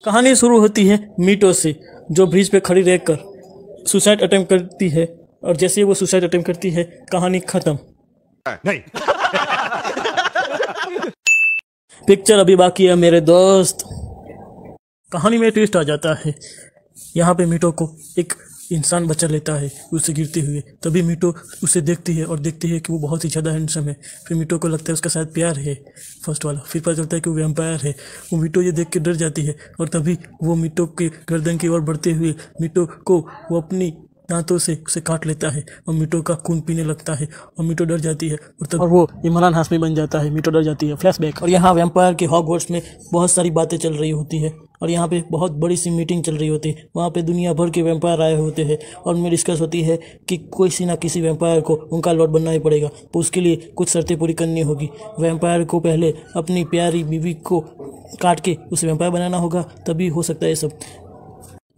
कहानी शुरू होती है मीटो से, जो ब्रिज पे खड़ी रहकर सुसाइड अटेम्प्ट करती है, और जैसे ही वो सुसाइड अटेम्प्ट करती है कहानी खत्म। नहीं। पिक्चर अभी बाकी है मेरे दोस्त। कहानी में ट्विस्ट आ जाता है। यहाँ पे मीटो को एक इंसान बचा लेता है उससे गिरते हुए। तभी मीटो उसे देखती है और देखती है कि वो बहुत ही ज़्यादा हैंडसम है। फिर मीटो को लगता है उसका शायद प्यार है फर्स्ट वाला। फिर पता चलता है कि वो वैम्पायर है। वो मीटो ये देख के डर जाती है और तभी वो मीटो के गर्दन की ओर बढ़ते हुए मीटो को वो अपनी दांतों से उसे काट लेता है और मीटो का खून पीने लगता है और मीटो डर जाती है और वो इमरान हाशमी बन जाता है। मीटो डर जाती है। फ्लैशबैक। और यहाँ वैम्पायर के हॉगवर्ट्स में बहुत सारी बातें चल रही होती है और यहाँ पे बहुत बड़ी सी मीटिंग चल रही होती है। वहाँ पे दुनिया भर के वैम्पायर आए होते हैं और उनमें डिस्कस होती है कि किसी ना किसी वैम्पायर को उनका लॉर्ड बनना ही पड़ेगा। तो उसके लिए कुछ शर्तें पूरी करनी होगी। वैम्पायर को पहले अपनी प्यारी बीवी को काट के उसे वैम्पायर बनाना होगा, तभी हो सकता है सब।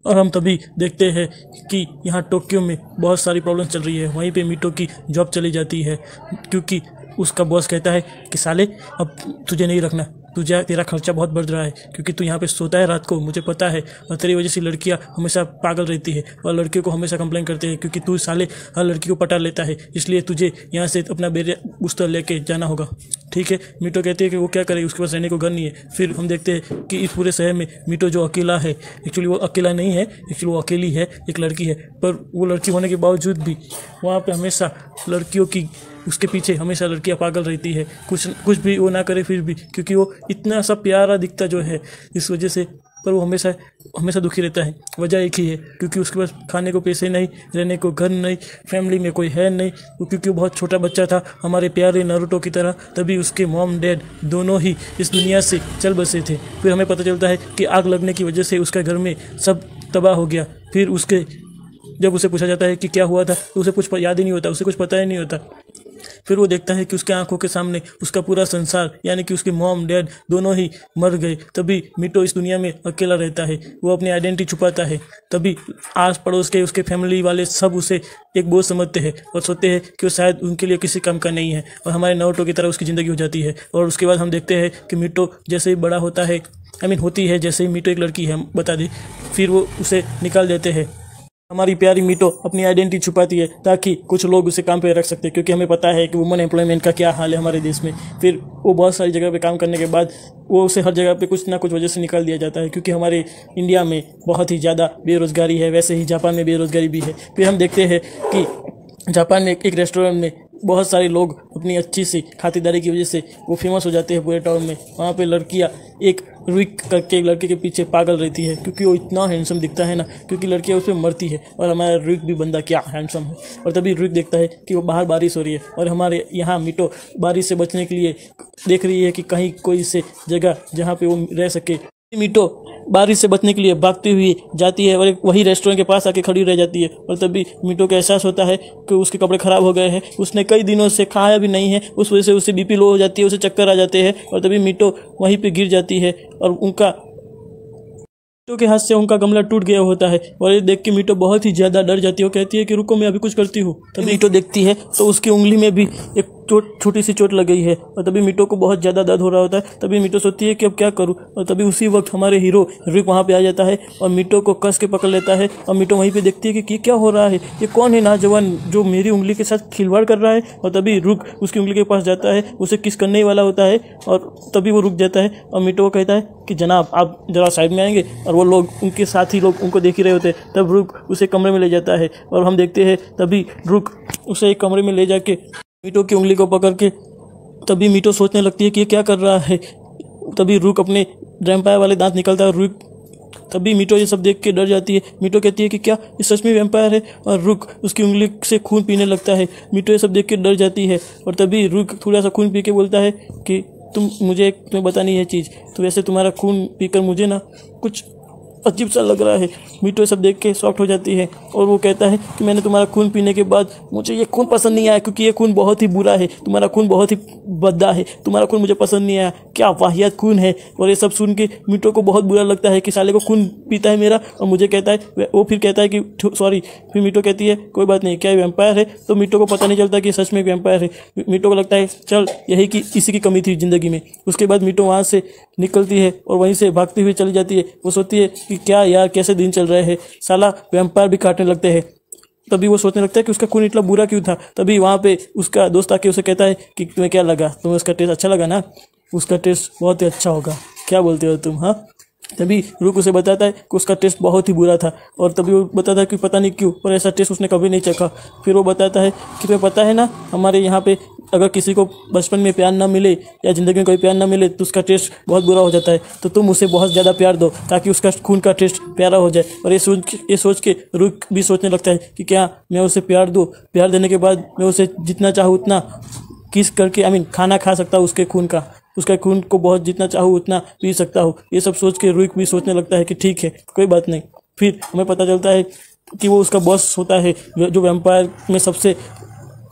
और हम तभी देखते हैं कि यहाँ टोक्यो में बहुत सारी प्रॉब्लम चल रही है। वहीं पे मीटो की जॉब चली जाती है क्योंकि उसका बॉस कहता है कि साले अब तुझे नहीं रखना, तेरा खर्चा बहुत बढ़ रहा है क्योंकि तू यहाँ पे सोता है रात को, मुझे पता है, और तेरी वजह से लड़कियाँ हमेशा पागल रहती है और लड़कियों को हमेशा कंप्लेन करते हैं क्योंकि तू साले हर लड़की को पटा लेता है, इसलिए तुझे यहाँ से अपना बिस्तर लेके जाना होगा। ठीक है। मीटो कहती है कि वो क्या करे, उसके पास रहने को घर नहीं है। फिर हम देखते हैं कि इस पूरे शहर में मीटो जो अकेला है, एक्चुअली वो अकेला नहीं है, एक्चुअली वो अकेली है, एक लड़की है। पर वो लड़की होने के बावजूद भी वहाँ पे हमेशा लड़कियों की, उसके पीछे हमेशा लड़कियां पागल रहती है। कुछ भी वो ना करे फिर भी, क्योंकि वो इतना सा प्यारा दिखता जो है, इस वजह से। पर वो हमेशा दुखी रहता है। वजह एक ही है, क्योंकि उसके पास खाने को पैसे नहीं, रहने को घर नहीं, फैमिली में कोई है नहीं। क्योंकि वो बहुत छोटा बच्चा था हमारे प्यारे नारुतो की तरह, तभी उसके मॉम डैड दोनों ही इस दुनिया से चल बसे थे। फिर हमें पता चलता है कि आग लगने की वजह से उसका घर में सब तबाह हो गया। फिर जब उसे पूछा जाता है कि क्या हुआ था तो उसे कुछ याद ही नहीं होता, उसे कुछ पता ही नहीं होता। फिर वो देखता है कि उसके आंखों के सामने उसका पूरा संसार, यानी कि उसके मॉम डैड दोनों ही मर गए। तभी मीटो इस दुनिया में अकेला रहता है। वो अपनी आइडेंटिटी छुपाता है। तभी आस पड़ोस के उसके फैमिली वाले सब उसे एक बोझ समझते हैं और सोचते हैं कि वो शायद उनके लिए किसी काम का नहीं है, और हमारे नारुतो की तरह उसकी ज़िंदगी हो जाती है। और उसके बाद हम देखते हैं कि मीटो जैसे ही बड़ा होता है, होती है, जैसे ही मीटो एक लड़की है, हम बता दें, फिर वो उसे निकाल देते हैं। हमारी प्यारी मीटो अपनी आइडेंटिटी छुपाती है ताकि कुछ लोग उसे काम पे रख सकते हैं, क्योंकि हमें पता है कि वुमन एम्प्लॉयमेंट का क्या हाल है हमारे देश में। फिर वो बहुत सारी जगह पे काम करने के बाद वो उसे हर जगह पे कुछ ना कुछ वजह से निकाल दिया जाता है, क्योंकि हमारे इंडिया में बहुत ही ज़्यादा बेरोज़गारी है। वैसे ही जापान में बेरोज़गारी भी है। फिर हम देखते हैं कि जापान में एक रेस्टोरेंट में बहुत सारे लोग अपनी अच्छी सी खातिरदारी की वजह से वो फेमस हो जाते हैं पूरे टाउन में। वहाँ पे लड़कियाँ एक रुक करके एक लड़के के पीछे पागल रहती है, क्योंकि वो इतना हैंडसम दिखता है ना, क्योंकि लड़कियाँ उस पर मरती है। और हमारा रुक भी बंदा क्या हैंडसम है। और तभी रुक देखता है कि वो बाहर बारिश हो रही है और हमारे यहाँ मीटो बारिश से बचने के लिए देख रही है कि कहीं कोई से जगह जहाँ पे वो रह सके। मीटो बारिश से बचने के लिए भागती हुई जाती है और एक वही रेस्टोरेंट के पास आके खड़ी रह जाती है। और तभी मीटो को एहसास होता है कि उसके कपड़े खराब हो गए हैं, उसने कई दिनों से खाया भी नहीं है, उस वजह से उसे बीपी लो हो जाती है, उसे चक्कर आ जाते हैं। और तभी मीटो वहीं पे गिर जाती है और मीटो के हाथ से उनका गमला टूट गया होता है। और ये देख के मीटो बहुत ही ज़्यादा डर जाती है। वो कहती है कि रुको, मैं अभी कुछ करती हूँ। तभी मीटो देखती है तो उसकी उंगली में भी एक छोटी सी चोट लग गई है और तभी मीटो को बहुत ज़्यादा दर्द हो रहा होता है। तभी मीटो सोचती है कि अब क्या करूँ। और तभी उसी वक्त हमारे हीरो रुक वहाँ पे आ जाता है और मीटो को कस के पकड़ लेता है। और मीटो वहीं पे देखती है कि क्या हो रहा है, ये कौन है नौजवान जो मेरी उंगली के साथ खिलवाड़ कर रहा है। और तभी रुक उसकी उंगली के पास जाता है, उसे किस करने ही वाला होता है और तभी वो रुक जाता है और मीटो को कहता है कि जनाब आप ज़रा साइड में आएंगे। और वो लोग, उनके साथी लोग उनको देख ही रहे होते हैं। तब रुक उसे कमरे में ले जाता है और हम देखते हैं तभी रुक उसे एक कमरे में ले जाके मीटो की उंगली को पकड़ के, तभी मीटो सोचने लगती है कि ये क्या कर रहा है। तभी रुक अपने वैम्पायर वाले दांत निकलता है। रुक तभी मीटो ये सब देख के डर जाती है। मीटो कहती है कि क्या ये सच में वैम्पायर है, और रुक उसकी उंगली से खून पीने लगता है। मीटो ये सब देख के डर जाती है और तभी रुक थोड़ा सा खून पी के बोलता है कि तुम्हें बतानी है चीज़, तो वैसे तुम्हारा खून पीकर मुझे ना कुछ अजीब सा लग रहा है। मीटो सब देख के शॉक्ट हो जाती है और वो कहता है कि मैंने तुम्हारा खून पीने के बाद मुझे ये खून पसंद नहीं आया, क्योंकि ये खून बहुत ही बुरा है, तुम्हारा खून बहुत ही भद्दा है, तुम्हारा खून मुझे पसंद नहीं आया, क्या वाहियात खून है। और ये सब सुन के मीटो को बहुत बुरा लगता है कि साले को खून पीता है मेरा और मुझे कहता है। वो फिर कहता है कि सॉरी। फिर मीटो कहती है कोई बात नहीं, क्या वैम्पायर है। तो मीटो को पता नहीं चलता कि सच में वैम्पायर है। मीटो को लगता है चल यही की इसी की कमी थी ज़िंदगी में। उसके बाद मीटो वहाँ से निकलती है और वहीं से भागती हुई चली जाती है। वो सोचती है कि क्या यार कैसे दिन चल रहे हैं, साला वैम्पायर भी काटने लगते हैं। तभी वो सोचने लगता है कि उसका खून इतना बुरा क्यों था। तभी वहाँ पे उसका दोस्त आके उसे कहता है कि तुम्हें क्या लगा, तुम्हें उसका टेस्ट अच्छा लगा ना, उसका टेस्ट बहुत ही अच्छा होगा, क्या बोलते हो तुम, हाँ। तभी रुक उसे बताता है कि उसका टेस्ट बहुत ही बुरा था, और तभी वो बताता है कि पता नहीं क्यों, पर ऐसा टेस्ट उसने कभी नहीं चखा। फिर वो बताता है कि तुम्हें पता है ना, हमारे यहाँ पे अगर किसी को बचपन में प्यार ना मिले या ज़िंदगी में कोई प्यार ना मिले तो उसका टेस्ट बहुत बुरा हो जाता है, तो तुम उसे बहुत ज़्यादा प्यार दो ताकि उसका खून का टेस्ट प्यारा हो जाए। और ये सोच के रुक भी सोचने लगता है कि क्या मैं उसे प्यार दूँ, प्यार देने के बाद मैं उसे जितना चाहूँ उतना किस करके खाना खा सकता हूँ उसके खून को बहुत जितना चाहूँ उतना पी सकता हूँ। ये सब सोच के रुक भी सोचने लगता है कि ठीक है कोई बात नहीं। फिर हमें पता चलता है कि वो उसका बॉस होता है जो वैम्पायर में सबसे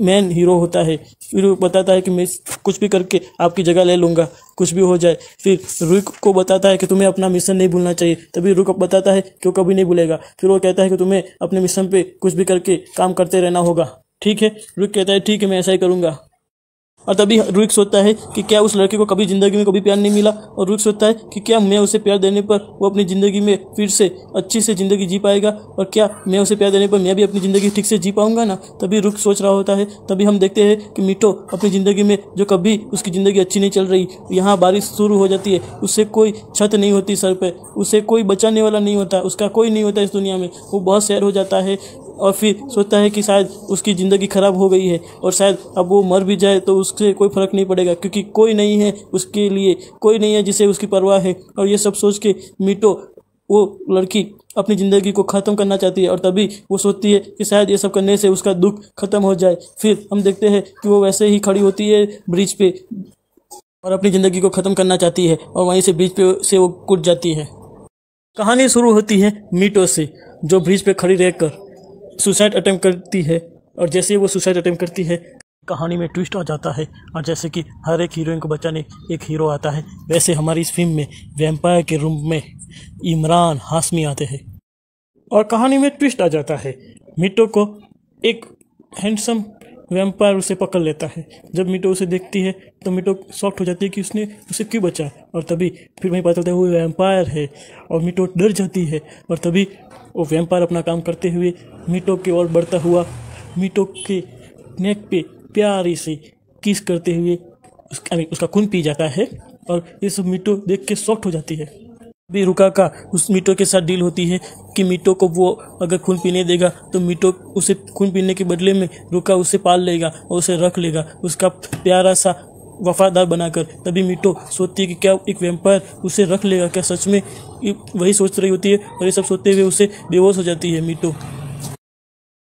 मेन हीरो होता है। फिर वो बताता है कि मैं कुछ भी करके आपकी जगह ले लूँगा, कुछ भी हो जाए। फिर रुक को बताता है कि तुम्हें अपना मिशन नहीं भूलना चाहिए। तभी रुक बताता है कि वो कभी नहीं भूलेगा। फिर वो कहता है कि तुम्हें अपने मिशन पे कुछ भी करके काम करते रहना होगा, ठीक है। रुक कहता है ठीक है मैं ऐसा ही करूँगा। और तभी रुक सोचता है कि क्या उस लड़के को कभी ज़िंदगी में कभी प्यार नहीं मिला, और रुक सोचता है कि क्या मैं उसे प्यार देने पर वो अपनी ज़िंदगी में फिर से अच्छी से ज़िंदगी जी पाएगा, और क्या मैं उसे प्यार देने पर मैं भी अपनी ज़िंदगी ठीक से जी पाऊंगा ना। तभी रुक सोच रहा होता है। तभी हम देखते हैं कि मीटो अपनी ज़िंदगी में जो कभी उसकी ज़िंदगी अच्छी नहीं चल रही, यहाँ बारिश शुरू हो जाती है, उससे कोई छत नहीं होती सर पर, उसे कोई बचाने वाला नहीं होता, उसका कोई नहीं होता इस दुनिया में। वो बहुत सैड हो जाता है और फिर सोचता है कि शायद उसकी ज़िंदगी ख़राब हो गई है, और शायद अब वो मर भी जाए तो उससे कोई फ़र्क नहीं पड़ेगा, क्योंकि कोई नहीं है उसके लिए, कोई नहीं है जिसे उसकी परवाह है। और ये सब सोच के मीटो वो लड़की अपनी ज़िंदगी को ख़त्म करना चाहती है, और तभी वो सोचती है कि शायद ये सब करने से उसका दुख ख़त्म हो जाए। फिर हम देखते हैं कि वो वैसे ही खड़ी होती है ब्रिज पे और अपनी ज़िंदगी को ख़त्म करना चाहती है, और वहीं से ब्रिज पे से वो कूद जाती है। कहानी शुरू होती है मीटो से, जो ब्रिज पे खड़ी रहकर सुसाइड अटेम्प्ट करती है। और जैसे ही वो सुसाइड अटेम्प्ट करती है, कहानी में ट्विस्ट आ जाता है, और जैसे कि हर एक हीरोइन को बचाने एक हीरो आता है, वैसे हमारी इस फिल्म में वैम्पायर के रूम में इमरान हाशमी आते हैं, और कहानी में ट्विस्ट आ जाता है। मीटो को एक हैंडसम वैम्पायर उसे पकड़ लेता है। जब मीटो उसे देखती है तो मीटो शॉक्ड हो जाती है कि उसने उसे क्यों बचाया, और तभी फिर वहीं पता चलता है वो वैम्पायर है, और मीटो डर जाती है। और तभी वो वैम्पायर अपना काम करते हुए मीटो की ओर बढ़ता हुआ मीटो के नेक पे प्यारी सी किस करते हुए उसका खून पी जाता है, और ये सब मीटो देख के शॉक्ड हो जाती है। अभी रुका का उस मीटो के साथ डील होती है कि मीटो को वो अगर खून पीने देगा तो मीटो उसे खून पीने के बदले में रुका उसे पाल लेगा और उसे रख लेगा उसका प्यारा सा वफादार बनाकर। तभी मीटो सोचती है कि क्या एक वैम्पायर उसे रख लेगा, क्या सच में, वही सोच रही होती है, और ये सब सोचते हुए उसे बेहोश हो जाती है।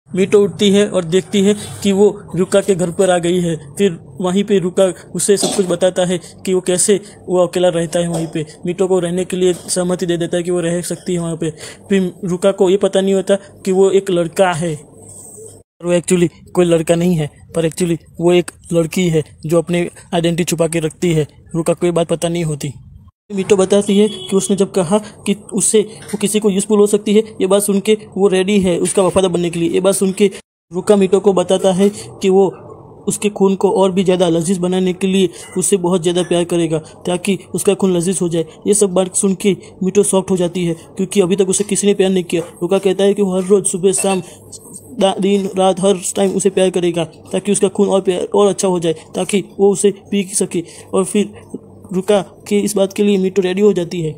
मीटो उठती है और देखती है कि वो रुका के घर पर आ गई है। फिर वहीं पे रुका उसे सब कुछ बताता है कि वो कैसे वो अकेला रहता है वहीं पे। मीटो को रहने के लिए सहमति दे देता है कि वो रह सकती है वहाँ पे। फिर रुका को ये पता नहीं होता कि वो एक लड़का है, वो एक्चुअली कोई लड़का नहीं है, पर एक्चुअली वो एक लड़की है जो अपनी आइडेंटिटी छुपा के रखती है। रुका को ये बात पता नहीं होती। मीटो बताती है कि उसने जब कहा कि उससे वो किसी को यूज़फुल हो सकती है, ये बात सुन के वो रेडी है उसका वफादार बनने के लिए। ये बात सुन के रुका मीटो को बताता है कि वो उसके खून को और भी ज़्यादा लजीज बनाने के लिए उससे बहुत ज़्यादा प्यार करेगा ताकि उसका खून लजीज हो जाए। ये सब बात सुन के मीटो शॉक्ड हो जाती है, क्योंकि अभी तक उसे किसी ने प्यार नहीं किया। रुका कहता है कि वो हर रोज़ सुबह शाम दिन रात हर टाइम उसे प्यार करेगा ताकि उसका खून और अच्छा हो जाए, ताकि वो उसे पी सके। और फिर रुका के इस बात के लिए मीटो रेडी हो जाती है।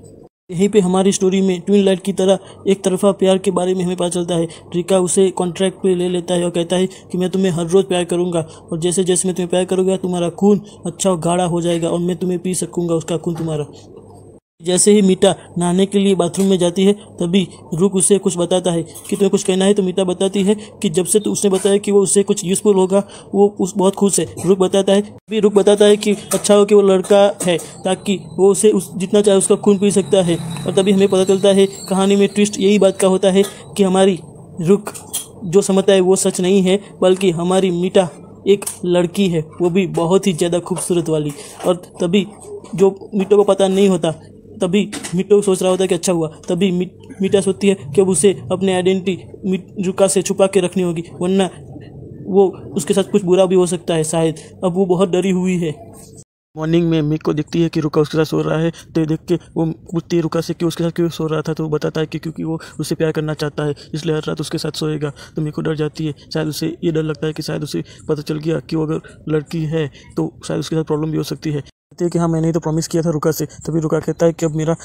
यहीं पे हमारी स्टोरी में ट्विन लाइट की तरह एक तरफा प्यार के बारे में हमें पता चलता है। रिका उसे कॉन्ट्रैक्ट पे ले लेता है और कहता है कि मैं तुम्हें हर रोज़ प्यार करूंगा, और जैसे जैसे मैं तुम्हें प्यार करूंगा तुम्हारा खून अच्छा और गाढ़ा हो जाएगा और मैं तुम्हें पी सकूंगा उसका खून तुम्हारा। जैसे ही मीटा नहाने के लिए बाथरूम में जाती है तभी रुक उसे कुछ बताता है कि तुम्हें कुछ कहना है, तो मीटा बताती है कि जब से तो उसने बताया कि वो उससे कुछ यूज़फुल होगा वो बहुत खुश है। रुक बताता है कि अच्छा हो कि वो लड़का है ताकि वो उसे जितना चाहे उसका खून पी सकता है। और तभी हमें पता चलता है कहानी में ट्विस्ट यही बात का होता है कि हमारी रुक जो समझता है वो सच नहीं है, बल्कि हमारी मीटा एक लड़की है, वो भी बहुत ही ज़्यादा खूबसूरत वाली। और तभी जो मीटो को पता नहीं होता, तभी मीटो सोच रहा होता है कि अच्छा हुआ। तभी मीटा सोचती है कि अब उसे अपने आइडेंटिटी रुका से छुपा के रखनी होगी, वरना वो उसके साथ कुछ बुरा भी हो सकता है शायद। अब वो बहुत डरी हुई है। मॉर्निंग में मिको देखती है कि रुका उसके साथ सो रहा है, तो ये देख के वो पूछती है रुका से कि उसके साथ क्यों सो रहा था, तो वो बताता है कि क्योंकि वो उससे प्यार करना चाहता है, इसलिए हर रात उसके साथ सोएगा। तो मिको डर जाती है, शायद उसे ये डर लगता है कि शायद उसे पता चल गया कि वो अगर लड़की है तो शायद उसके साथ प्रॉब्लम भी हो सकती है। कहती है कि हाँ मैंने ही तो प्रॉमिस किया था रुका से। तभी रुका कहता है कि अब मेरा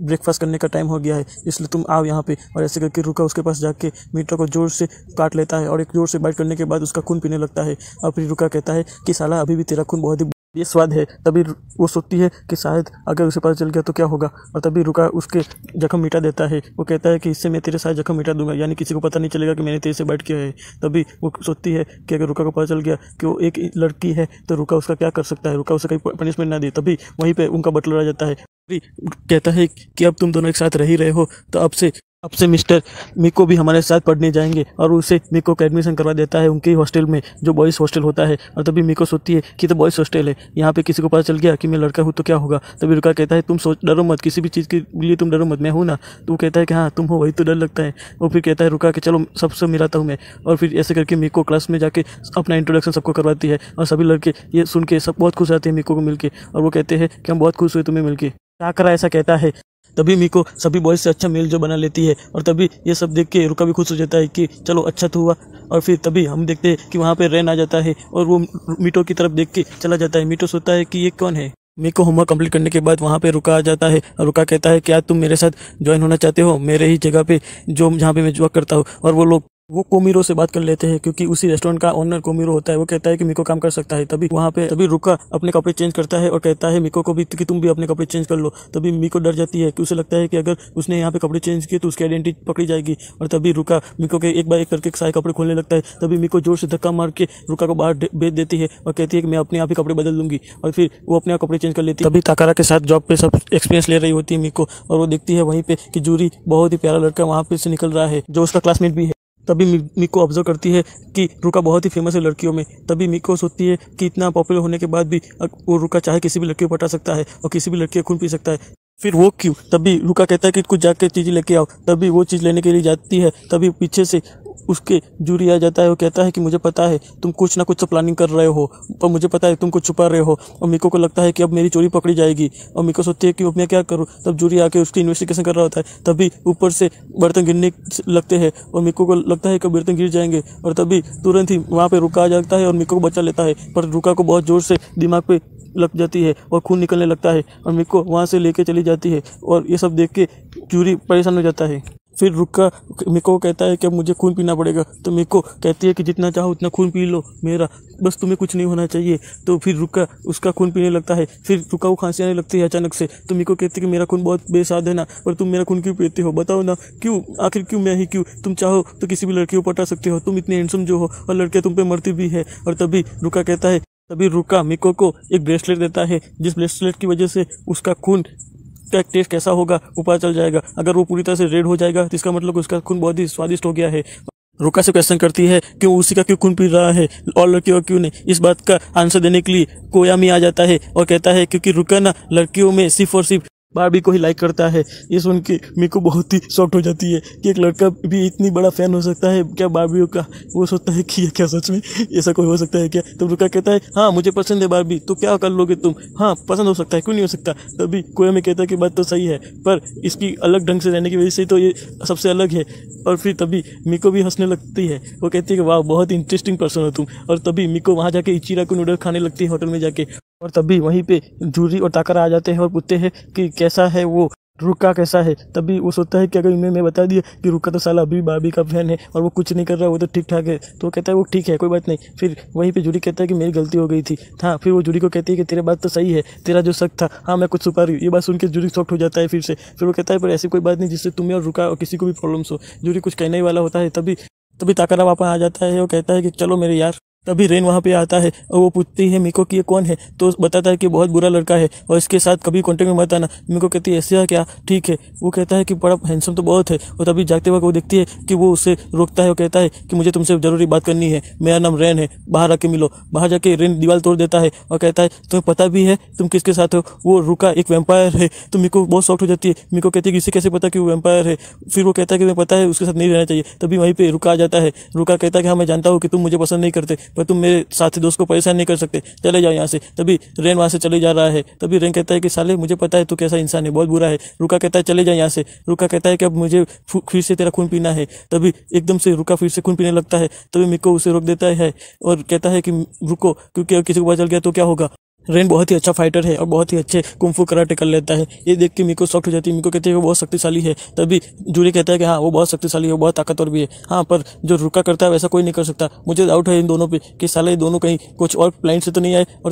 ब्रेकफास्ट करने का टाइम हो गया है, इसलिए तुम आओ यहाँ पे। और ऐसे करके रुका उसके पास जाके मीटो को जोर से काट लेता है और एक जोर से बाइट करने के बाद उसका खून पीने लगता है। और फिर रुका कहता है कि साला अभी भी तेरा खून बहुत ही ये स्वाद है। तभी वो सोचती है कि शायद अगर उसे पता चल गया तो क्या होगा, और तभी रुका उसके जख्म मिटा देता है। वो कहता है कि इससे मैं तेरे सारे जख्म मिटा दूंगा, यानी किसी को पता नहीं चलेगा कि मैंने तेरे से बाइट किया है। तभी वो सोचती है कि अगर रुका को पता चल गया कि वो एक लड़की है तो रुका उसका क्या कर सकता है, रुका उसे कोई पनिशमेंट ना दे। तभी वहीं पर उनका बटलर आ जाता है, कहता है कि अब तुम दोनों एक साथ रह ही रहे हो तो अब से मिस्टर मिको भी हमारे साथ पढ़ने जाएंगे। और उसे मिको का एडमिशन करवा देता है उनके हॉस्टल में, जो बॉयज़ हॉस्टल होता है। और तभी मिको सोचती है कि तो बॉयज़ हॉस्टल है, यहाँ पे किसी को पता चल गया कि मैं लड़का हूँ तो क्या होगा। तभी रुका कहता है तुम डरो मत, किसी भी चीज़ के लिए तुम डरो मत, मैं हूँ ना। तो वो कहता है कि हाँ तुम हो, वही तो डर लगता है। वो फिर कहता है रुका कि चलो सबसे मिलाता हूँ मैं। और फिर ऐसे करके मिको क्लास में जाके अपना इंट्रोडक्शन सबको करवाती है, और सभी लड़के ये सुन के सब बहुत खुश आते हैं मिको को मिलके, और वो कहते हैं कि हम बहुत खुश हुए तुम्हें मिलके। टाकरा ऐसा कहता है। तभी मिको सभी बॉयज से अच्छा मेल जो बना लेती है, और तभी ये सब देख के रुका भी खुश हो जाता है कि चलो अच्छा तो हुआ। और फिर तभी हम देखते हैं कि वहाँ पे रेन आ जाता है और वो मीटो की तरफ देख के चला जाता है। मीटो सोचता है कि ये कौन है। मिको होमवर्क कंप्लीट करने के बाद वहाँ पे रुका आ जाता है, और रुका कहता है क्या तुम मेरे साथ ज्वाइन होना चाहते हो मेरे ही जगह पे जो जहाँ पे मैं जॉब करता हूँ। और वो कोमिरो से बात कर लेते हैं, क्योंकि उसी रेस्टोरेंट का ओनर कोमिरो होता है। वो कहता है कि मिको काम कर सकता है। तभी रुका अपने कपड़े चेंज करता है और कहता है मिको को भी कि तुम भी अपने कपड़े चेंज कर लो। तभी मिको डर जाती है कि उसे लगता है कि अगर उसने यहाँ पे कपड़े चेंज किए तो उसकी आइडेंटिटी पकड़ी जाएगी। और तभी रुका मिको के एक बार एक करके सारे कपड़े खोलने लगता है। तभी मिको जोर से धक्का मार के रुका को बाहर भेज देती है और कहती है कि मैं अपने आप ही कपड़े बदल लूंगी। और फिर वो अपने आप कपड़े चेंज कर लेती है। तभी ताकारा के साथ जॉब पे सब एक्सपीरियंस ले रही होती है मिको, और वो देखती है वहीं पे कि जूरी बहुत ही प्यारा लड़का वहाँ पे से निकल रहा है जो उसका क्लासमेट भी है। तभी मिको ऑब्जर्व करती है कि रुका बहुत ही फेमस है लड़कियों में। तभी मिको सोचती है कि इतना पॉपुलर होने के बाद भी वो रुका चाहे किसी भी लड़की को पटा सकता है और किसी भी लड़की का खून पी सकता है, फिर वो क्यों। तभी रुका कहता है कि कुछ जाकर चीज़ लेके आओ। तभी वो चीज़ लेने के लिए जाती है। तभी पीछे से उसके जूरी आ जाता है। वो कहता है कि मुझे पता है तुम कुछ ना कुछ तो प्लानिंग कर रहे हो, पर मुझे पता है तुम कुछ छुपा रहे हो। और मिको को लगता है कि अब मेरी चोरी पकड़ी जाएगी, और मिको सोचती है कि अब मैं क्या करूं। तब जूरी आके उसकी इन्वेस्टिगेशन कर रहा होता है। तभी ऊपर से बर्तन गिरने लगते हैं और मिको को लगता है कि बर्तन गिर जाएंगे, और तभी तुरंत ही वहाँ पे रुका आ जाता है और मिको को बचा लेता है। पर रुका को बहुत जोर से दिमाग पे लग जाती है और खून निकलने लगता है, और मिको वहाँ से लेके चली जाती है। और ये सब देख के जूरी परेशान हो जाता है। फिर रुका मिको को कहता है कि अब मुझे खून पीना पड़ेगा। तो मिको कहती है कि जितना चाहो उतना खून पी लो मेरा, बस तुम्हें कुछ नहीं होना चाहिए। तो फिर रुका उसका खून पीने लगता है। फिर रुका को खांसी आने लगती है अचानक से। तो मिको कहती है कि मेरा खून बहुत बेसाद है ना, पर तुम मेरा खून क्यों पीते हो, बताओ ना क्यों, आखिर क्यों, मैं ही क्यों। तुम चाहो तो किसी भी लड़की को पटा सकते हो, तुम इतने हैंडसम जो हो, और लड़कियां तुम पे मरती भी है। और तभी रुका मिको को एक ब्रेसलेट देता है, जिस ब्रेसलेट की वजह से उसका खून का टेस्ट कैसा होगा वो पता चल जाएगा। अगर वो पूरी तरह से रेड हो जाएगा तो इसका मतलब उसका खून बहुत ही स्वादिष्ट हो गया है। रुका से क्वेश्चन करती है क्यों उसी का क्यों खून पी रहा है और लड़कियों का क्यों नहीं। इस बात का आंसर देने के लिए कोयामी आ जाता है और कहता है क्योंकि रुका ना लड़कियों में सिर्फ और सिर्फ बार्बी को ही लाइक करता है। ये सुन के मिको बहुत ही शॉक्ड हो जाती है कि एक लड़का भी इतनी बड़ा फैन हो सकता है क्या बार्बियों का। वो सोचता है कि ये क्या सच में ऐसा कोई हो सकता है क्या। तो रुका कहता है हाँ मुझे पसंद है बार्बी, तो क्या कर लोगे तुम, हाँ पसंद हो सकता है, क्यों नहीं हो सकता। तभी कोयामी कहता है कि बात तो सही है, पर इसकी अलग ढंग से रहने की वजह से तो ये सबसे अलग है। और फिर तभी मिको भी हंसने लगती है। वो कहती है कि वाह बहुत इंटरेस्टिंग पर्सन हो तुम। और तभी मिको वहाँ जाके इचिरा को नूडल खाने लगती है होटल में जाके। और तभी वहीं पे जूरी और ताकारा आ जाते हैं और पूछते हैं कि कैसा है वो, रुका कैसा है। तभी वो सोचता है कि अगर मैं बता दिया कि रुका तो साला अभी बार्बी का फैन है और वो कुछ नहीं कर रहा, वो तो ठीक ठाक है, तो वो कहता है वो ठीक है कोई बात नहीं। फिर वहीं पे जूरी कहता है कि मेरी गलती हो गई थी। हाँ फिर वो जूरी को कहती है कि तेरे बात तो सही है, तेरा जो शक था, हाँ मैं कुछ छुपा रही हूँ। ये बात सुन के जूरी शॉक्ड हो जाता है फिर से। फिर वो कहता है पर ऐसी कोई बात नहीं जिससे तुम्हें और रुका और किसी को भी प्रॉब्लम्स हो। जूरी कुछ कहने ही वाला होता है। तभी ताकारा वापस आ जाता है। वो कहता है कि चलो मेरे यार। तभी रेन वहाँ पे आता है और वो पूछती है मिको कि ये कौन है। तो बताता है कि बहुत बुरा लड़का है और इसके साथ कभी कॉन्टेक्ट में मत आना। मिको कहती है ऐसा क्या, ठीक है। वो कहता है कि बड़ा हैंडसम तो बहुत है। और तभी जागते वक्त वो देखती है कि वो उसे रोकता है और कहता है कि मुझे तुमसे जरूरी बात करनी है, मेरा नाम रेन है, बाहर आके मिलो। बाहर जाके रेन दीवार तोड़ देता है और कहता है तुम्हें पता भी है तुम किसके साथ हो, वो रुका एक वैम्पायर है। तो मिको बहुत शॉक्ड हो जाती है। मिको कहती है कि इसे कैसे पता कि वो वैम्पायर है। फिर वो कहता है कि मैं पता है उसके साथ नहीं रहना चाहिए। तभी वहीं पे रुका आ जाता है। रुका कहता है कि हाँ मैं जानता हूँ कि तुम मुझे पसंद नहीं करते, पर तुम मेरे साथी दोस्त को परेशान नहीं कर सकते, चले जाओ यहाँ से। तभी रेन वहाँ से चले जा रहा है। तभी रेन कहता है कि साले मुझे पता है तू कैसा इंसान है, बहुत बुरा है। रुका कहता है चले जा यहाँ से। रुका कहता है कि अब मुझे फिर से तेरा खून पीना है। तभी एकदम से रुका फिर से खून पीने लगता है। तभी मिको उसे रोक देता है और कहता है कि रुको, क्योंकि किसी को पता चल गया तो क्या होगा। रेन बहुत ही अच्छा फाइटर है और बहुत ही अच्छे कुंफू कराटे कर लेता है। ये देख के मिको शॉक्ट हो जाती है। मिको कहती है वो बहुत शक्तिशाली है। तभी जूरी कहता है कि हाँ वो बहुत शक्तिशाली है, वो बहुत ताकतवर भी है। हाँ पर जो रुका करता है वैसा कोई नहीं कर सकता। मुझे डाउट है इन दोनों पे कि साले ये दोनों कहीं कुछ और प्लान से तो नहीं आए। और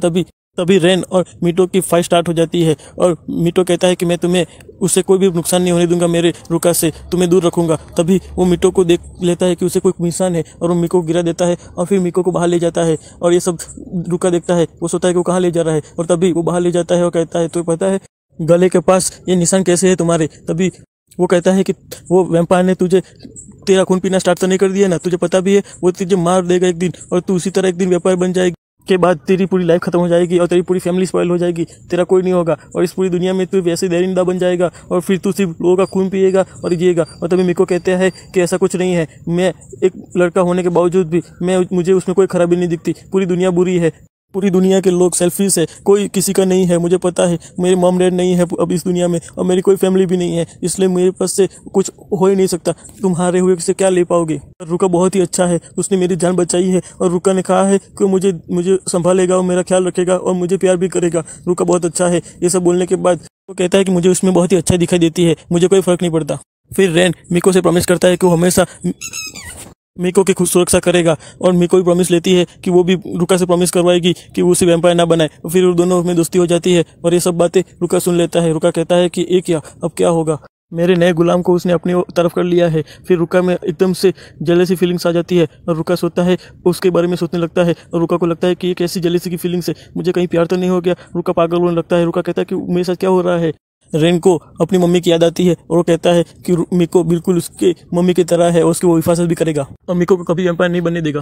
तभी रेन और मीटो की फाइट स्टार्ट हो जाती है और मीटो कहता है कि मैं तुम्हें उससे कोई भी नुकसान नहीं होने दूंगा, मेरे रुका से तुम्हें दूर रखूंगा। तभी वो मीटो को देख लेता है कि उसे कोई निशान है और वो मिको को गिरा देता है और फिर मिको को बाहर ले जाता है। और ये सब रुका देखता है, वो सोचता है कि वो कहाँ ले जा रहा है। और तभी वो बाहर ले जाता है और कहता है तो पता है गले के पास ये निशान कैसे है तुम्हारे। तभी वो कहता है कि वो वैम्पायर ने तुझे तेरा खून पीना स्टार्ट तो नहीं कर दिया ना, तुझे पता भी है वो तुझे मार देगा एक दिन और तू उसी तरह एक दिन वैम्पायर बन जाएगी के बाद तेरी पूरी लाइफ खत्म हो जाएगी और तेरी पूरी फैमिली स्पॉइल हो जाएगी, तेरा कोई नहीं होगा और इस पूरी दुनिया में तू वैसे दरिंदा बन जाएगा और फिर तू सिर्फ लोगों का खून पिएगा और जिएगा। और तभी मिको कहते हैं कि ऐसा कुछ नहीं है, मैं एक लड़का होने के बावजूद भी मुझे उसमें कोई खराबी नहीं दिखती। पूरी दुनिया बुरी है, पूरी दुनिया के लोग सेल्फिश है, कोई किसी का नहीं है। मुझे पता है मेरे मॉम डैड नहीं है अब इस दुनिया में और मेरी कोई फैमिली भी नहीं है, इसलिए मेरे पास से कुछ हो ही नहीं सकता। तुम्हारे हुए से क्या ले पाओगे। रुका बहुत ही अच्छा है, उसने मेरी जान बचाई है और रुका ने कहा है कि मुझे संभालेगा और मेरा ख्याल रखेगा और मुझे प्यार भी करेगा। रुका बहुत अच्छा है। ये सब बोलने के बाद वो कहता है कि मुझे उसमें बहुत ही अच्छा दिखाई देती है, मुझे कोई फर्क नहीं पड़ता। फिर रेन मिको से प्रॉमिस करता है कि वो हमेशा मिको की खुद सुरक्षा करेगा और मिको भी प्रॉमिस लेती है कि वो भी रुका से प्रॉमिस करवाएगी कि वो उसे वैम्पायर ना बनाए। फिर वो दोनों में दोस्ती हो जाती है और ये सब बातें रुका सुन लेता है। रुका कहता है कि क्या अब क्या होगा, मेरे नए गुलाम को उसने अपनी तरफ कर लिया है। फिर रुका में एकदम से जेलसी फीलिंग्स आ जाती है और रुका सोचता है उसके बारे में सोचने लगता है और रुका को लगता है कि ये कैसी जेलसी की फीलिंग्स है, मुझे कहीं प्यार तो नहीं हो गया। रुका पागल होने लगता है। रुका कहता है कि मेरे साथ क्या हो रहा है। रेन को अपनी मम्मी की याद आती है और वो कहता है कि मिको बिल्कुल उसके मम्मी की तरह है और उसकी वो हिफाजत भी करेगा और मिको को कभी एम्पायर नहीं बनने देगा।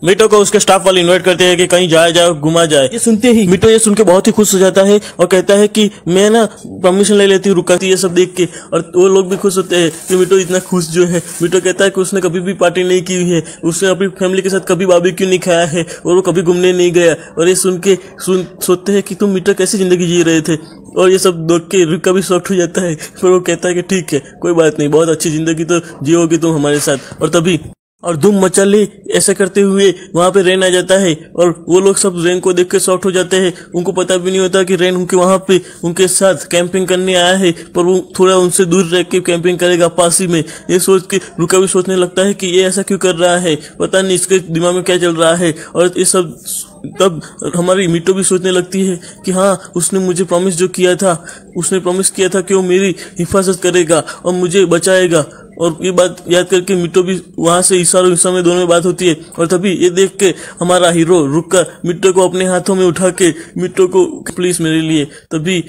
मिटो को उसके स्टाफ वाले इनवाइट करते हैं कि कहीं जाए घुमा जाए। ये सुनते ही मिटो ये सुन के बहुत ही खुश हो जाता है और कहता है कि मैं ना परमिशन ले लेती हूँ रुका ये सब देख के। और वो लोग भी खुश होते हैं कि मिटो इतना खुश जो है। मिटो कहता है कि उसने कभी भी पार्टी नहीं की है, उसने अपनी फैमिली के साथ कभी बारबेक्यू नहीं खाया है और वो कभी घूमने नहीं गया। और ये सुन के सोचते हैं कि तुम मिटो कैसी जिंदगी जी रहे थे। और ये सब देख के रुका भी शॉक्ट हो जाता है। फिर वो कहता है कि ठीक है कोई बात नहीं, बहुत अच्छी जिंदगी तो जियोगी तुम हमारे साथ। और तभी और धूम मचा ले ऐसा करते हुए वहां पे रेन आ जाता है और वो लोग सब रेन को देख के शॉक्ट हो जाते हैं। उनको पता भी नहीं होता कि रेन उनके वहां पे उनके साथ कैंपिंग करने आया है, पर वो थोड़ा उनसे दूर रह के कैंपिंग करेगा पास ही में। ये सोच के रुका भी सोचने लगता है कि ये ऐसा क्यों कर रहा है, पता नहीं इसके दिमाग में क्या चल रहा है। और ये सब तब हमारी मिटो भी सोचने लगती है कि हाँ उसने मुझे प्रॉमिस जो किया था, उसने प्रॉमिस किया था कि वो मेरी हिफाजत करेगा और मुझे बचाएगा। और ये बात याद करके मिटो भी वहां से इशारों में दोनों में बात होती है। और तभी ये देख के हमारा हीरो रुका मिटो को अपने हाथों में उठा के मिटो को प्लीज मेरे लिए। तभी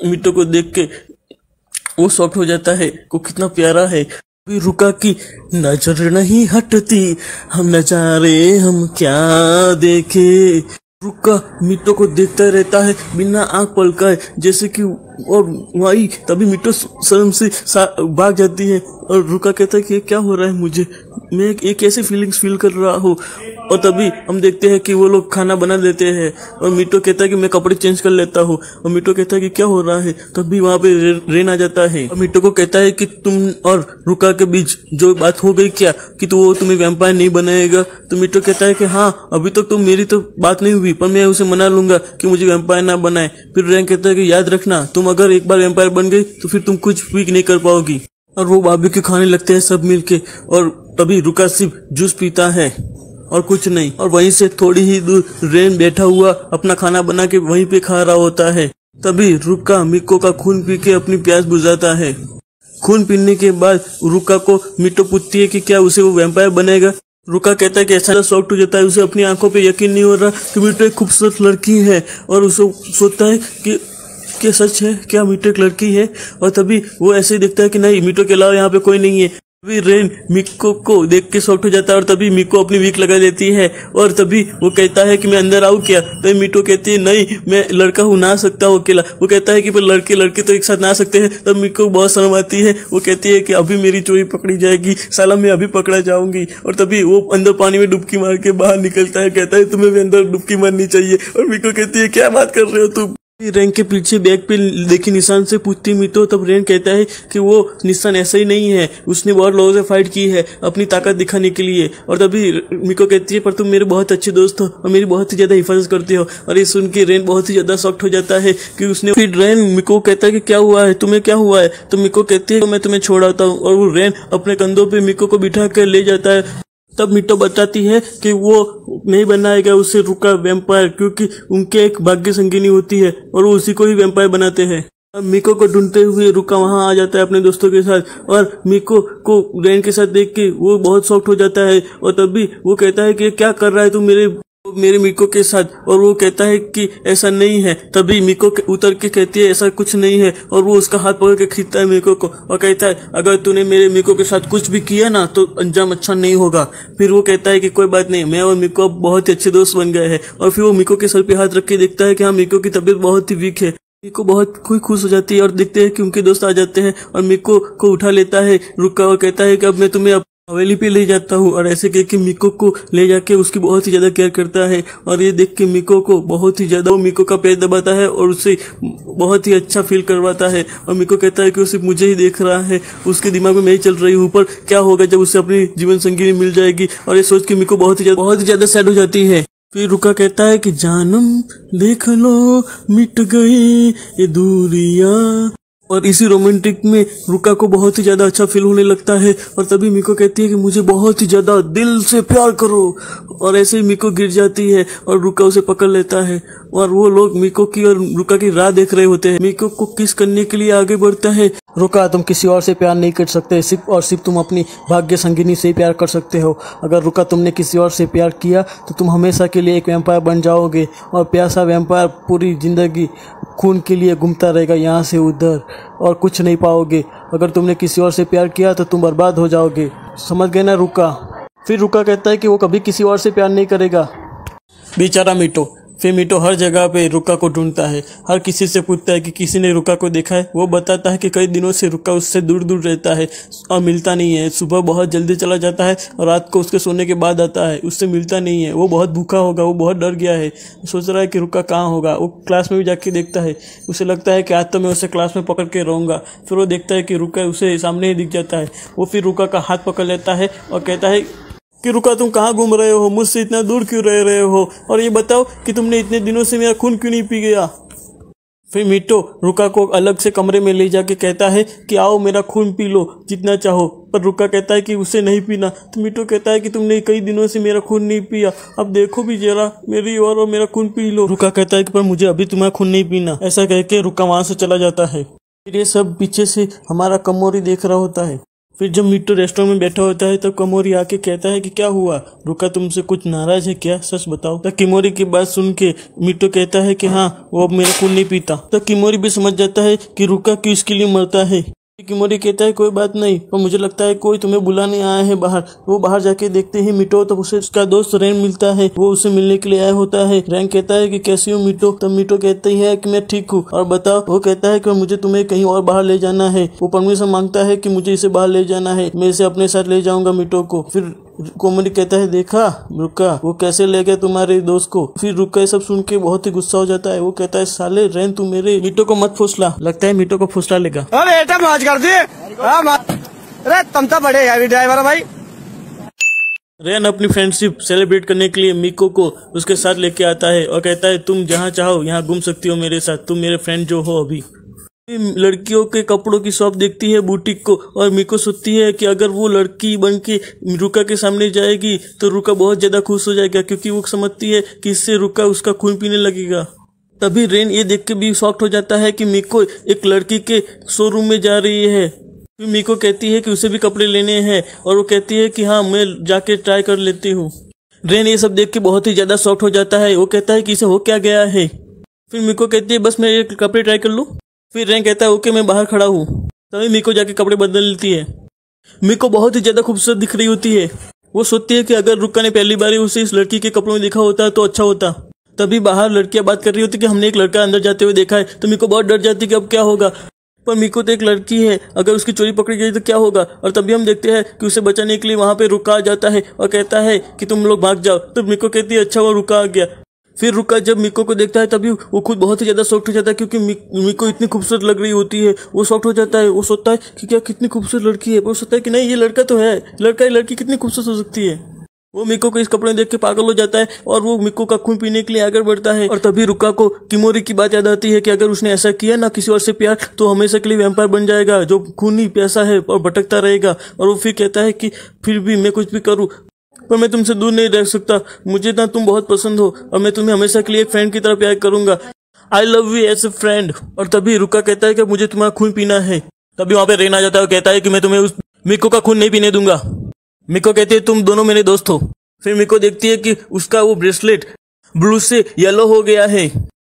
मिटो को देख के वो शॉक्ट हो जाता है, वो कितना प्यारा है। अभी रुका की नजर नहीं हटती, हम नजारे हम क्या देखे। रुका मिटो को देखता रहता है बिना आंख पलकाए जैसे कि, और वही तभी मिटो शर्म से भाग जाती है और रुका कहता है कि क्या हो रहा है मुझे, मैं एक ऐसी फीलिंग्स फील कर रहा हूँ। और तभी हम देखते हैं कि वो लोग खाना बना देते हैं और मिटो कहता है कि मैं कपड़े चेंज कर लेता हूँ। और मिटो कहता है कि क्या हो रहा है। तभी वहां पे रेन आ जाता है और मिटो को कहता है कि तुम और रुका के बीच जो बात हो गई क्या कि वो तुम्हें वैम्पायर नहीं बनाएगा। तो मिटो कहता है कि हाँ अभी तक तो मेरी तो बात नहीं हुई, पर मैं उसे मना लूंगा कि मुझे वैम्पायर ना बनाए। फिर रेन कहता है कि याद रखना तुम अगर एक बार वैम्पायर बन गई तो फिर तुम कुछ भी नहीं कर पाओगी। और वो बारबेक्यू खाने लगते हैं सब मिलके। और तभी रुका सिर्फ जूस पीता है और कुछ नहीं। और वहीं से थोड़ी ही दूर रेन बैठा हुआ अपना खाना बना के वहीं पे खा रहा होता है। तभी रुका मिको का खून पी के अपनी प्यास बुझाता है। खून पीने के बाद रुका को मिटो पूछती है कि क्या उसे वो वैम्पायर बनेगा। रुका कहता है कि ऐसा शॉक्ट हो जाता है, उसे अपनी आंखों पे यकीन नहीं हो रहा कि मिटो एक खूबसूरत लड़की है। और उसे सोचता है कि क्या सच है, क्या मिटो एक लड़की है। और तभी वो ऐसे ही देखता है कि नहीं मिटो के अलावा यहाँ पे कोई नहीं है। तभी रेन मिको को देख के शॉक्ड हो जाता है और तभी मिको अपनी वीक लगा देती है और तभी वो कहता है कि मैं अंदर आऊँ क्या। तभी मिको कहती है नहीं मैं लड़का हूँ ना सकता हूँ अकेला। वो कहता है कि पर लड़के तो एक साथ ना सकते हैं। तब मिको को बहुत शर्म आती है। वो कहती है कि अभी मेरी चोरी पकड़ी जाएगी, साला मैं अभी पकड़ा जाऊंगी। और तभी वो अंदर पानी में डुबकी मार के बाहर निकलता है, कहता है तुम्हें भी अंदर डुबकी मारनी चाहिए। और मिको कहती है क्या बात कर रहे हो तुम। रेन के पीछे बैग पे देखी निशान से पूछती मितो। तब रेन कहता है कि वो निशान ऐसा ही नहीं है, उसने बहुत लोगों से फाइट की है अपनी ताकत दिखाने के लिए। और तभी मिको कहती है पर तुम मेरे बहुत अच्छे दोस्त हो और मेरी बहुत ही ज्यादा हिफाजत करते हो। और ये सुन के रेन बहुत ही ज्यादा शॉक्ड हो जाता है कि उसने। फिर रेन मिको कहता है कि क्या हुआ है, तुम्हें क्या हुआ है। तो मिको कहती है मैं तुम्हें छोड़ आता हूँ। और वो रेन अपने कंधों पे मिको को बिठा कर ले जाता है। तब मिटो बताती है कि वो नहीं बनाएगा उसे रुका वैम्पायर, क्योंकि उनके एक भाग्य संगिनी होती है और वो उसी को ही वैम्पायर बनाते हैं। अब मिको को ढूंढते हुए रुका वहां आ जाता है अपने दोस्तों के साथ। और मिको को रेन के साथ देख के वो बहुत शॉक्ड हो जाता है। और तभी वो कहता है कि क्या कर रहा है तू मेरे मिको के साथ। और वो कहता है कि ऐसा नहीं है। तभी मिको उतर के कहती है ऐसा कुछ नहीं है। और वो उसका हाथ पकड़ के खींचता है मिको को और कहता है अगर तूने मेरे मिको के साथ कुछ भी किया ना तो अंजाम अच्छा नहीं होगा। फिर वो कहता है कि कोई बात नहीं, मैं और मिको अब बहुत ही अच्छे दोस्त बन गए हैं। और फिर वो मिको के सर पे हाथ रख के देखता है कि हाँ मिको की तबीयत बहुत ही वीक है। मिको बहुत खुश हो जाती है और देखते हैं कि उनके दोस्त आ जाते हैं और मिको को उठा लेता है रुका और कहता है कि अब मैं तुम्हें हवेली पे ले जाता हूँ। और ऐसे कह के मिको को ले जाके उसकी बहुत ही ज्यादा केयर करता है। और ये देख के मिको को बहुत ही ज्यादा वो मिको का पैर दबाता है और उसे बहुत ही अच्छा फील करवाता है। और मिको कहता है कि वो सिर्फ मुझे ही देख रहा है, उसके दिमाग में मैं ही चल रही हूँ, पर क्या होगा जब उसे अपनी जीवन संगिनी मिल जाएगी। और ये सोच के मिको बहुत ही ज्यादा सैड हो जाती है। फिर रुका कहता है कि जानम देख लो मिट गई ये दूरियां। और इसी रोमांटिक में रुका को बहुत ही ज्यादा अच्छा फील होने लगता है। और तभी मिको कहती है कि मुझे बहुत ही ज्यादा दिल से प्यार करो। और ऐसे ही मिको गिर जाती है और रुका उसे पकड़ लेता है। और वो लोग मिको की और रुका की राह देख रहे होते हैं। मिको को किस करने के लिए आगे बढ़ता है। रुका तुम किसी और से प्यार नहीं कर सकते, सिर्फ और सिर्फ तुम अपनी भाग्य संगिनी से ही प्यार कर सकते हो। अगर रुका तुमने किसी और से प्यार किया तो तुम हमेशा के लिए एक वैम्पायर बन जाओगे। और प्यासा वैम्पायर पूरी जिंदगी खून के लिए घूमता रहेगा यहाँ से उधर और कुछ नहीं पाओगे। अगर तुमने किसी और से प्यार किया तो तुम बर्बाद हो जाओगे। समझ गए ना रुका। फिर रुका कहता है कि वो कभी किसी और से प्यार नहीं करेगा। बेचारा मिटो। फिर मिटो हर जगह पे रुका को ढूंढता है, हर किसी से पूछता है कि किसी ने रुका को देखा है। वो बताता है कि कई दिनों से रुका उससे दूर दूर रहता है और मिलता नहीं है। सुबह बहुत जल्दी चला जाता है और रात को उसके सोने के बाद आता है, उससे मिलता नहीं है। वो बहुत भूखा होगा, वो बहुत डर गया है, सोच रहा है कि रुका कहाँ होगा। वो क्लास में भी जाके देखता है, उसे लगता है कि आज तो मैं उसे क्लास में पकड़ के रहूँगा। फिर वो देखता है कि रुका उसे सामने ही दिख जाता है। वो फिर रुका का हाथ पकड़ लेता है और कहता है कि रुका तुम कहाँ घूम रहे हो, मुझसे इतना दूर क्यों रह रहे हो, और ये बताओ कि तुमने इतने दिनों से मेरा खून क्यों नहीं पी गया। फिर मिटो रुका को अलग से कमरे में ले जाके कहता है कि आओ मेरा खून पी लो जितना चाहो। पर रुका कहता है कि उसे नहीं पीना। तो मिटो कहता है कि तुमने कई दिनों से मेरा खून नहीं पिया, अब देखो भी जरा मेरी और मेरा खून पी लो। रुका कहता है कि पर मुझे अभी तुम्हारा खून नहीं पीना। ऐसा कह के रुका वहां से चला जाता है। फिर ये सब पीछे से हमारा कमोरी देख रहा होता है। फिर जब मिट्टू रेस्टोरेंट में बैठा होता है तब कमोरी आके कहता है कि क्या हुआ, रुका तुमसे कुछ नाराज है क्या, सच बताओ। तब किमोरी की बात सुन के मिट्टू कहता है कि हाँ वो अब मेरा खून नहीं पीता। तब किमोरी भी समझ जाता है कि रुका क्यों इसके लिए मरता है। किमोरी कहता है कोई बात नहीं, पर मुझे लगता है कोई तुम्हें बुलाने आया है बाहर। वो बाहर जाके देखते ही मिटो तब उसे उसका दोस्त रैन मिलता है। वो उसे मिलने के लिए आया होता है। रैन कहता है कि कैसी हो मिटो। तब मिटो कहती है कि मैं ठीक हूँ और बताओ। वो कहता है कि मुझे तुम्हें कहीं और बाहर ले जाना है। वो परमिशन मांगता है कि मुझे इसे बाहर ले जाना है, मैं इसे अपने साथ ले जाऊंगा मिटो को। फिर कोमरी कहता है देखा रुका वो कैसे ले गया तुम्हारे दोस्त को। फिर रुका ये सब सुन के बहुत ही गुस्सा हो जाता है। वो कहता है साले रैन तू मेरे मिटो को मत फुसला। लगता है मिटो को फुसला लेगा। बेटा मौज कर दिए। अरे तुम तो बड़े हैवी ड्राइवर भाई। रैन अपनी फ्रेंडशिप सेलिब्रेट करने के लिए मिको को उसके साथ लेके आता है और कहता है तुम जहाँ चाहो यहाँ घूम सकती हो मेरे साथ, तुम मेरे फ्रेंड जो हो। अभी लड़कियों के कपड़ों की शॉप देखती है बुटीक को और मिको सोचती है कि अगर वो लड़की बन के रुका के सामने जाएगी तो रुका बहुत ज्यादा खुश हो जाएगा, क्योंकि वो समझती है कि इससे रुका उसका खून पीने लगेगा। तभी रेन ये देख के भी शॉक्ड हो जाता है कि मिको एक लड़की के शोरूम में जा रही है। फिर मिको कहती है कि उसे भी कपड़े लेने हैं और वो कहती है कि हाँ मैं जाके ट्राई कर लेती हूँ। रेन ये सब देख के बहुत ही ज्यादा शॉक्ड हो जाता है। वो कहता है कि इसे हो क्या गया है। फिर मिको कहती है बस मैं ये कपड़े ट्राई कर लूँ। फिर रेन कहता है ओके मैं बाहर खड़ा हूँ। तभी मिको जाके कपड़े बदल लेती है। मीको बहुत ही ज्यादा खूबसूरत दिख रही होती है। वो सोचती है कि अगर रुक्का ने पहली बार उसे इस लड़की के कपड़ों में देखा होता तो अच्छा होता। तभी बाहर लड़कियां बात कर रही होती कि हमने एक लड़का अंदर जाते हुए देखा है। तो मीको बहुत डर जाती कि अब क्या होगा, पर मीको तो एक लड़की है, अगर उसकी चोरी पकड़ी गई तो क्या होगा। और तभी हम देखते हैं कि उसे बचाने के लिए वहां पे रुक्का आ जाता है और कहता है कि तुम लोग भाग जाओ। तो मीको कहती है अच्छा वो रुक्का आ गया। फिर रुक्का जब मीको को देखता है तभी वो खुद बहुत ही ज्यादा शॉक्ड हो जाता है, क्योंकि मीको इतनी खूबसूरत लग रही होती है। वो शॉक्ड हो जाता है, वो सोचता है कि क्या कितनी खूबसूरत लड़की है। वो सोचता है कि नहीं ये लड़का तो है, लड़की कितनी खूबसूरत हो सकती है। वो मीको को इस कपड़े में देख के पागल हो जाता है और वो मीको का खून पीने के लिए आगे बढ़ता है। और तभी रुक्का को किमोरी की बात याद आती है कि अगर उसने ऐसा किया ना किसी और से प्यार तो हमेशा के लिए वैम्पायर बन जाएगा जो खूनी प्यासा है और भटकता रहेगा। और वो फिर कहता है कि फिर भी मैं कुछ भी करूँ पर मैं तुमसे दूर नहीं रह सकता, मुझे ना तुम बहुत पसंद हो और मैं तुम्हें हमेशा के लिए एक फ्रेंड की तरह प्यार करूंगा। I love you as a friend. और तभी रुक्का कहता है कि मुझे तुम्हारा खून पीना है। तभी वहां पे रेन आ जाता है और कहता है कि मैं तुम्हें उस मीको का खून नहीं पीने दूंगा। मीको कहती है तुम दोनों मेरे दोस्त हो। फिर मीको देखती है कि उसका वो ब्रेसलेट ब्लू से येलो हो गया है।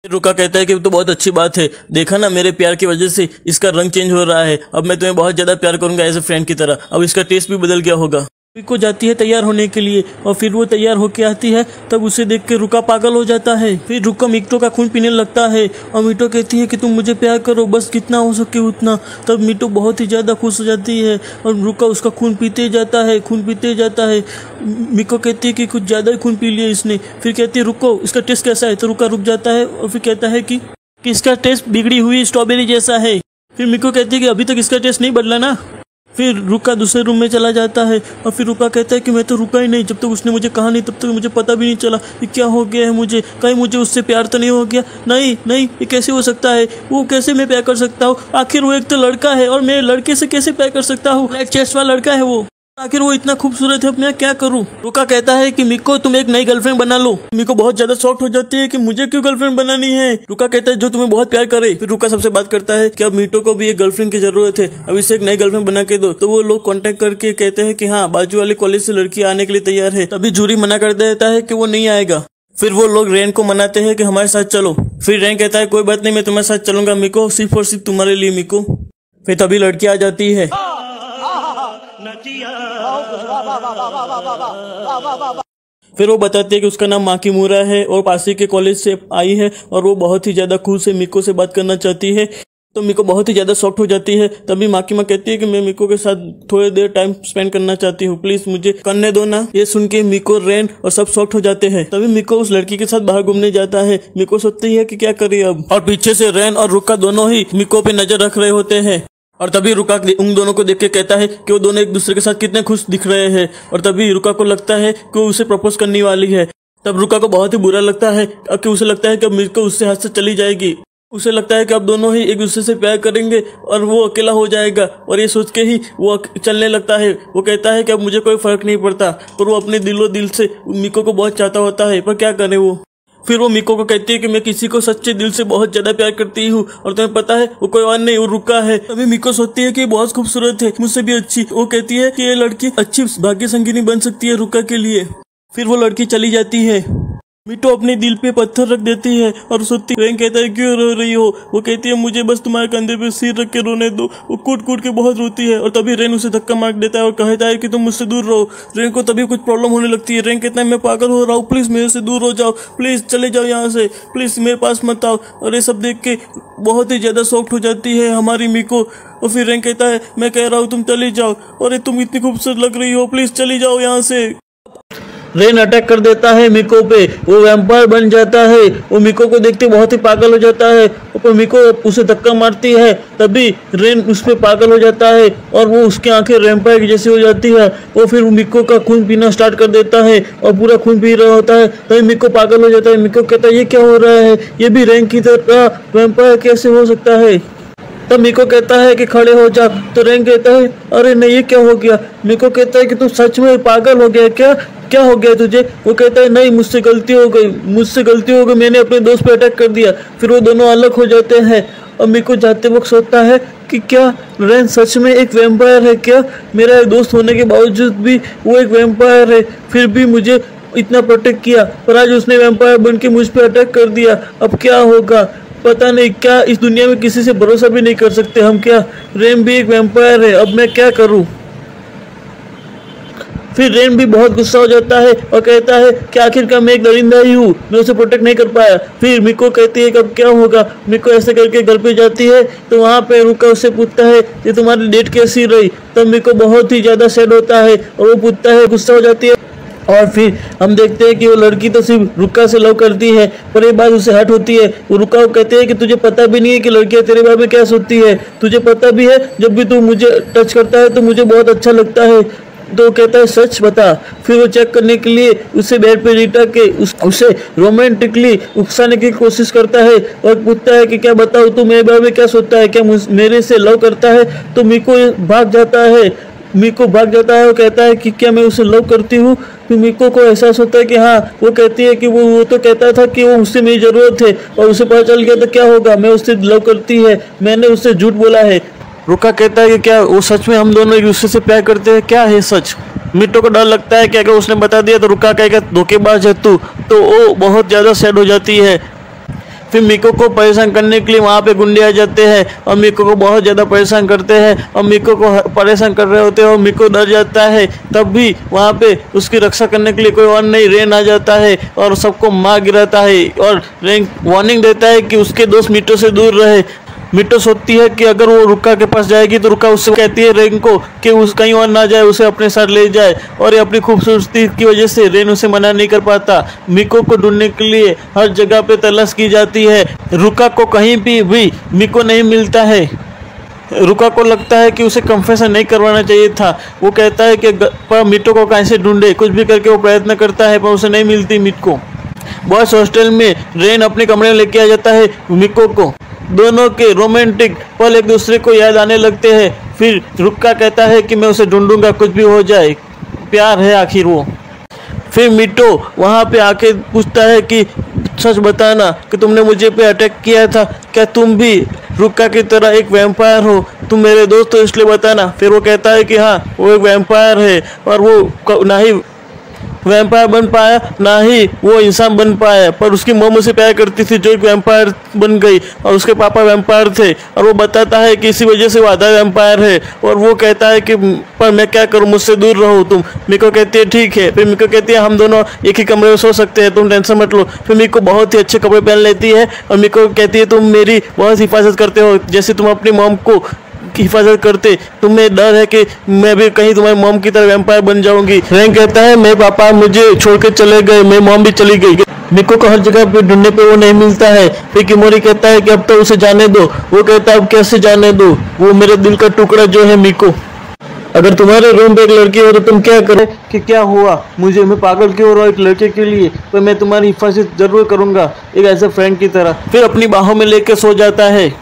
रुक्का कहता है कि तो बहुत अच्छी बात है, देखा ना मेरे प्यार की वजह से इसका रंग चेंज हो रहा है, अब मैं तुम्हें बहुत ज्यादा प्यार करूंगा एज ए फ्रेंड की तरह, अब इसका टेस्ट भी बदल गया होगा। मीको जाती है तैयार होने के लिए और फिर वो तैयार होके आती है, तब उसे देख के रुक्का पागल हो जाता है। फिर रुक्का मीटो का खून पीने लगता है और मीटो कहती है कि तुम मुझे प्यार करो बस कितना हो सके उतना। तब मीटो बहुत ही ज्यादा खुश हो जाती है और रुक्का उसका खून पीते जाता है। मीको कहती है कि कुछ ज्यादा ही खून पी लिया इसने। फिर कहती है रुको इसका टेस्ट कैसा है। तो रुक्का रुक जाता है और फिर कहता है कि इसका टेस्ट बिगड़ी हुई स्ट्रॉबेरी जैसा है। फिर मीको कहती है कि अभी तक इसका टेस्ट नहीं बदला ना। फिर रुक्का दूसरे रूम में चला जाता है और फिर रुक्का कहता है कि मैं तो रुका ही नहीं, जब तक उसने मुझे कहा नहीं तब तक मुझे पता भी नहीं चला कि क्या हो गया है मुझे, कहीं मुझे उससे प्यार तो नहीं हो गया। नहीं ये कैसे हो सकता है, वो कैसे मैं प्यार कर सकता हूँ, आखिर वो एक तो लड़का है और मैं लड़के से कैसे प्यार कर सकता हूँ, ब्लैक चेस्ट वाला लड़का है वो, आखिर वो इतना खूबसूरत है, मैं क्या करूं। रुक्का कहता है कि मीको तुम एक नई गर्लफ्रेंड बना लो। मीको बहुत ज्यादा शॉक्ड हो जाती है कि मुझे क्यों गर्लफ्रेंड बनानी है। रुक्का कहता है जो तुम्हें बहुत प्यार करे। फिर रुक्का सबसे बात करता है कि अब मीटो को भी एक गर्लफ्रेंड की जरूरत है, अब इसे एक नई गर्लफ्रेंड बना के दो। तो वो लोग कांटेक्ट करके कहते हैं कि हाँ बाजू वाले कॉलेज से लड़की आने के लिए तैयार है। तभी जूरी मना कर देता है कि वो नहीं आएगा। फिर वो लोग रेन को मनाते हैं कि हमारे साथ चलो। फिर रेन कहता है कोई बात नहीं मैं तुम्हारे साथ चलूंगा मीको, सिर्फ और सिर्फ तुम्हारे लिए मीको। फिर तभी लड़की आ जाती है। फिर वो बताती है कि उसका नाम माकीमुरा है और पासी के कॉलेज से आई है और वो बहुत ही ज्यादा खुश है, मीको से बात करना चाहती है। तो मीको बहुत ही ज्यादा शॉक्ड हो जाती है। तभी माकीमा कहती है कि मैं मीको के साथ थोड़ी देर टाइम स्पेंड करना चाहती हूँ, प्लीज मुझे करने दो ना। ये सुन के मीको, रेन और सब शॉक्ड हो जाते हैं। तभी मीको उस लड़की के साथ बाहर घूमने जाता है। मीको सोचती है कि क्या करे अब, और पीछे से रेन और रुक्का दोनों ही मीको पे नजर रख रहे होते हैं। और तभी रुक्का उन दोनों को देख के कहता है कि वो दोनों एक दूसरे के साथ कितने खुश दिख रहे हैं। और तभी रुक्का को लगता है कि वो उसे प्रपोज करने वाली है। तब रुक्का को बहुत ही बुरा लगता है कि उसे लगता है कि अब मीको उससे हाथ से चली जाएगी। उसे लगता है कि अब दोनों ही एक दूसरे से प्यार करेंगे और वो अकेला हो जाएगा। और ये सोच के ही वो चलने लगता है। वो कहता है कि अब मुझे कोई फर्क नहीं पड़ता, पर वो अपने दिलो दिल से मीको को बहुत चाहता होता है, पर क्या करे वो। फिर वो मीको को कहती है कि मैं किसी को सच्चे दिल से बहुत ज्यादा प्यार करती हूँ और तुम्हें पता है वो कोई और नहीं, वो रुक्का है। तभी मीको सोचती है कि बहुत खूबसूरत है, मुझसे भी अच्छी। वो कहती है कि ये लड़की अच्छी भाग्य संगिनी बन सकती है रुक्का के लिए। फिर वो लड़की चली जाती है। मीटो अपने दिल पे पत्थर रख देती है और सोती है। कहता है क्यों रो रही हो। वो कहती है मुझे बस तुम्हारे कंधे पे सिर रख के रोने दो। वो कूट कूट के बहुत रोती है। और तभी रेन उसे धक्का मार देता है और कहता है कि तुम मुझसे दूर रहो। रेन को तभी कुछ प्रॉब्लम होने लगती है। रेन कहता है मैं पागल हो रहा हूँ, प्लीज मेरे से दूर हो जाओ, प्लीज चले जाओ यहाँ से, प्लीज मेरे पास मत आओ। और ये सब देख के बहुत ही ज्यादा शॉक्ड हो जाती है हमारी मीको। और फिर रेन कहता है मैं कह रहा हूँ तुम चली जाओ, और तुम इतनी खूबसूरत लग रही हो, प्लीज चली जाओ यहाँ से। रेन अटैक कर देता है मीको पे, वो वैम्पायर बन जाता है। वो मीको को देखते बहुत ही पागल हो जाता है, ऊपर मीको उसे धक्का मारती है। तभी रेन उस पे पागल हो जाता है और वो उसकी आंखें वैम्पायर की जैसी हो जाती है। वो फिर मीको का खून पीना स्टार्ट कर देता है और पूरा खून पी रहा होता है। तभी मीको पागल हो जाता है। मीको कहता है ये क्या हो रहा है, ये भी रेन की तरह वैम्पायर कैसे हो सकता है। तब मीको कहता है कि खड़े हो जा। तो रेन कहता है अरे नहीं ये क्या हो गया। मीको कहता है कि तू सच में पागल हो गया क्या हो गया तुझे। वो कहता है नहीं मुझसे गलती हो गई, मैंने अपने दोस्त पे अटैक कर दिया। फिर वो दोनों अलग हो जाते हैं और मीको जाते वक्त सोचता है कि क्या रेन सच में एक वैम्पायर है, क्या मेरा एक दोस्त होने के बावजूद भी वो एक वैम्पायर है, फिर भी मुझे इतना प्रोटेक्ट किया, पर आज उसने वैम्पायर बन के मुझ पे अटैक कर दिया। अब क्या होगा पता नहीं, क्या इस दुनिया में किसी से भरोसा भी नहीं कर सकते हम, क्या रेन भी एक वैम्पायर है, अब मैं क्या करूं। फिर रेन भी बहुत गुस्सा हो जाता है और कहता है कि आखिरकार मैं एक दरिंदा ही हूँ, मैं उसे प्रोटेक्ट नहीं कर पाया। फिर मिको कहती है कि अब क्या होगा। मिको ऐसे करके घर पे जाती है तो वहाँ पे रुका उससे पूछता है कि तुम्हारी डेट कैसी रही। तब मिको बहुत ही ज़्यादा सैड होता है और वो पूछता है, गुस्सा हो जाती है। और फिर हम देखते हैं कि वो लड़की तो सिर्फ रुका से लव करती है, पर एक बात उसे हट होती है। वो रुका को कहते हैं कि तुझे पता भी नहीं है कि लड़कियां तेरे बारे में क्या सोचती है, तुझे पता भी है जब भी तू मुझे टच करता है तो मुझे बहुत अच्छा लगता है। तो कहता है सच बता। फिर वो चेक करने के लिए उसे बेड पे लिटा के उसे रोमांटिकली उकसाने की कोशिश करता है और पूछता है कि क्या बताऊँ तू मेरे बारे में क्या सोचता है, क्या मेरे से लव करता है। तो मिको भाग जाता है और कहता है कि क्या मैं उसे लव करती हूँ। तो मिको को एहसास होता है कि हाँ, वो कहती है कि वो तो कहता था कि वो उससे मेरी ज़रूरत है और उसे पता चल गया तो क्या होगा, मैं उससे लव करती है, मैंने उससे झूठ बोला है। रुका कहता है कि क्या वो सच में हम दोनों एक दूसरे से प्यार करते हैं, क्या है सच। मिको को डर लगता है कि अगर उसने बता दिया तो रुका कहेगा धोखेबाज है तू, तो वो बहुत ज़्यादा सैड हो जाती है। फिर मिको को परेशान करने के लिए वहाँ पे गुंडे आ जाते हैं और मिको को बहुत ज़्यादा परेशान करते हैं और मिको को परेशान कर रहे होते हैं और मिको डर जाता है। तब भी वहाँ पे उसकी रक्षा करने के लिए कोई और नहीं, रेन आ जाता है और सबको मार गिराता है और रेन वार्निंग देता है कि उसके दोस्त मिटो से दूर रहे। मिटो सोचती है कि अगर वो रुका के पास जाएगी तो रुका उससे कहती है रेन को कि उस कहीं और ना जाए, उसे अपने साथ ले जाए। और ये अपनी खूबसूरती की वजह से रेन उसे मना नहीं कर पाता। मिको को ढूंढने के लिए हर जगह पे तलाश की जाती है। रुका को कहीं भी मिको नहीं मिलता है। रुका को लगता है कि उसे कन्फेशन नहीं करवाना चाहिए था। वो कहता है कि पर मिटो को कैसे ढूंढे, कुछ भी करके वो प्रयत्न करता है पर उसे नहीं मिलती मिको। बॉयज हॉस्टल में रेन अपने कमरे में लेके आ जाता है मिको को। दोनों के रोमांटिक पल एक दूसरे को याद आने लगते हैं। फिर रुक्का कहता है कि मैं उसे ढूंढूंगा, कुछ भी हो जाए, प्यार है आखिर वो। फिर मिटो वहाँ पे आके पूछता है कि सच बताना कि तुमने मुझे पे अटैक किया था, क्या तुम भी रुक्का की तरह एक वैम्पायर हो, तुम मेरे दोस्त हो इसलिए बताना। फिर वो कहता है कि हाँ वो एक वैम्पायर है और वो ना ही वैम्पायर बन पाया ना ही वो इंसान बन पाया, पर उसकी मॉम उसे प्यार करती थी जो एक वैम्पायर बन गई और उसके पापा वैम्पायर थे। और वो बताता है कि इसी वजह से वो आधा वैम्पायर है। और वो कहता है कि पर मैं क्या करूँ, मुझसे दूर रहो तुम। मिको कहती है ठीक है। फिर मिको कहती है हम दोनों एक ही कमरे में सो सकते हैं, तुम टेंशन मत लो। फिर मिको बहुत ही अच्छे कपड़े पहन लेती है और मिको कहती है तुम मेरी बहुत हिफाजत करते हो जैसे तुम अपनी मॉम को हिफाजत करते, तुम्हें डर है कि मैं भी कहीं तुम्हारी मॉम की तरह वैम्पायर बन जाऊंगी। रैंक कहता है मेरे पापा मुझे छोड़ के चले गए, मेरी मॉम भी चली गई। मिको को हर जगह पे ढूंढने पे वो नहीं मिलता है। फिर किमोरी कहता है कि अब तो उसे जाने दो। वो कहता है अब कैसे जाने दो, वो मेरे दिल का टुकड़ा जो है मिको। अगर तुम्हारे रूम पे एक लड़की हो तो तुम क्या करो कि क्या हुआ, मुझे मैं पागल क्यों हो रहा हूँ एक लड़के के लिए, पर मैं तुम्हारी हिफाजत जरूर करूंगा एक ऐसे फ्रेंड की तरह। फिर अपनी बाहों में लेके सो जाता है।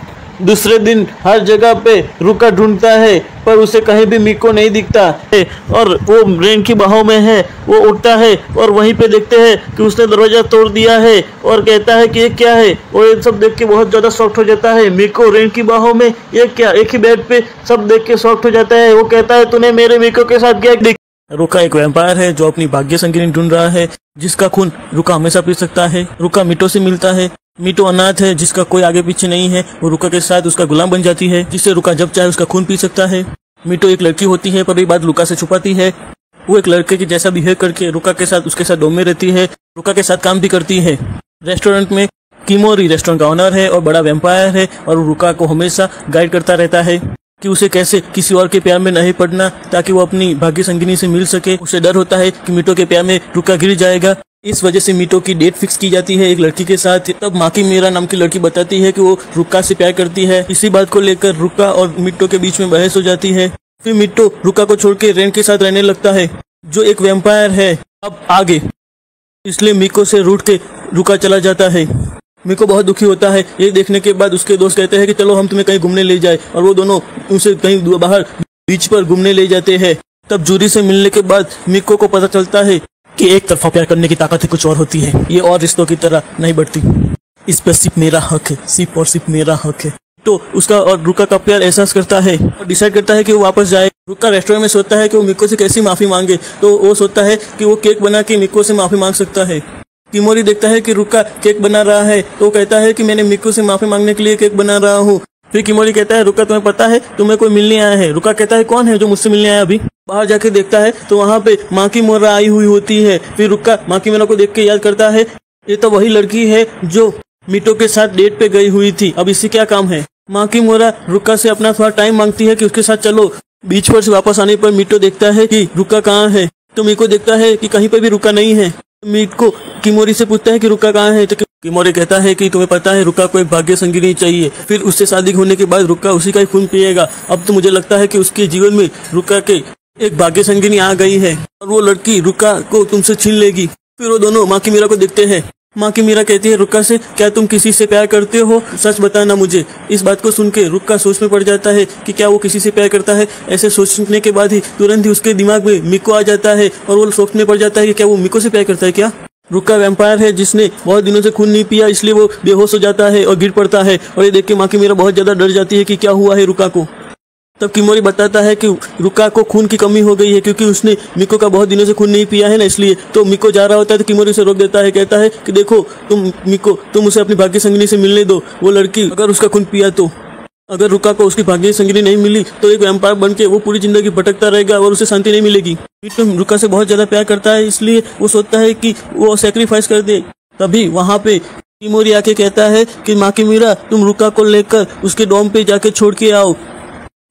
दूसरे दिन हर जगह पे रुका ढूंढता है पर उसे कहीं भी मिको नहीं दिखता है और वो रेन की बाहों में है। वो उठता है और वहीं पे देखते हैं कि उसने दरवाज़ा तोड़ दिया है और कहता है कि ये क्या है। और ये सब देख के बहुत ज़्यादा शॉक्ट हो जाता है। मिको रेन की बाहों में, ये क्या, एक ही बेड पे, सब देख के शॉक्ट हो जाता है। वो कहता है तूने मेरे मिको के साथ क्या। रुका एक वैम्पायर है जो अपनी भाग्य संगिनी ढूंढ रहा है जिसका खून रुका हमेशा पी सकता है। रुका मिटो से मिलता है। मिटो अनाथ है जिसका कोई आगे पीछे नहीं है। वो रुका के साथ उसका गुलाम बन जाती है जिससे रुका जब चाहे उसका खून पी सकता है। मिटो एक लड़की होती है पर ये बात रुका से छुपाती है। वो एक लड़के के जैसा बिहेव करके रुका के साथ उसके साथ डोम में रहती है, रुका के साथ काम भी करती है। रेस्टोरेंट में किमोरी रेस्टोरेंट का ऑनर है और बड़ा वैम्पायर है और रुका को हमेशा गाइड करता रहता है कि उसे कैसे किसी और के प्यार में नहीं पड़ना ताकि वो अपनी भाग्य संगिनी से मिल सके। उसे डर होता है कि मिटो के प्यार में रुका गिर जाएगा। इस वजह से मिटो की डेट फिक्स की जाती है एक लड़की के साथ। तब माकी मीरा नाम की लड़की बताती है कि वो रुका से प्यार करती है। इसी बात को लेकर रुका और मिटो के बीच में बहस हो जाती है। फिर मिटो रुका को छोड़ के रेन के साथ रहने लगता है जो एक वैम्पायर है। अब आगे इसलिए मिको से रूठ के रुका चला जाता है। मिको बहुत दुखी होता है। ये देखने के बाद उसके दोस्त कहते हैं कि चलो हम तुम्हें कहीं घूमने ले जाए और वो दोनों उसे कहीं बाहर बीच पर घूमने ले जाते हैं। तब जूरी से मिलने के बाद मिको को पता चलता है कि एक तरफा प्यार करने की ताकत ही कुछ और होती है, ये और रिश्तों की तरह नहीं बढ़ती। इस पर सिर्फ मेरा हक है, सिर्फ और सिर्फ मेरा हक है। तो उसका और रुका का प्यार एहसास करता है और डिसाइड करता है कि वो वापस जाए। रुका रेस्टोरेंट में सोचता है कि वो मिको से कैसी माफी मांगे, तो वो सोचता है कि वो केक बना के मिको से माफी मांग सकता है। किमोरी देखता है कि रुका केक बना रहा है तो कहता है कि मैंने मिको से माफी मांगने के लिए केक बना रहा हूँ। फिर किमोरी कहता है रुका तुम्हें पता है तुम्हें कोई मिलने आया है। रुका कहता है कौन है जो मुझसे मिलने आया अभी। बाहर जाके देखता है तो वहाँ पे माँ की मोरा आई हुई होती है। फिर रुक्का माँ की मोरा को देख के याद करता है, ये तो वही लड़की है जो मीटो के साथ डेट पे गई हुई थी, अब इससे क्या काम है। माँ की मोरा रुक्का से अपना थोड़ा टाइम मांगती है कि उसके साथ चलो। बीच पर से वापस आने पर मीटो देखता है कि रुक्का कहाँ है, तो मीको देखता है कि कहीं पर भी रुक्का नहीं है। मीको किमोरी से पूछता है कि रुक्का कहाँ है, तो किमोरी कहता है कि तुम्हें पता है रुक्का को एक भाग्य संगिनी चाहिए, फिर उससे शादी होने के बाद रुक्का उसी का ही खून पिएगा। अब तो मुझे लगता है कि उसके जीवन में रुक्का के एक भाग्य संगिनी आ गई है और वो लड़की रुक्का को तुमसे छीन लेगी। फिर वो दोनों माँ की मीरा को देखते हैं। माँ की मीरा कहती है रुक्का से, क्या तुम किसी से प्यार करते हो, सच बताना मुझे। इस बात को सुन के रुक्का सोच में पड़ जाता है कि क्या वो किसी से प्यार करता है। ऐसे सोचने के बाद ही तुरंत ही उसके दिमाग में मिको आ जाता है और वो सोच में पड़ जाता है कि क्या वो मिको से प्यार करता है। क्या रुक्का वैम्पायर है जिसने बहुत दिनों से खून नहीं पिया, इसलिए वो बेहोश हो जाता है और गिर पड़ता है। और ये देख के माँ की मीरा बहुत ज्यादा डर जाती है कि क्या हुआ है रुक्का को। तब किमोरी बताता है कि रुक्का को खून की कमी हो गई है क्योंकि उसने मिको का बहुत दिनों से खून नहीं पिया है ना, इसलिए। तो मिको जा रहा होता है तो किमोरी उसे रोक देता है, कहता है कि देखो तुम मिको, तुम उसे अपनी भाग्य संगिनी से मिलने दो। वो लड़की अगर उसका खून पिया तो अगर रुक्का को उसकी भाग्य संगिनी नहीं मिली तो एक वैम्पायर बन के वो पूरी जिंदगी भटकता रहेगा और उसे शांति नहीं मिलेगी। मिको रुक्का से बहुत ज्यादा प्यार करता है, इसलिए वो सोचता है कि वो सेक्रीफाइस कर दे। तभी वहाँ पे किमोरी आके कहता है कि माँ की मीरा, तुम रुक्का को लेकर उसके डोम पे जाके छोड़ के आओ।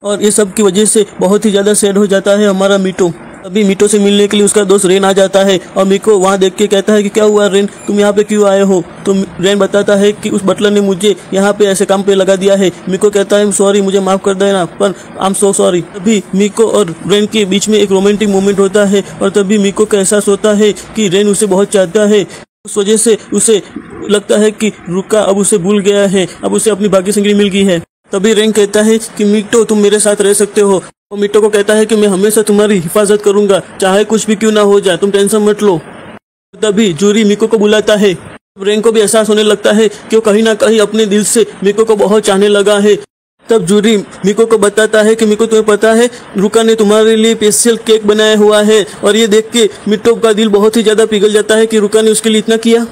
और ये सब की वजह से बहुत ही ज्यादा सैड हो जाता है हमारा मीटो। अभी मीटो से मिलने के लिए उसका दोस्त रेन आ जाता है और मिको वहाँ देख के कहता है कि क्या हुआ रेन, तुम यहाँ पे क्यों आए हो। तो रेन बताता है कि उस बटलर ने मुझे यहाँ पे ऐसे काम पे लगा दिया है। मिको कहता है सॉरी, मुझे माफ कर देना, पर आई एम सो सॉरी। तभी मिको और रेन के बीच में एक रोमांटिक मोमेंट होता है और तभी मिको का एहसास होता है कि रेन उसे बहुत चाहता है। उस वजह से उसे लगता है कि रुक्का अब उसे भूल गया है, अब उसे अपनी भाग्य संगिनी मिल गई है। तभी रेन कहता है कि मिटो, तुम मेरे साथ रह सकते हो। और मिटो को कहता है कि मैं हमेशा तुम्हारी हिफाजत करूंगा, चाहे कुछ भी क्यों ना हो जाए, तुम टेंशन मत लो। तभी जूरी मिको को बुलाता है। रेन को भी एहसास होने लगता है कि वो कहीं ना कहीं अपने दिल से मिको को बहुत चाहने लगा है। तब जूरी मिको को बताता है कि मिको, तुम्हें पता है रुक्का ने तुम्हारे लिए स्पेशल केक बनाया हुआ है। और ये देख के मिटो का दिल बहुत ही ज्यादा पिघल जाता है कि रुक्का ने उसके लिए इतना किया।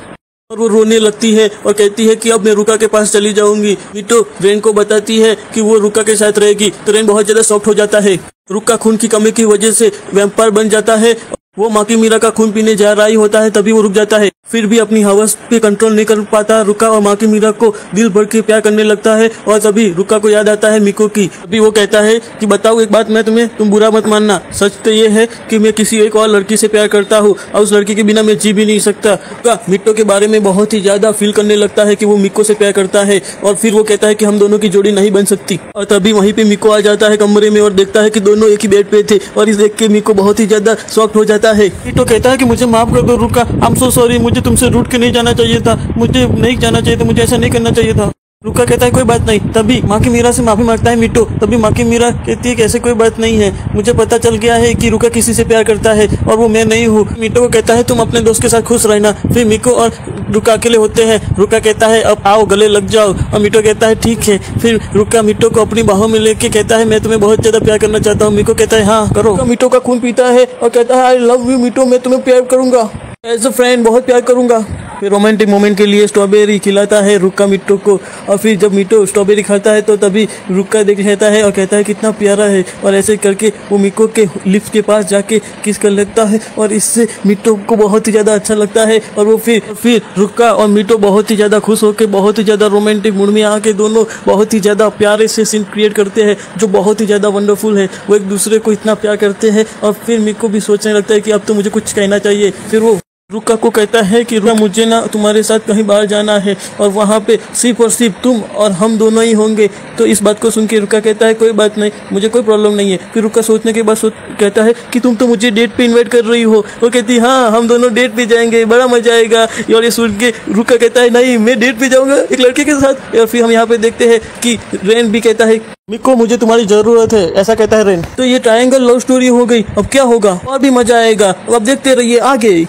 और वो रोने लगती है और कहती है कि अब मैं रुक्का के पास चली जाऊंगी। मिटो रेन को बताती है कि वो रुक्का के साथ रहेगी, तो रेन बहुत ज्यादा शॉक्ड हो जाता है। रुक्का खून की कमी की वजह से वैम्पायर बन जाता है। वो माँ की मीरा का खून पीने जा रहा ही होता है, तभी वो रुक जाता है। फिर भी अपनी हवस पे कंट्रोल नहीं कर पाता रुक्का और माँ की मीरा को दिल भर के प्यार करने लगता है। और तभी रुक्का को याद आता है मिको की। अभी वो कहता है कि बताओ एक बात, मैं तुम्हें, तुम बुरा मत मानना, सच तो ये है कि मैं किसी एक और लड़की से प्यार करता हूँ और उस लड़की के बिना मैं जी भी नहीं सकता। रुक्का मिको के बारे में बहुत ही ज्यादा फील करने लगता है कि वो मिको से प्यार करता है और फिर वो कहता है कि हम दोनों की जोड़ी नहीं बन सकती। और तभी वहीं पे मिको आ जाता है कमरे में और देखता है कि दोनों एक ही बेड पे थे और इस देख के मिको बहुत ही ज्यादा शॉक्ड हो जाता है। मिको कहता है कि मुझे माफ कर दो रुक्का, आई एम सो सॉरी, मुझे तुमसे रूठ के नहीं जाना चाहिए था, मुझे नहीं जाना चाहिए था, मुझे ऐसा नहीं करना चाहिए था। रुक्का कहता है कोई बात नहीं। तभी माँ की मीरा से माफी मांगता है मिटो। तभी माँ की मीरा कहती है कि ऐसे कोई बात नहीं है, मुझे पता चल गया है कि रुक्का किसी से प्यार करता है और वो मैं नहीं हूँ। मिटो को कहता है तुम अपने दोस्त के साथ खुश रहना। फिर मिको और रुक्का अकेले होते हैं। रुक्का कहता है अब आओ गले लग जाओ और मिटो कहता है ठीक है। फिर रुक्का मिटो को अपनी बाहों में लेके कहता है मैं तुम्हें बहुत ज्यादा प्यार करना चाहता हूँ। मिको कहता है हाँ करो। मिटो का खून पीता है और कहता है आई लव यू मिटो, मैं तुम्हें प्यार करूंगा, एज अ फ्रेंड बहुत प्यार करूंगा। फिर रोमांटिक मोमेंट के लिए स्ट्रॉबेरी खिलाता है रुक्का मिटो को। और फिर जब मिटो स्ट्रॉबेरी खाता है तो तभी रुक्का देख लेता है और कहता है कितना प्यारा है। और ऐसे करके वो मिको के लिप्स के पास जाके किस कर लेता है और इससे मिटो को बहुत ही ज़्यादा अच्छा लगता है। और वो फिर रुक्का और मिटो बहुत ही ज़्यादा खुश होकर बहुत ही ज़्यादा रोमांटिक मूड में आके दोनों बहुत ही ज़्यादा प्यारे से सीन क्रिएट करते हैं जो बहुत ही ज़्यादा वंडरफुल है। वो एक दूसरे को इतना प्यार करते हैं और फिर मिको भी सोचने लगता है कि अब तो मुझे कुछ कहना चाहिए। फिर वो रुक्का को कहता है कि रुक्का मुझे ना तुम्हारे साथ कहीं बाहर जाना है और वहाँ पे सिर्फ और सिर्फ तुम और हम दोनों ही होंगे। तो इस बात को सुन के रुक्का कहता है कोई बात नहीं, मुझे कोई प्रॉब्लम नहीं है। फिर रुक्का सोचने के बाद कहता है कि तुम तो मुझे डेट पे इनवाइट कर रही हो। वो कहती हाँ हम दोनों डेट पे जाएंगे, बड़ा मजा आएगा। और ये सुन के रुक्का कहता है नहीं मैं डेट पे जाऊँगा एक लड़के के साथ। और फिर हम यहाँ पे देखते हैं कि रेन भी कहता है मिको मुझे तुम्हारी जरूरत है, ऐसा कहता है रेन। तो ये ट्रायंगल लव स्टोरी हो गई, अब क्या होगा और भी मजा आएगा। अब देखते रहिए आगे।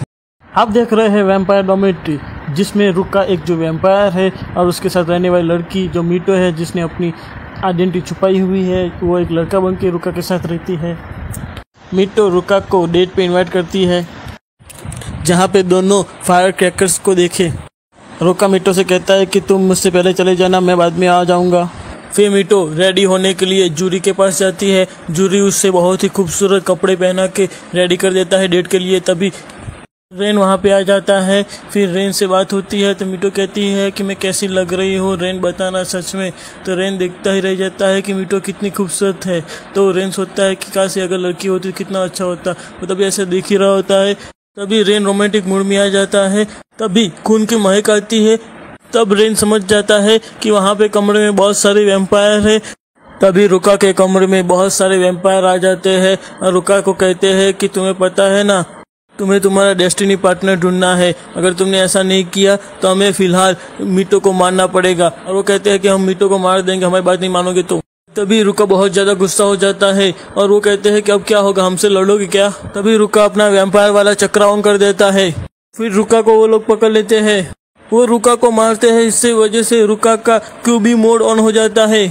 आप देख रहे हैं वैम्पायर डॉमेट्री, जिसमें रुक्का एक जो वैम्पायर है और उसके साथ रहने वाली लड़की जो मिटो है जिसने अपनी आइडेंटिटी छुपाई हुई है, वो एक लड़का बन के रुक्का के साथ रहती है। मिटो रुक्का को डेट पे इनवाइट करती है जहाँ पे दोनों फायर क्रैकर्स को देखे। रुक्का मिटो से कहता है कि तुम मुझसे पहले चले जाना, मैं बाद में आ जाऊँगा। फिर मीटो रेडी होने के लिए जूरी के पास जाती है। जूरी उससे बहुत ही खूबसूरत कपड़े पहना के रेडी कर देता है डेट के लिए। तभी रेन वहाँ पे आ जाता है। फिर रेन से बात होती है तो मीटो कहती है कि मैं कैसी लग रही हूँ, रेन बताना सच में। तो रेन देखता ही रह जाता है कि मीटो कितनी खूबसूरत है। तो रेन सोचता है कि काश अगर लड़की होती तो कितना अच्छा होता। वो तभी ऐसे देख ही रहा होता है। तभी रेन रोमांटिक मूड में आ जाता है। तभी खून की महक आती है। तब रेन समझ जाता है कि वहाँ पे कमरे में बहुत सारे वैम्पायर है। तभी रुका के कमरे में बहुत सारे वैम्पायर आ जाते हैं और रुका को कहते हैं कि तुम्हें पता है ना, तुम्हें तुम्हारा डेस्टिनी पार्टनर ढूंढना है। अगर तुमने ऐसा नहीं किया तो हमें फिलहाल मीटो को मारना पड़ेगा। और वो कहते हैं कि हम मीटो को मार देंगे, हमारी बात नहीं मानोगे तो। तभी रुका बहुत ज्यादा गुस्सा हो जाता है और वो कहते हैं कि अब क्या होगा, हमसे लड़ोगे क्या। तभी रुका अपना वैम्पायर वाला चक्रा ऑन कर देता है। फिर रुका को वो लोग पकड़ लेते हैं। वो रुका को मारते हैं। इससे वजह से रुका का क्यूबी मोड ऑन हो जाता है।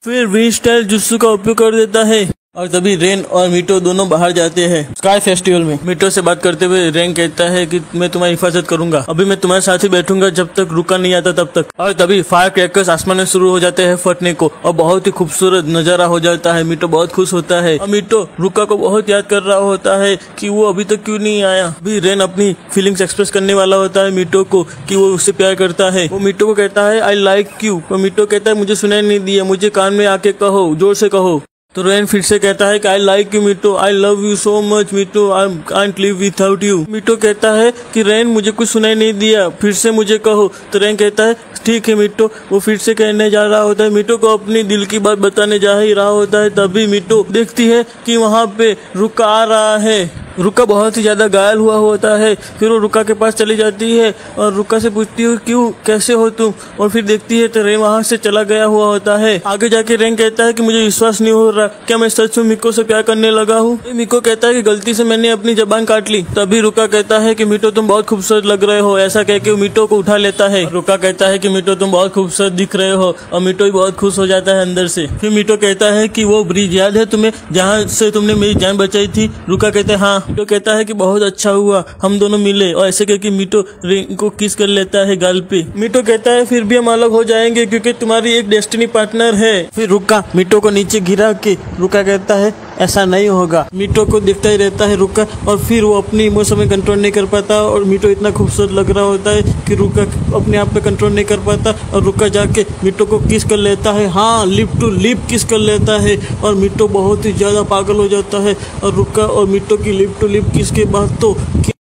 फिर वी स्टाइल जुत्सु का उपयोग कर देता है। और तभी रेन और मीटो दोनों बाहर जाते हैं स्काई फेस्टिवल में। मीटो से बात करते हुए रेन कहता है कि मैं तुम्हारी हिफाजत करूंगा, अभी मैं तुम्हारे साथ ही बैठूंगा जब तक रुका नहीं आता तब तक। और तभी फायर क्रैकर्स आसमान में शुरू हो जाते हैं फटने को और बहुत ही खूबसूरत नजारा हो जाता है। मीटो बहुत खुश होता है और मीटो रुका को बहुत याद कर रहा होता है कि वो अभी तक क्यों नहीं आया। अभी रेन अपनी फीलिंग्स एक्सप्रेस करने वाला होता है मीटो को कि वो उससे प्यार करता है। वो मीटो को कहता है आई लाइक यू। तो मीटो कहता है मुझे सुनाई नहीं दिया, मुझे कान में आके कहो, जोर से कहो। तो रेन फिर से कहता है कि आई लाइक यू मीटो, I love you so much मीटो, I can't live without you. मीटो कहता है कि रेन मुझे कुछ सुनाई नहीं दिया, फिर से मुझे कहो। तो रेन कहता है ठीक है मीटो। वो फिर से कहने जा रहा होता है, मीटो को अपनी दिल की बात बताने जा ही रहा होता है। तभी मीटो देखती है कि वहाँ पे रुका आ रहा है। रुका बहुत ही ज्यादा घायल हुआ होता है। फिर वो रुका के पास चली जाती है और रुका से पूछती है क्यों, कैसे हो तुम। और फिर देखती है तो रेन वहाँ से चला गया हुआ होता है। आगे जाके रेन कहता है कि मुझे विश्वास नहीं हो रहा, क्या मैं सच में मिको से प्यार करने लगा हूँ। मिको कहता है कि गलती से मैंने अपनी जबान काट ली। तभी रुका कहता है कि मीटो तुम बहुत खूबसूरत लग रहे हो। ऐसा कह के मीटो को उठा लेता है। रुका कहता है कि मीटो तुम बहुत खूबसूरत दिख रहे हो और मीटो भी बहुत खुश हो जाता है अंदर से। फिर मीटो कहता है कि वो ब्रिज याद है तुम्हें जहाँ से तुमने मेरी जान बचाई थी। रुका कहता है हाँ। मीटो कहता है कि बहुत अच्छा हुआ हम दोनों मिले। और ऐसे करके मीटो रेन को किस कर लेता है गाल पे। मीटो कहता है फिर भी हम अलग हो जाएंगे क्योंकि तुम्हारी एक डेस्टिनी पार्टनर है। फिर रुका मीटो को नीचे गिरा के रुका कहता है ऐसा नहीं होगा। मीटो को देखता ही रहता है रुका और फिर वो अपनी इमोशन में कंट्रोल नहीं कर पाता और मीटो इतना खूबसूरत लग रहा होता है कि रुका अपने आप पे कंट्रोल नहीं कर पाता और रुका जाके मीटो को किस कर लेता है। हाँ, लिप टू लिप किस कर लेता है और मीटो बहुत ही ज्यादा पागल हो जाता है। और रुका और मीटो की लिप टू लिप किस के बाद तो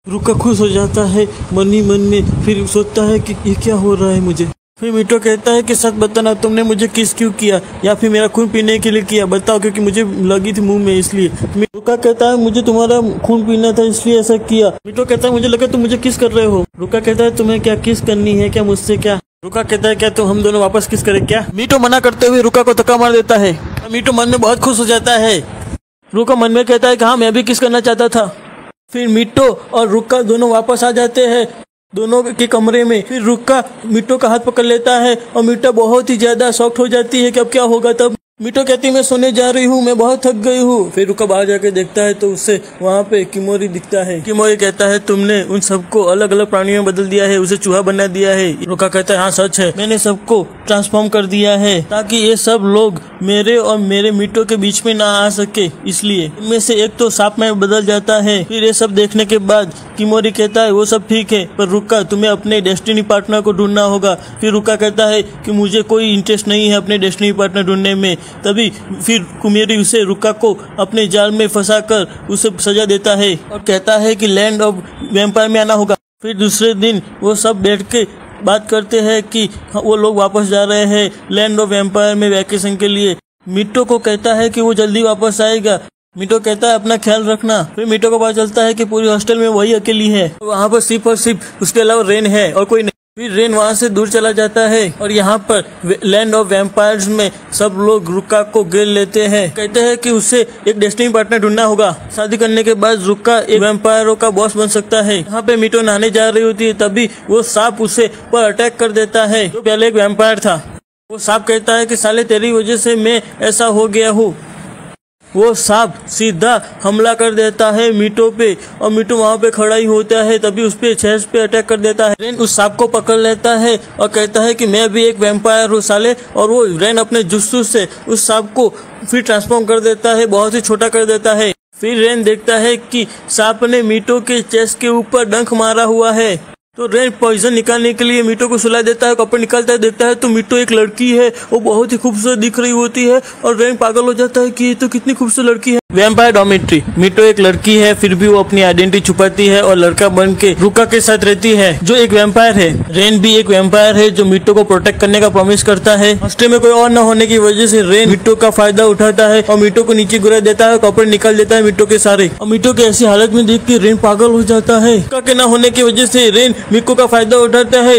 रुका खुश हो जाता है मन ही मन में। फिर सोचता है कि ये क्या हो रहा है मुझे। फिर मीटो कहता है कि सच बताना तुमने मुझे किस क्यों किया या फिर मेरा खून पीने के लिए किया, बताओ, क्योंकि मुझे लगी थी मुंह में इसलिए। रुका कहता है मुझे तुम्हारा खून पीना था इसलिए ऐसा किया। मीटो कहता है मुझे लगा तुम मुझे किस कर रहे हो। रुका कहता है तुम्हें क्या किस करनी है क्या मुझसे क्या। रुका कहता है क्या तो हम दोनों वापस किस करें क्या। मीटो मना करते हुए रुका को धक्का मार देता है। मीटो मन में बहुत खुश हो जाता है। रुका मन में कहता है कि हाँ मैं भी किस करना चाहता था। फिर मीटो और रुका दोनों वापस आ जाते हैं दोनों के कमरे में। फिर रुका मीटो का हाथ पकड़ लेता है और मीटो बहुत ही ज्यादा शॉक्ड हो जाती है कि अब क्या होगा। तब मीटो कहती है मैं सोने जा रही हूँ, मैं बहुत थक गई हूँ। फिर रुका बाहर जाके देखता है तो उससे वहाँ पे किमोरी दिखता है। किमोरी कहता है तुमने उन सबको अलग अलग प्राणियों में बदल दिया है, उसे चूहा बना दिया है। रुका कहता है हाँ सच है, मैंने सबको ट्रांसफॉर्म कर दिया है ताकि ये सब लोग मेरे और मेरे मीटो के बीच में ना आ सके, इसलिए इनमें से एक तो सांप में बदल जाता है। फिर ये सब देखने के बाद किमोरी कहता है वो सब ठीक है पर रुका तुम्हें अपने डेस्टिनी पार्टनर को ढूंढना होगा। फिर रुका कहता है कि मुझे कोई इंटरेस्ट नहीं है अपने डेस्टिनी पार्टनर ढूंढने में। तभी फिर कुमेरी उसे रुका को अपने जाल में फंसाकर उसे सजा देता है और कहता है कि लैंड ऑफ वैम्पायर में आना होगा। फिर दूसरे दिन वो सब बैठ के बात करते हैं कि वो लोग वापस जा रहे हैं लैंड ऑफ वैम्पायर में वैकेशन के लिए। मीटो को कहता है कि वो जल्दी वापस आएगा। मीटो कहता है अपना ख्याल रखना। फिर मीटो को पता चलता है कि पूरी हॉस्टल में वही अकेली है, वहाँ पर सिर्फ और सिर्फ उसके अलावा रेन है और कोई नहीं। फिर रेन वहाँ से दूर चला जाता है और यहाँ पर लैंड ऑफ वैम्पायर्स में सब लोग रुका को घेर लेते हैं। कहते हैं कि उसे एक डेस्टिनी पार्टनर ढूंढना होगा। शादी करने के बाद रुका एक वैम्पायरों का बॉस बन सकता है। यहाँ पे मीटो नहाने जा रही होती है तभी वो सांप उसे पर अटैक कर देता है जो पहले एक वैम्पायर था। वो सांप कहता है कि साले तेरी वजह से मैं ऐसा हो गया हूँ। वो सांप सीधा हमला कर देता है मीटो पे और मीटो वहाँ पे खड़ा ही होता है। तभी उस पे चेस्ट पे अटैक कर देता है। रेन उस सांप को पकड़ लेता है और कहता है कि मैं भी एक वैम्पायर हूँ साले, और वो रेन अपने जुस्सू से उस सांप को फिर ट्रांसफॉर्म कर देता है, बहुत ही छोटा कर देता है। फिर रेन देखता है कि सांप ने मीटो के चेस्ट के ऊपर डंक मारा हुआ है। तो रेन पॉइजन निकालने के लिए मीटो को सुला देता है, कपड़े निकालता है, देखता है तो मीटो एक लड़की है, वो बहुत ही खूबसूरत दिख रही होती है और रेन पागल हो जाता है कि ये तो कितनी खूबसूरत लड़की है। Vampire dormitory. मीटो एक लड़की है, फिर भी वो अपनी आइडेंटिटी छुपाती है और लड़का बन के रुका के साथ रहती है जो एक वैम्पायर है। रेन भी एक वैम्पायर है जो मीटो को प्रोटेक्ट करने का प्रॉमिस करता है। हॉस्टल में कोई और न होने की वजह से रेन मीटो का फायदा उठाता है और मीटो को नीचे गिरा देता है, कपड़े निकाल देता है मीटो के सारे। और मीटो की ऐसी हालत में देख के रेन पागल हो जाता है। के न होने की वजह से रेन मिको का फायदा उठाता है।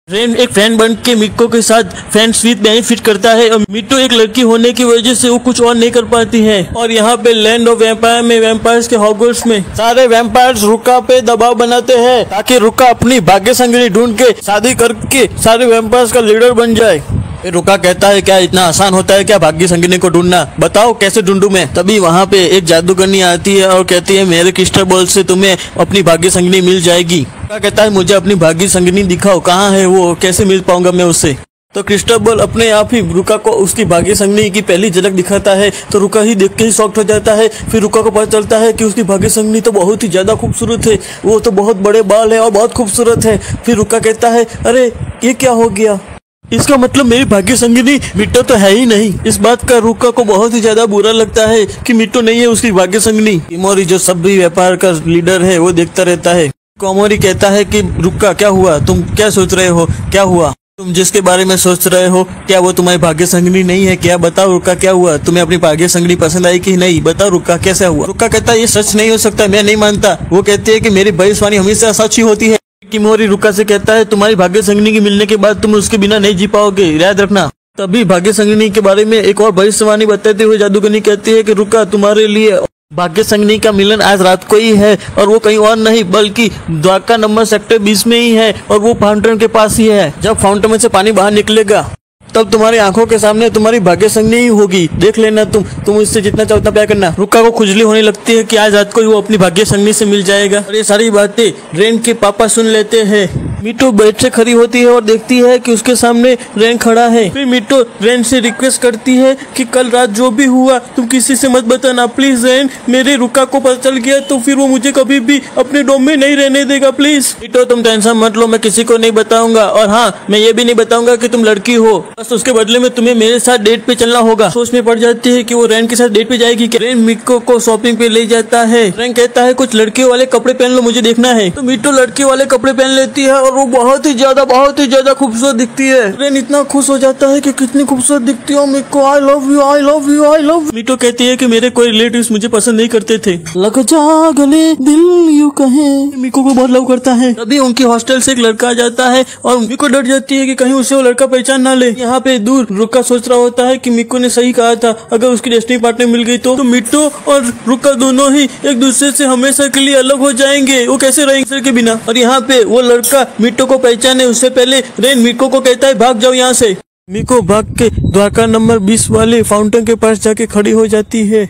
रेन एक फ्रेंड बन के मिको के साथ फ्रेंड्स विद बेनिफिट करता है और मीटो एक लड़की होने की वजह से वो कुछ और नहीं कर पाती है। और यहाँ पे लैंड ऑफ वैम्पायर में, वैम्पायर्स के हॉगवर्ट्स में सारे वैम्पायर्स रुका पे दबाव बनाते हैं ताकि रुका अपनी भाग्य संगिनी ढूंढ के शादी करके सारे वैम्पायर्स का लीडर बन जाए। रुका कहता है क्या इतना आसान होता है क्या भाग्य संगिनी को ढूंढना, बताओ कैसे ढूंढूं मैं। तभी वहाँ पे एक जादूगरनी आती है और कहती है मेरे क्रिस्टल बॉल से तुम्हें अपनी भाग्य संगिनी मिल जाएगी। रुका कहता है मुझे अपनी भाग्य संगिनी दिखाओ, कहाँ है वो, कैसे मिल पाऊंगा मैं उससे। तो क्रिस्टल बॉल अपने आप ही रुका को उसकी भाग्य संगिनी की पहली झलक दिखाता है। तो रुका ही देख के ही शॉक्ड हो जाता है। फिर रुका को पता चलता है कि उसकी भाग्य संगिनी तो बहुत ही ज्यादा खूबसूरत है, वो तो बहुत बड़े बाल है और बहुत खूबसूरत है। फिर रुका कहता है अरे ये क्या हो गया, इसका मतलब मेरी भाग्य संगिनी मीटो तो है ही नहीं। इस बात का रुका को बहुत ही ज्यादा बुरा लगता है कि मीटो नहीं है उसकी भाग्य संगिनी। किमोरी जो सभी व्यापार का लीडर है वो देखता रहता है। कोमोरी कहता है कि रुका क्या हुआ, तुम क्या सोच रहे हो, क्या हुआ, तुम जिसके बारे में सोच रहे हो क्या वो तुम्हारी भाग्य संगिनी नहीं है क्या, बताओ रुका क्या हुआ, तुम्हें अपनी भाग्य संगिनी पसंद आई कि नहीं, बताओ रुका कैसा हुआ। रुका कहता है ये सच नहीं हो सकता, मैं नहीं मानता। वो कहती है कि मेरी भविष्यवाणी हमेशा सच ही होती है। किमोरी रुका से कहता है तुम्हारी भाग्य संगिनी के मिलने के बाद तुम उसके बिना नहीं जी पाओगे, याद रखना। तभी भाग्य संगिनी के बारे में एक और भविष्यवाणी बताते हुए जादूगरनी कहती है कि रुका तुम्हारे लिए भाग्य संगिनी का मिलन आज रात को ही है और वो कहीं और नहीं बल्कि द्वारका नंबर सेक्टर 20 में ही है और वो फाउंटेन के पास ही है। जब फाउंटेन में से पानी बाहर निकलेगा तब तुम्हारी आंखों के सामने तुम्हारी भाग्य संगिनी ही होगी, देख लेना तुम इससे जितना चाहो उतना प्यार करना। रुका को खुजली होने लगती है कि आज रात को ही वो अपनी भाग्य संगिनी से मिल जाएगा। और ये सारी बातें रेन के पापा सुन लेते हैं। मीटो बेड से खड़ी होती है और देखती है कि उसके सामने रेन खड़ा है। फिर मीटो रेन से रिक्वेस्ट करती है कि कल रात जो भी हुआ तुम किसी से मत बताना प्लीज रेन, मेरे रुका को पता चल गया तो फिर वो मुझे कभी भी अपने डोम में नहीं रहने देगा प्लीज। मीटो तुम टेंशन मत लो, मैं किसी को नहीं बताऊंगा और हाँ मैं ये भी नहीं बताऊंगा कि तुम लड़की हो, बस उसके बदले में तुम्हें मेरे साथ डेट पे चलना होगा। सोच में पड़ जाती है कि वो रेन के साथ डेट पे जाएगी। रेन मिको को शॉपिंग पे ले जाता है। रेन कहता है कुछ लड़कियों वाले कपड़े पहन लो, मुझे देखना है। तो मीटो लड़की वाले कपड़े पहन लेती है और वो बहुत ही ज्यादा खूबसूरत दिखती है। रेन इतना खुश हो जाता है कि कितनी खूबसूरत दिखती हो मिको, I love you I love you I love. मीटो कहती है कि मेरे कोई रिलेटिव्स मुझे पसंद नहीं करते थे, लग जा गले दिल यूं कहे। मिको को बहुत लव करता है। तभी उनकी हॉस्टल से एक लड़का आ जाता है और मिको डर जाती है कि कहीं उसे वो लड़का पहचान ना ले। यहाँ पे दूर रुका सोच रहा होता है कि मिको ने सही कहा था, अगर उसकी डेस्टिनी पार्टनर मिल गई तो मिटो और रुका दोनों ही एक दूसरे से हमेशा के लिए अलग हो जाएंगे, वो कैसे रहेंगे के बिना। और यहाँ पे वो लड़का मिटो को पहचाने उससे पहले रेन मिको को कहता है भाग जाओ यहाँ से। मिको भाग के द्वारका नंबर 20 वाले फाउंटेन के पास जाके खड़ी हो जाती है।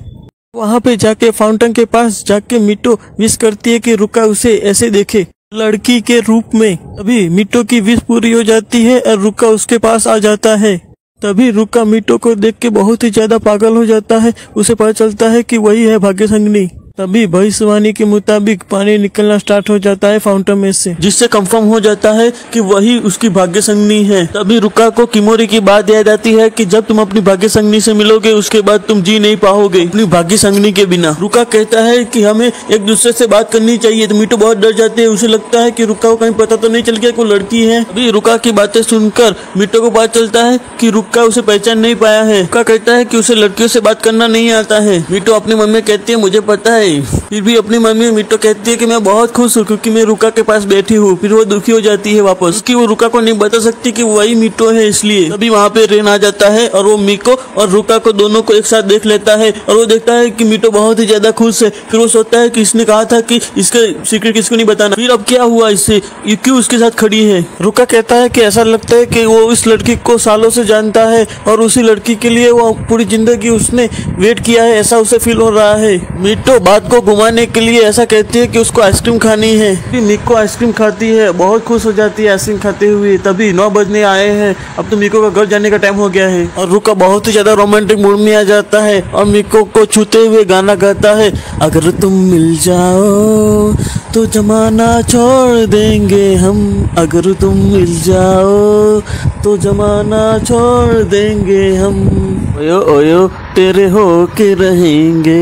वहाँ पे जाके फाउंटेन के पास जाके मिटो विश करती है कि रुका उसे ऐसे देखे लड़की के रूप में। अभी मिटो की विश पूरी हो जाती है और रुका उसके पास आ जाता है। तभी रुका मीटो को देख के बहुत ही ज्यादा पागल हो जाता है। उसे पता चलता है कि वही है भाग्य संगिनी। तभी भविष्यवाणी के मुताबिक पानी निकलना स्टार्ट हो जाता है फाउंटेन में से, जिससे कंफर्म हो जाता है कि वही उसकी भाग्य संगिनी है। तभी रुका को किमोरी की बात याद आती है कि जब तुम अपनी भाग्य संगिनी से मिलोगे उसके बाद तुम जी नहीं पाओगे अपनी भाग्य संगिनी के बिना। रुका कहता है कि हमें एक दूसरे से बात करनी चाहिए। तो मीटो बहुत डर जाते हैं, उसे लगता है कि रुका को कहीं पता तो नहीं चल गया कोई लड़की है। अभी रुका की बातें सुनकर मीटो को पता चलता है कि रुका उसे पहचान नहीं पाया है। रुका कहता है कि उसे लड़कियों से बात करना नहीं आता है। मीटो अपने मन में कहती है मुझे पता है फिर भी अपनी मम्मी मीटो कहती है कि मैं बहुत खुश हूँ क्योंकि मैं रुका के पास बैठी हूँ। फिर वो दुखी हो जाती है वापस कि वो रुका को नहीं बता सकती कि वही मीटो है, इसलिए तभी वहाँ पे रेन आ जाता है और वो मीको और रुका को दोनों को एक साथ देख लेता है और वो देखता है कि मीटो बहुत ही ज्यादा खुश है। फिर वो सोचता है कि इसने कहा था कि इसका सीक्रेट किसको नहीं बताना, फिर अब क्या हुआ इससे, ये क्यों उसके साथ खड़ी है। रुका कहता है कि ऐसा लगता है कि वो इस लड़की को सालों से जानता है और उसी लड़की के लिए वो पूरी जिंदगी उसने वेट किया है, ऐसा उसे फील हो रहा है। मीटो बात को घुमाने के लिए ऐसा कहती है कि उसको आइसक्रीम खानी है। फिर मीको आइसक्रीम खाती है, बहुत खुश हो जाती है आइसक्रीम खाते हुए। तभी 9 बजने आए हैं, अब तो मीको का घर जाने का टाइम हो गया है और रुका बहुत ही ज्यादा रोमांटिक मूड में आ जाता है और मीको को छूते हुए गाना गाता है, अगर तुम मिल जाओ तो जमाना छोड़ देंगे हम, अगर तुम मिल जाओ तो जमाना छोड़ देंगे हम, ओयो ओयो तेरे हो के रहेंगे।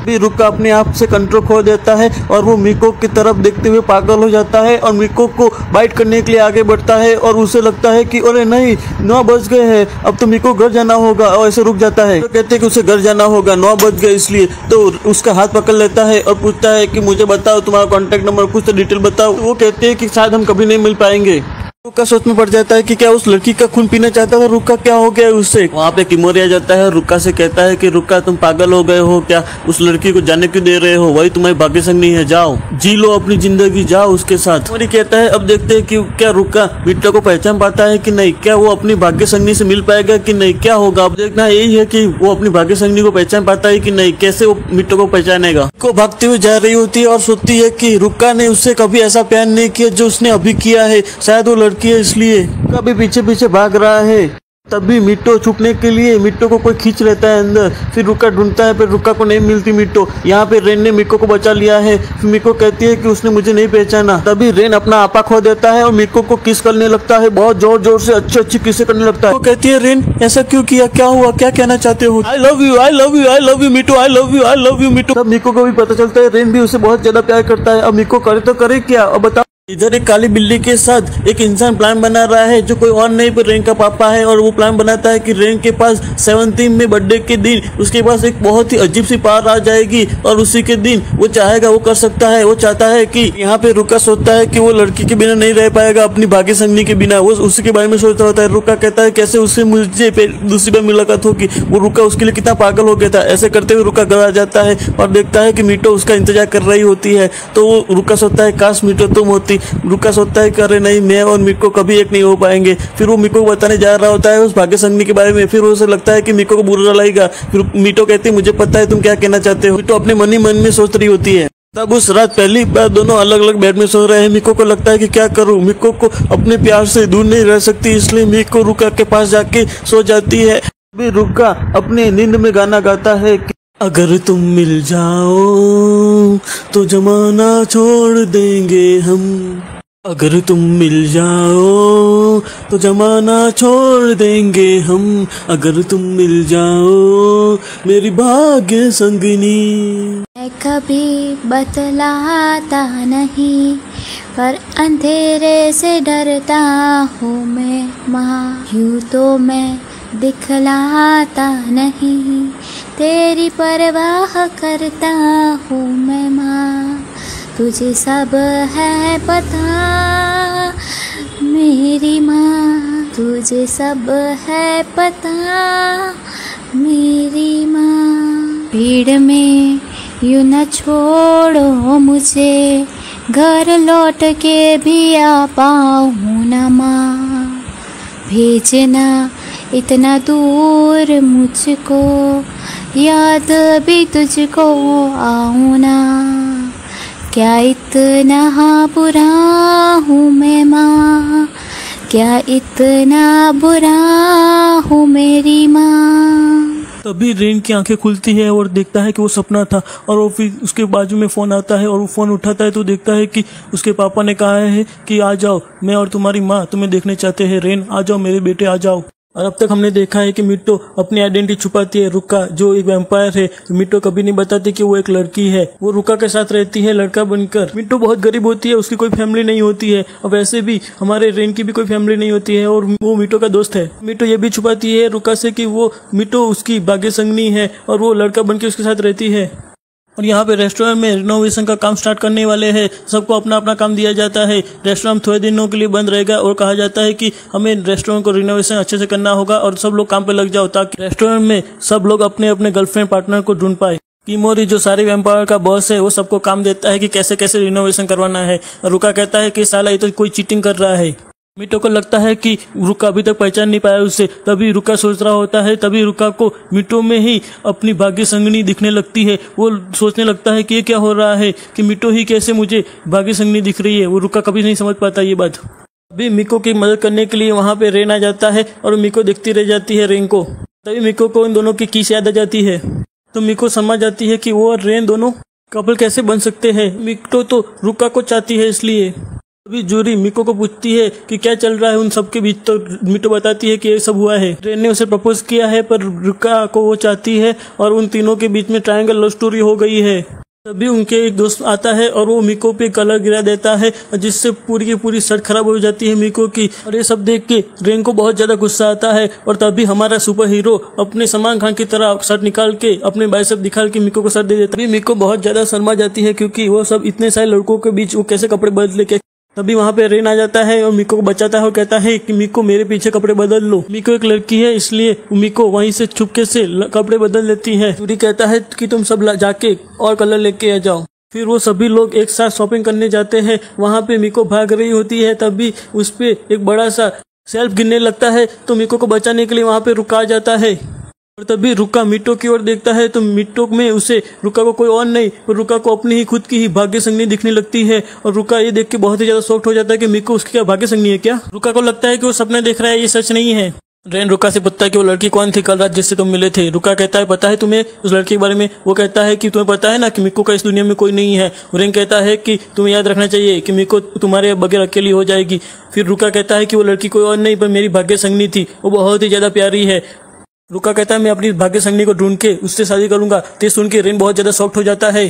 भी रुका अपने आप से कंट्रोल खो देता है और वो मीको की तरफ देखते हुए पागल हो जाता है और मीको को बाइट करने के लिए आगे बढ़ता है और उसे लगता है कि अरे नहीं 9 बज गए हैं, अब तो मीको घर जाना होगा, और ऐसे रुक जाता है। तो कहते हैं कि उसे घर जाना होगा, 9 बज गए इसलिए। तो उसका हाथ पकड़ लेता है और पूछता है कि मुझे बताओ तुम्हारा कॉन्टेक्ट नंबर, कुछ तो डिटेल बताओ। तो वो कहते हैं कि शायद हम कभी नहीं मिल पाएंगे। रुका सोच में पड़ जाता है कि क्या उस लड़की का खून पीना चाहता था, रुका क्या हो गया उससे। वहाँ पे किमोरी आ जाता है, रुका से कहता है कि रुका तुम पागल हो गए हो क्या, उस लड़की को जाने क्यों दे रहे हो, वही तुम्हारी भाग्य संगनी है, जाओ जी लो अपनी जिंदगी, जाओ उसके साथ। किमोरी कहता है अब देखते हैं कि क्या रुका मीटो को पहचान पाता है कि नहीं, क्या वो अपनी भाग्य संगनी से मिल पाएगा कि नहीं, क्या होगा। अब देखना यही है कि वो अपनी भाग्य संगनी को पहचान पाता है कि नहीं, कैसे वो मीटो को पहचानेगा। को भागते हुए जा रही होती है और सोचती है कि रुका ने उससे कभी ऐसा प्यार नहीं किया जो उसने अभी किया है, शायद वो लड़की है इसलिए कभी पीछे पीछे भाग रहा है। तभी मिट्टो छुपने के लिए मिट्टो को कोई खींच लेता है अंदर। फिर रुका ढूंढता है, फिर रुका को नहीं मिलती मिट्टो। यहाँ पे रेन ने मिको को बचा लिया है। फिर मिको कहती है कि उसने मुझे नहीं पहचाना। तभी रेन अपना आपा खो देता है और मिको को किस करने लगता है, बहुत जोर जोर से अच्छी अच्छी किसे करने लगता है। वो कहती है रेन ऐसा क्यों किया, क्या हुआ, क्या कहना चाहते हो। I love you, I love you, I love you मिट्टो, I love you, I love you मिट्टो। तब मिको को भी पता चलता है रेन भी उसे बहुत ज्यादा प्यार करता है। अब मिको करे तो करे क्या, अब बताओ। इधर एक काली बिल्ली के साथ एक इंसान प्लान बना रहा है जो कोई और नहीं पर रेन का पापा है। और वो प्लान बनाता है कि रेन के पास 17 में बर्थडे के दिन उसके पास एक बहुत ही अजीब सी पावर आ जाएगी और उसी के दिन वो चाहेगा वो कर सकता है। वो चाहता है कि यहाँ पे रुका सोचता है कि वो लड़की के बिना नहीं रह पाएगा, अपनी भाग्य संगनी के बिना। वो उसी के बारे में सोच रहा होता है। रुका कहता है कैसे उससे मुझे दूसरी बार मुलाकात होगी। वो रुका उसके लिए कितना पागल हो गया था। ऐसे करते हुए रुका घर आ जाता है और देखता है कि मीटो उसका इंतजार कर रही होती है। तो वो रुका सोचता है काश मीटो तुम होती। रुका सोचता है कि अरे नहीं, मैं और मिको कभी एक नहीं हो पाएंगे। फिर वो मिको को बताने जा रहा होता है उस भाग्य संगनी के बारे में। फिर उसे लगता है कि मिको को बुरा लगेगा। फिर मीटो कहती है मुझे पता है तुम क्या कहना चाहते हो। मिटो अपने मन ही मन में सोच रही होती है। तब उस रात पहली बार दोनों अलग अलग बेड में सो रहे हैं। मिको को लगता है कि क्या करूं, मिको को अपने प्यार से दूर नहीं रह सकती, इसलिए मिको रुका के पास जाके सो जाती है। अभी रुका अपने नींद में गाना गाता है कि अगर तुम मिल जाओ तो जमाना छोड़ देंगे हम, अगर तुम मिल जाओ तो जमाना छोड़ देंगे हम, अगर तुम मिल जाओ मेरी भाग्य संगनी। मैं कभी बतलाता नहीं पर अंधेरे से डरता हूँ मैं माँ, यूँ तो मैं दिखलाता नहीं, तेरी परवाह करता हूँ मैं माँ, तुझे सब है पता मेरी माँ, तुझे सब है पता मेरी माँ। भीड़ में यूँ न छोड़ो मुझे, घर लौट के भी आ पाऊँ न माँ, भेजना इतना दूर मुझको, याद भी तुझको आऊँ ना, क्या इतना बुरा हूँ मैं माँ, क्या इतना बुरा हूँ मेरी माँ। तभी रेन की आंखें खुलती है और देखता है कि वो सपना था। और वो फिर उसके बाजू में फ़ोन आता है और वो फ़ोन उठाता है तो देखता है कि उसके पापा ने कहा है कि आ जाओ, मैं और तुम्हारी माँ तुम्हें देखने चाहते हैं। रेन आ जाओ मेरे बेटे, आ जाओ। और अब तक हमने देखा है कि मिट्टो अपनी आइडेंटिटी छुपाती है। रुका जो एक वैम्पायर है, मिट्टो कभी नहीं बताती कि वो एक लड़की है। वो रुका के साथ रहती है लड़का बनकर। मिट्टो बहुत गरीब होती है, उसकी कोई फैमिली नहीं होती है और वैसे भी हमारे रेन की भी कोई फैमिली नहीं होती है और वो मिट्टो का दोस्त है। मिट्टो ये भी छुपाती है रुका से कि वो मिट्टो उसकी भाग्य संगनी है और वो लड़का बन के उसके साथ रहती है। और यहाँ पे रेस्टोरेंट में रिनोवेशन का काम स्टार्ट करने वाले हैं। सबको अपना अपना काम दिया जाता है। रेस्टोरेंट थोड़े दिनों के लिए बंद रहेगा और कहा जाता है कि हमें रेस्टोरेंट को रिनोवेशन अच्छे से करना होगा और सब लोग काम पे लग जाओ ताकि रेस्टोरेंट में सब लोग अपने अपने गर्लफ्रेंड पार्टनर को ढूंढ पाए। किमोरी जो सारे वैम्पायर का बॉस है वो सबको काम देता है कि कैसे कैसे रिनोवेशन करवाना है। और रुका कहता है कि साला ये तो कोई चीटिंग कर रहा है। मीटो को लगता है कि रुका अभी तक पहचान नहीं पाया उसे। तभी रुका सोच रहा होता है, तभी रुका को मीटो में ही अपनी भाग्य संगनी दिखने लगती है। वो सोचने लगता है कि ये क्या हो रहा है कि मीटो ही कैसे मुझे भाग्य संगनी दिख रही है। वो रुका कभी नहीं समझ पाता ये बात। अभी मिको की मदद करने के लिए वहां पे रेन आ जाता है और मिको देखती रह जाती है रेन को। तभी मिको को इन दोनों की किस याद आ जाती है तो मिको समझ जाती है कि वो और रेन दोनों कपल कैसे बन सकते हैं। मिको तो रुका को चाहती है इसलिए। अभी जूरी मिको को पूछती है कि क्या चल रहा है उन सब के बीच, तो मिको बताती है कि ये सब हुआ है। रेन ने उसे प्रपोज किया है पर रुका को वो चाहती है और उन तीनों के बीच में ट्रायंगल लव स्टोरी हो गई है। तभी उनके एक दोस्त आता है और वो मिको पे कलर गिरा देता है जिससे पूरी की पूरी शर्ट खराब हो जाती है मिको की। और ये सब देख के रेन को बहुत ज्यादा गुस्सा आता है और तभी हमारा सुपर हीरो अपने सलमान खान की तरह शर्ट निकाल के अपने बाइसेप दिखा के मिको को शर्ट दे देता है। तभी मिको बहुत ज्यादा शर्मा जाती है क्योंकि वो सब इतने सारे लड़कों के बीच वो कैसे कपड़े बदल के। तभी वहां पे रेन आ जाता है और मिको को बचाता है और कहता है कि मिको मेरे पीछे कपड़े बदल लो। मिको एक लड़की है इसलिए मिको वहीं से छुपके से कपड़े बदल लेती है। जूरी कहता है कि तुम सब जाके और कलर लेके आ जाओ। फिर वो सभी लोग एक साथ शॉपिंग करने जाते हैं। वहां पे मिको भाग रही होती है, तभी उस पे एक बड़ा सा सेल्फ गिरने लगता है तो मिको को बचाने के लिए वहां पे रुका जाता है। और तभी रुका मीटो की ओर देखता है तो मीटो में उसे रुका को कोई और नहीं पर रुका को अपनी ही खुद की ही भाग्य संगनी दिखने लगती है। और रुका ये देख के बहुत ही ज्यादा शॉक्ड हो जाता है कि मिको उसकी क्या भाग्य संगनी है क्या। रुका को लगता है कि वो सपना देख रहा है, ये सच नहीं है। रेन रुका से पूछता है कि वो लड़की कौन थी कल रात जिससे तुम मिले थे। रुका कहता है पता है तुम्हें उस लड़की के बारे में। वो कहता है कि तुम्हें पता है ना कि मिको का इस दुनिया में कोई नहीं है। रेन कहता है कि तुम्हें याद रखना चाहिए कि मिको तुम्हारे बगैर अकेली हो जाएगी। फिर रुका कहता है कि वो लड़की कोई और नहीं पर मेरी भाग्य संगनी थी, वो बहुत ही ज्यादा प्यारी है। रुका कहता है मैं अपनी भाग्य संगनी को ढूंढ के उससे शादी करूंगा। तो सुन के रेन बहुत ज्यादा शॉक्ड हो जाता है।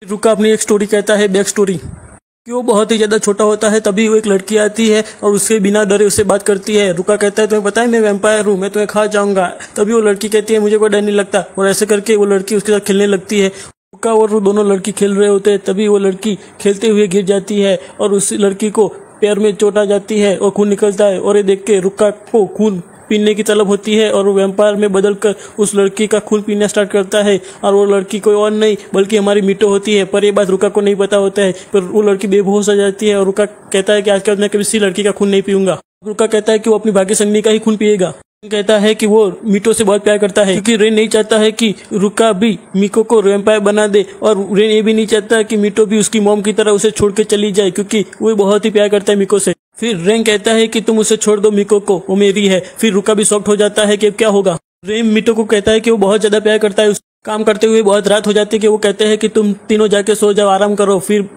रुका अपनी एक स्टोरी कहता है, बैक स्टोरी, कि वो बहुत ही ज्यादा छोटा होता है। तभी वो एक लड़की आती है और उसके बिना डरे उससे बात करती है। रुका कहता है तुम्हें पता है मैं वैम्पायर हूँ, मैं तुम्हें खा जाऊंगा। तभी वो लड़की कहती है मुझे कोई डर नहीं लगता और ऐसे करके वो लड़की उसके साथ खेलने लगती है। रुका और वो दोनों लड़की खेल रहे होते हैं। तभी वो लड़की खेलते हुए गिर जाती है और उस लड़की को पैर में चोट आ जाती है और खून निकलता है। और ये देख के रुका को खून पीने की तलब होती है और वो वैम्पायर में बदलकर उस लड़की का खून पीना स्टार्ट करता है। और वो लड़की कोई और नहीं बल्कि हमारी मीटो होती है। पर ये बात रुका को नहीं पता होता है। पर वो लड़की बेहोश हो जाती है और रुका कहता है कि आजकल मैं किसी लड़की का खून नहीं पीऊंगा। रुका कहता है कि वो अपनी भाग्य संगनी का ही खून पिएगा। कहता है कि वो मीटो से बहुत प्यार करता है क्योंकि रेन नहीं चाहता है कि रुका भी मिको को वैम्पायर बना दे। और रेन ये भी नहीं चाहता कि मीटो भी उसकी मॉम की तरह उसे छोड़ के चली जाए क्योंकि वो बहुत ही प्यार करता है मिको से। फिर रेन कहता है कि तुम उसे छोड़ दो मिको को, वो मेरी है। फिर रुका भी शॉक्ड हो जाता है कि अब क्या होगा। रेन मिटो को कहता है कि वो बहुत ज्यादा प्यार करता है। उस काम करते हुए बहुत रात हो जाती है कि वो कहते हैं कि तुम तीनों जाके सो जाओ, आराम करो। फिर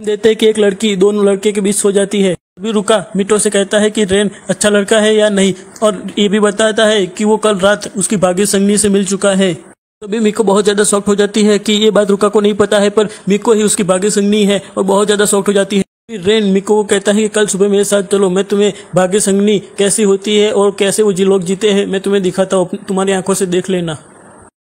देते हैं कि एक लड़की दोनों लड़के के बीच सो जाती है। अभी रुका मिटो से कहता है कि रेन अच्छा लड़का है या नहीं और ये भी बताता है कि वो कल रात उसकी भाग्य संगनी से मिल चुका है। तभी मिको बहुत ज्यादा शॉक्ड हो जाती है कि ये बात रुका को नहीं पता है पर मिको ही उसकी भाग्य संगनी है और बहुत ज्यादा शॉक्ड हो जाती है। फिर रेन मिको को कहता है कि कल सुबह मेरे साथ चलो, मैं तुम्हें भाग्य संगनी कैसी होती है और कैसे वो लोग जीते हैं मैं तुम्हें दिखाता हूँ, तुम्हारी आंखों से देख लेना।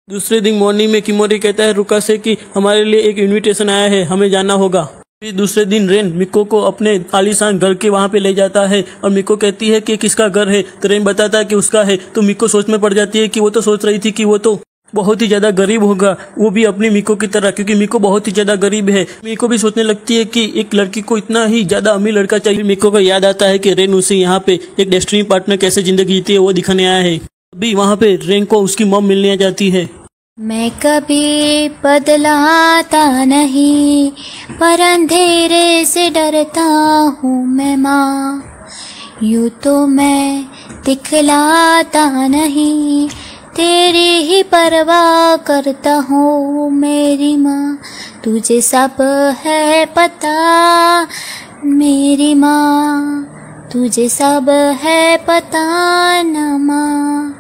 दूसरे दिन मॉर्निंग में किमोरी कहता है रुका से कि हमारे लिए एक इन्विटेशन आया है, हमें जाना होगा। फिर दूसरे दिन रेन मिको को अपने आलीशान घर के वहां पे ले जाता है और मिको कहती है कि किसका घर है तो रेन बताता है कि उसका है। तो मिको सोच में पड़ जाती है कि वो तो सोच रही थी कि वो तो बहुत ही ज्यादा गरीब होगा, वो भी अपनी मिको की तरह, क्योंकि मिको बहुत ही ज्यादा गरीब है। मिको भी सोचने लगती है कि एक लड़की को इतना ही ज्यादा अमीर लड़का चाहिए। मिको को याद आता है कि रेन उसे यहाँ पे एक डेस्टिनी पार्टनर कैसे जिंदगी जीती है वो दिखाने आया है। अभी वहाँ पे रेन को उसकी मॉम मिलने आ जाती है। मैं कभी बदलाता नहीं पर अंधेरे से डरता हूँ मैं माँ, यूँ तो मैं दिखलाता नहीं तेरी ही परवाह करता हूँ मेरी माँ, तुझे सब है पता मेरी माँ, तुझे सब है पता न माँ,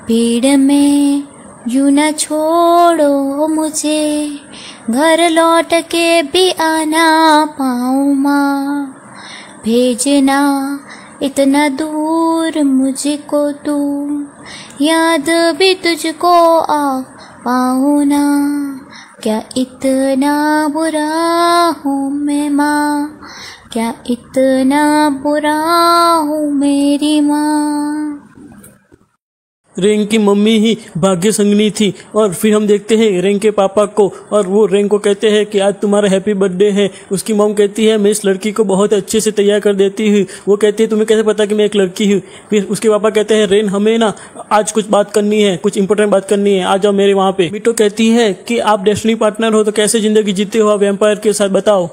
भीड़ में यूँ न छोड़ो मुझे, घर लौट के भी आना पाऊँ माँ, भेजना इतना दूर मुझको तू, याद भी तुझको आ पाऊँ ना, क्या इतना बुरा हूँ मैं माँ, क्या इतना बुरा हूँ मेरी माँ। रेंग की मम्मी ही भाग्य संगनी थी। और फिर हम देखते हैं रेंग के पापा को, और वो रेंग को कहते हैं कि आज तुम्हारा हैप्पी बर्थडे है। उसकी मॉम कहती है मैं इस लड़की को बहुत अच्छे से तैयार कर देती हूँ। वो कहती है तुम्हें कैसे पता कि मैं एक लड़की हूँ। फिर उसके पापा कहते हैं रेन हमें ना आज कुछ बात करनी है, कुछ इंपॉर्टेंट बात करनी है, आ जाओ मेरे वहाँ पे। मीटो कहती है कि आप डेस्टिनी पार्टनर हो तो कैसे जिंदगी जीते हो आप वैम्पायर के साथ, बताओ।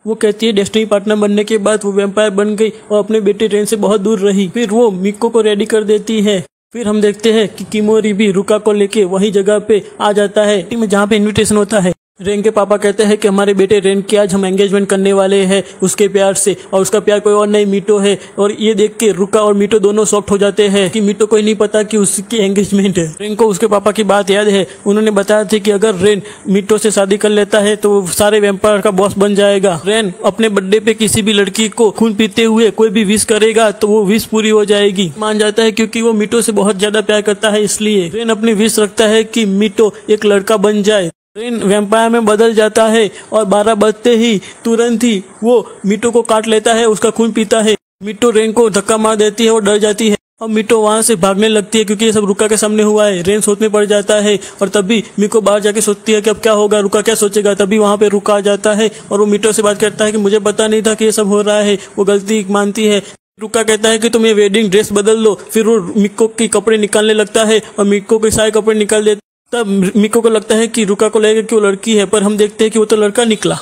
वो कहती है डेस्टिनी पार्टनर बनने के बाद वो वैम्पायर बन गई और अपने बेटे रेन से बहुत दूर रही। फिर वो मिको को रेडी कर देती है। फिर हम देखते हैं कि किमोरी भी रुका को लेके वही जगह पे आ जाता है जहाँ पे इनविटेशन होता है। रेन के पापा कहते हैं कि हमारे बेटे रेन की आज हम एंगेजमेंट करने वाले हैं उसके प्यार से, और उसका प्यार कोई और नहीं मीटो है। और ये देख के रुका और मीटो दोनों शॉक्ड हो जाते हैं कि मीटो को ही नहीं पता कि उसकी एंगेजमेंट है। रेन को उसके पापा की बात याद है, उन्होंने बताया था कि अगर रेन मीटो से शादी कर लेता है तो वो सारे वैम्पायर का बॉस बन जाएगा। रेन अपने बर्थडे पे किसी भी लड़की को खून पीते हुए कोई भी विश करेगा तो वो विश पूरी हो जाएगी। मान जाता है क्योंकि वो मीटो से बहुत ज्यादा प्यार करता है, इसलिए रेन अपनी विश रखता है कि मीटो एक लड़का बन जाए। रेन वैम्पायर में बदल जाता है और 12 बजते ही तुरंत ही वो मीटो को काट लेता है, उसका खून पीता है। मीटो रेन को धक्का मार देती है और डर जाती है। अब मीटो वहां से भागने लगती है क्योंकि ये सब रुका के सामने हुआ है। रेन सोच में पड़ जाता है और तभी मिको बाहर जाके सोचती है कि अब क्या होगा, रुका क्या सोचेगा। तभी वहां पे रुका आ जाता है और वो मीटो से बात करता है कि मुझे पता नहीं था कि ये सब हो रहा है। वो गलती मानती है। रुका कहता है कि तुम ये वेडिंग ड्रेस बदल लो। फिर वो मिको के कपड़े निकालने लगता है और मिको के सारे कपड़े निकाल देता। तब मिको को लगता है कि रुका को लगेगा कि वो लड़की है, पर हम देखते हैं कि वो तो लड़का निकला।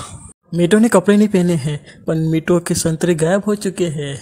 मीटो ने कपड़े नहीं पहने हैं पर मीटो के संतरे गायब हो चुके हैं।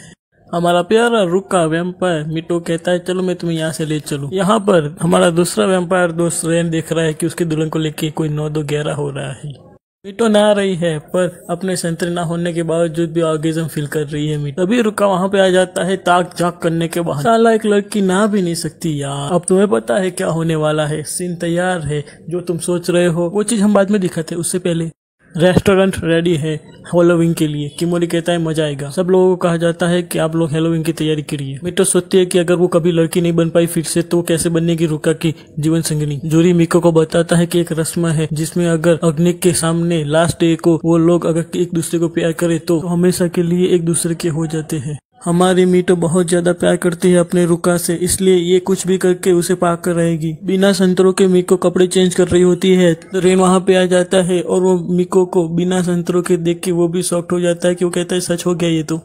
हमारा प्यारा रुका वैम्पायर मीटो कहता है चलो मैं तुम्हें यहाँ से ले चलूं। यहाँ पर हमारा दूसरा वैम्पायर दोस्त रेन देख रहा है कि उसकी दुल्हन को लेके कोई 9-2-11 हो रहा है। मीटो नहा रही है पर अपने संतरे ना होने के बावजूद भी ऑर्गेज्म फील कर रही है मीटो। तभी रुका वहाँ पे आ जाता है ताक झाक करने के बाद। साला एक लड़की नहा भी नहीं सकती यार। अब तुम्हें पता है क्या होने वाला है, सीन तैयार है। जो तुम सोच रहे हो वो चीज हम बाद में दिखाते, उससे पहले रेस्टोरेंट रेडी है हैलोवीन के लिए। किमोरी कहता है मजा आएगा। सब लोगों को कहा जाता है कि आप लोग हैलोवीन की तैयारी करिए। मीटो सोचती है कि अगर वो कभी लड़की नहीं बन पाई फिर से तो कैसे बनेगी रुका की जीवन संगिनी। जूरी मिको को बताता है कि एक रस्म है जिसमें अगर अग्नि के सामने लास्ट डे को वो लोग अगर एक दूसरे को प्यार करे तो हमेशा के लिए एक दूसरे के हो जाते हैं। हमारी मीटो बहुत ज्यादा प्यार करती है अपने रुका से, इसलिए ये कुछ भी करके उसे पाक कर रहेगी। बिना संतरों के मिको कपड़े चेंज कर रही होती है तो रेन वहाँ पे आ जाता है और वो मिको को बिना संतरों के देख के वो भी शॉक्ड हो जाता है कि वो कहता है सच हो गया ये तो।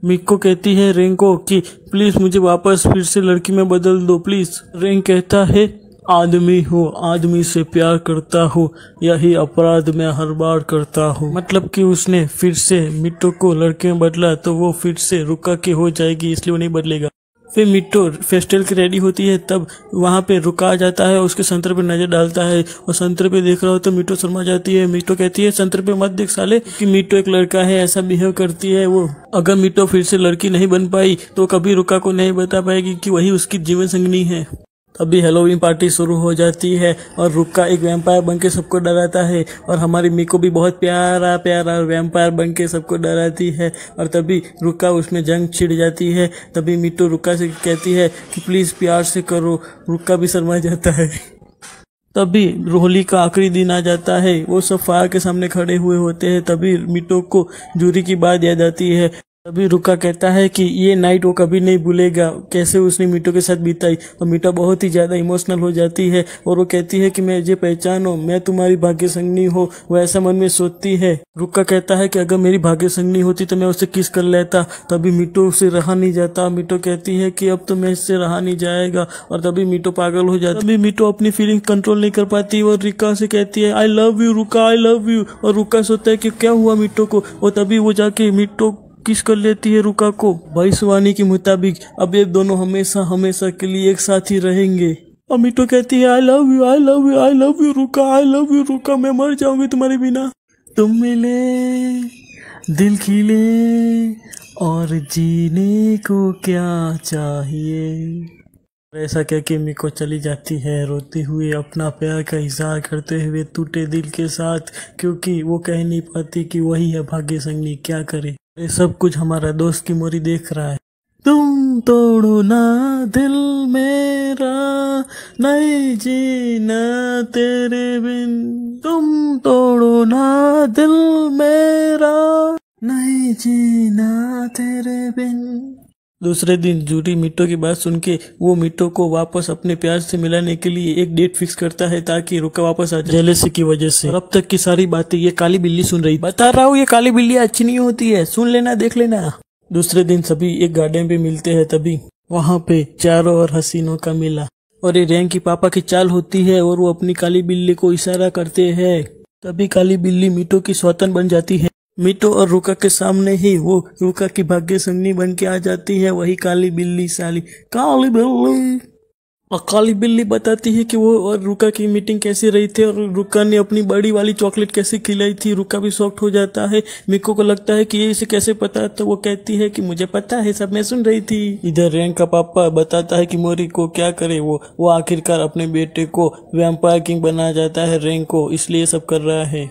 मिको कहती है रेन को कि प्लीज मुझे वापस फिर से लड़की में बदल दो प्लीज। रेन कहता है आदमी हूँ, आदमी से प्यार करता हूँ, यही अपराध मैं हर बार करता हूँ। मतलब कि उसने फिर से मिटो को लड़के में बदला तो वो फिर से रुका के हो जाएगी, इसलिए वो नहीं बदलेगा। फिर मिटो फेस्टिवल की रेडी होती है तब वहाँ पे रुका आ जाता है, उसके संतरे पे नजर डालता है और संतरे पे देख रहा हो तो मिटो शर्मा जाती है। मिटो कहती है संतरे पे मत देख साले, कि मिटो एक लड़का है ऐसा बिहेव करती है वो। अगर मिटो फिर से लड़की नहीं बन पाई तो कभी रुका को नहीं बता पाएगी कि वही उसकी जीवन संगनी है। अभी हैलोवीन पार्टी शुरू हो जाती है और रुका एक वैम्पायर बनके सबको डराता है और हमारी मिको भी बहुत प्यारा प्यारा वैम्पायर बनके सबको डराती है। और तभी रुका उसमें जंग छिड़ जाती है। तभी मिटो रुका से कहती है कि प्लीज प्यार से करो। रुका भी शर्मा जाता है। तभी होली का आखिरी दिन आ जाता है, वो सब फायर के सामने खड़े हुए होते हैं। तभी मिटो को जूरी की बात याद आती है। तभी रुका कहता है कि ये नाइट वो कभी नहीं भूलेगा कैसे उसने मीटो के साथ बिताई। और मीटो बहुत ही ज्यादा इमोशनल हो जाती है और वो कहती है कि मैं ये पहचानो, मैं तुम्हारी भाग्य संगनी हो। वो ऐसा मन में सोचती है। रुका कहता है कि अगर मेरी भाग्य संगनी होती तो मैं उससे किस कर लेता। तभी मीटो उसे रहा नहीं जाता। मीटो कहती है कि अब तो मैं इससे रहा नहीं जाएगा और तभी मीटो पागल हो जाता। तभी मीटो अपनी फीलिंग कंट्रोल नहीं कर पाती और रिका से कहती है आई लव यू रुका, आई लव यू। और रुका सोचता है कि क्या हुआ मीटो को, और तभी वो जाके मीटो किस कर लेती है रुका को। भविष्यवाणी के मुताबिक अब ये दोनों हमेशा हमेशा के लिए एक साथ ही रहेंगे। और मीटो कहती है I love you, I love you, I love you रुका, आई लव यू रुका, मैं मर जाऊंगी तुम्हारे बिना। तुम मिले दिल खिले और जीने को क्या चाहिए। ऐसा कह के मिको चली जाती है रोती हुई, अपना प्यार का इजहार करते हुए टूटे दिल के साथ, क्योंकि वो कह नहीं पाती कि वही है भाग्य संगनी, क्या करे। ये सब कुछ हमारा दोस्त किमोरी देख रहा है। तुम तोड़ो ना दिल मेरा, नहीं जीना तेरे बिन। तुम तोड़ो ना दिल मेरा, नहीं जीना तेरे बिन। दूसरे दिन जूरी मिट्टो की बात सुन के वो मिट्टो को वापस अपने प्यार से मिलाने के लिए एक डेट फिक्स करता है ताकि रुका वापस आ जाए जेलसी की वजह से। और अब तक की सारी बातें ये काली बिल्ली सुन रही। बता रहा हूँ ये काली बिल्ली अच्छी नहीं होती है, सुन लेना देख लेना। दूसरे दिन सभी एक गार्डन पे मिलते हैं, तभी वहाँ पे चारों ओर हसीनों का मेला। और ये रैंक की पापा की चाल होती है और वो अपनी काली बिल्ली को इशारा करते हैं। तभी काली बिल्ली मिट्टो की सौतन बन जाती है। मिट्टो और रुका के सामने ही वो रुका की भाग्य संगनी बन के आ जाती है, वही काली बिल्ली साली काली बिल्ली। और काली बिल्ली बताती है कि वो और रुका की मीटिंग कैसी रही थी और रुका ने अपनी बड़ी वाली चॉकलेट कैसे खिलाई थी। रुका भी शॉक्ड हो जाता है। मिको को लगता है कि ये इसे कैसे पता, तो वो कहती है कि मुझे पता है, सब मैं सुन रही थी। इधर रैंक का पापा बताता है कि मोरी को क्या करे। वो आखिरकार अपने बेटे को वैम्पायर किंग बना जाता है रैंक को, इसलिए सब कर रहा है।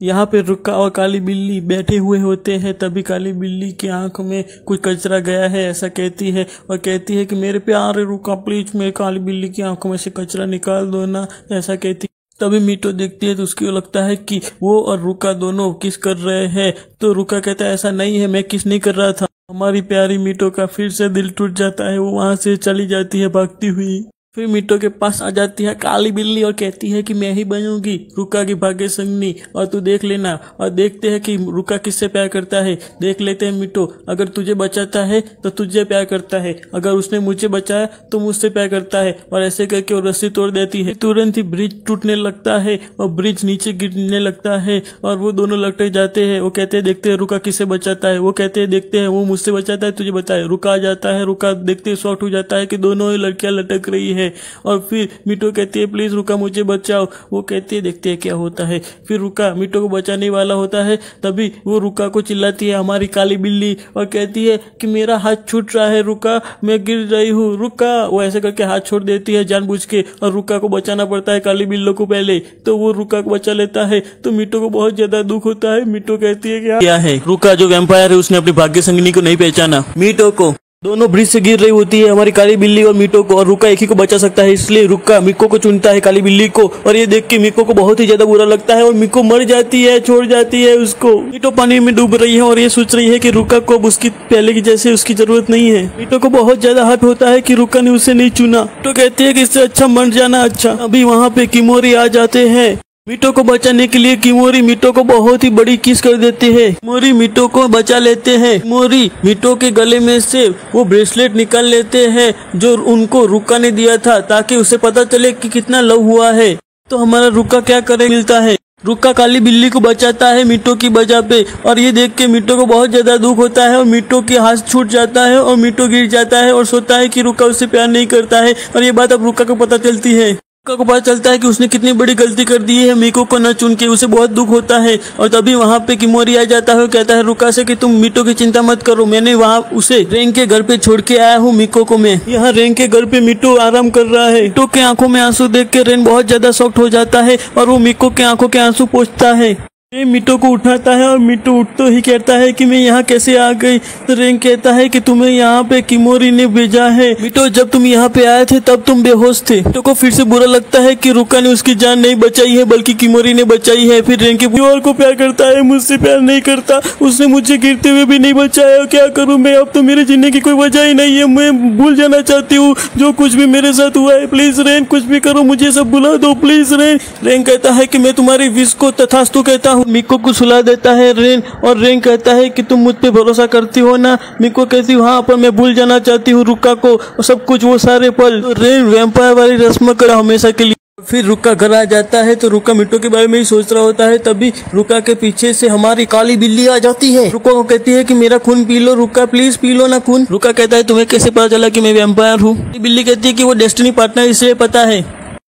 यहाँ पे रुका और काली बिल्ली बैठे हुए होते हैं, तभी काली बिल्ली की आंख में कुछ कचरा गया है ऐसा कहती है और कहती है कि मेरे प्यारे रुका प्लीज मेरे काली बिल्ली की आंखों में से कचरा निकाल दो ना, ऐसा कहती। तभी मिट्टो देखती है तो उसको लगता है कि वो और रुका दोनों किस कर रहे हैं। तो रुका कहता है ऐसा नहीं है, मैं किस नहीं कर रहा था। हमारी प्यारी मिट्टो का फिर से दिल टूट जाता है, वो वहां से चली जाती है भागती हुई। फिर मिट्टो के पास आ जाती है काली बिल्ली और कहती है कि मैं ही बनूंगी रुका की भाग्य संगनी और तू देख लेना। और देखते हैं कि रुका किससे प्यार करता है। देख लेते हैं मिट्टो, अगर तुझे बचाता है तो तुझे प्यार करता है, अगर उसने मुझे बचाया तो मुझसे प्यार करता है। और ऐसे करके वो रस्सी तोड़ देती है। तुरंत ही ब्रिज टूटने लगता है और ब्रिज नीचे गिरने लगता है और वो दोनों लटक जाते हैं। वो कहते हैं देखते हैं रुका किससे बचाता है। वो कहते हैं देखते हैं वो मुझसे बचाता है तुझे बताए। रुका आ जाता है। रुका देखते शॉर्ट हो जाता है कि दोनों लड़कियां लटक रही है। और फिर मिट्टो कहती है प्लीज रुका मुझे बचाओ। वो कहती है देखते हैं क्या होता है। फिर रुका मिट्टो को बचाने वाला होता है, तभी वो रुका को चिल्लाती है हमारी काली बिल्ली और कहती है कि मेरा हाथ छूट रहा है रुका, मैं गिर रही हूँ रुका। वो ऐसे करके हाथ छोड़ देती है जानबूझ के और रुका को बचाना पड़ता है काली बिल्लो को पहले। तो वो रुका को बचा लेता है। तो मिट्टो को बहुत ज्यादा दुख होता है। मिट्टो कहती है क्या है, रुका जो वैम्पायर है उसने अपनी भाग्य संगिनी को नहीं पहचाना। मिट्टो को दोनों ब्रिज से गिर रही होती है हमारी काली बिल्ली और मिट्टो को, और रुका एक ही को बचा सकता है, इसलिए रुका मिको को चुनता है काली बिल्ली को। और ये देख के मिको को बहुत ही ज्यादा बुरा लगता है और मिको मर जाती है, छोड़ जाती है उसको। मिट्टो पानी में डूब रही है और ये सोच रही है कि रुका को अब उसकी पहले की जैसे उसकी जरूरत नहीं है। मिट्टो को बहुत ज्यादा हर्ट होता है कि रुका ने उसे नहीं चुना। तो कहती है कि इससे अच्छा मर जाना अच्छा। अभी वहाँ पे किमोरी आ जाते हैं। मिट्टो को बचाने के लिए किमोरी मिट्टो को बहुत ही बड़ी किस कर देती है। किमोरी मिट्टो को बचा लेते हैं। किमोरी मिट्टो के गले में से वो ब्रेसलेट निकाल लेते हैं जो उनको रुका ने दिया था, ताकि उसे पता चले कि कितना लव हुआ है। तो हमारा रुका क्या करे मिलता है। रुका काली बिल्ली को बचाता है मिट्टो की वजह पे, और ये देख के मिट्टो को बहुत ज्यादा दुख होता है और मिट्टो के हाथ छूट जाता है और मिट्टो गिर जाता है और सोचता है कि रुका उससे प्यार नहीं करता है। और ये बात अब रुका को पता चलती है। रुका को पता चलता है कि उसने कितनी बड़ी गलती कर दी है मिको को न चुन के। उसे बहुत दुख होता है। और तभी वहाँ पे किमोरी आ जाता है और कहता है रुका से कि तुम मिट्टो की चिंता मत करो, मैंने वहाँ उसे रैंक के घर पे छोड़ के आया हूँ मिको को मैं। यहाँ रैंक के घर पे मिट्टो आराम कर रहा है। मिट्टो के आंखों में आंसू देख के रैंक बहुत ज्यादा शॉक्ड हो जाता है और वो मिको के आंखों के आंसू पोंछता है। मिट्टो को उठाता है और मिट्टो उठते ही कहता है कि मैं यहाँ कैसे आ गई। तो रैंक कहता है कि तुम्हें यहाँ पे किमोरी ने भेजा है। मिट्टो जब तुम यहाँ पे आए थे तब तुम बेहोश थे। मिट्टो को फिर से बुरा लगता है कि रुका ने उसकी जान नहीं बचाई है बल्कि किमोरी ने बचाई है। फिर रैंक किसी और को प्यार करता है, मुझसे प्यार नहीं करता। उसने मुझे गिरते हुए भी नहीं बचाया, क्या करूँ मैं। अब तो मेरे जीने की कोई वजह ही नहीं है। मैं भूल जाना चाहती हूँ जो कुछ भी मेरे साथ हुआ है। प्लीज रैंक कुछ भी करो, मुझे सब भुला दो प्लीज रैंक। रैंक कहता है कि मैं तुम्हारी विश को तथास्तु कहता हूँ। मिको को सुला देता है रेन, और रेन कहता है कि तुम मुझ पे भरोसा करती हो ना। मिको कहती हूँ हाँ, पर मैं भूल जाना चाहती हूँ रुका को सब कुछ, वो सारे पल। तो रेन वैम्पायर वाली रस्म करा हमेशा के लिए। फिर रुका घर आ जाता है तो रुका मिट्टो के बारे में ही सोच रहा होता है। तभी रुका के पीछे से हमारी काली बिल्ली आ जाती है। रुका को कहती है कि मेरा खून पी लो रुका, प्लीज पी लो ना खून। रुका कहता है तुम्हें कैसे पता चला कि मैं वैम्पायर हूँ। बिल्ली कहती है कि वो डेस्टिनी पार्टनर, इसे पता है।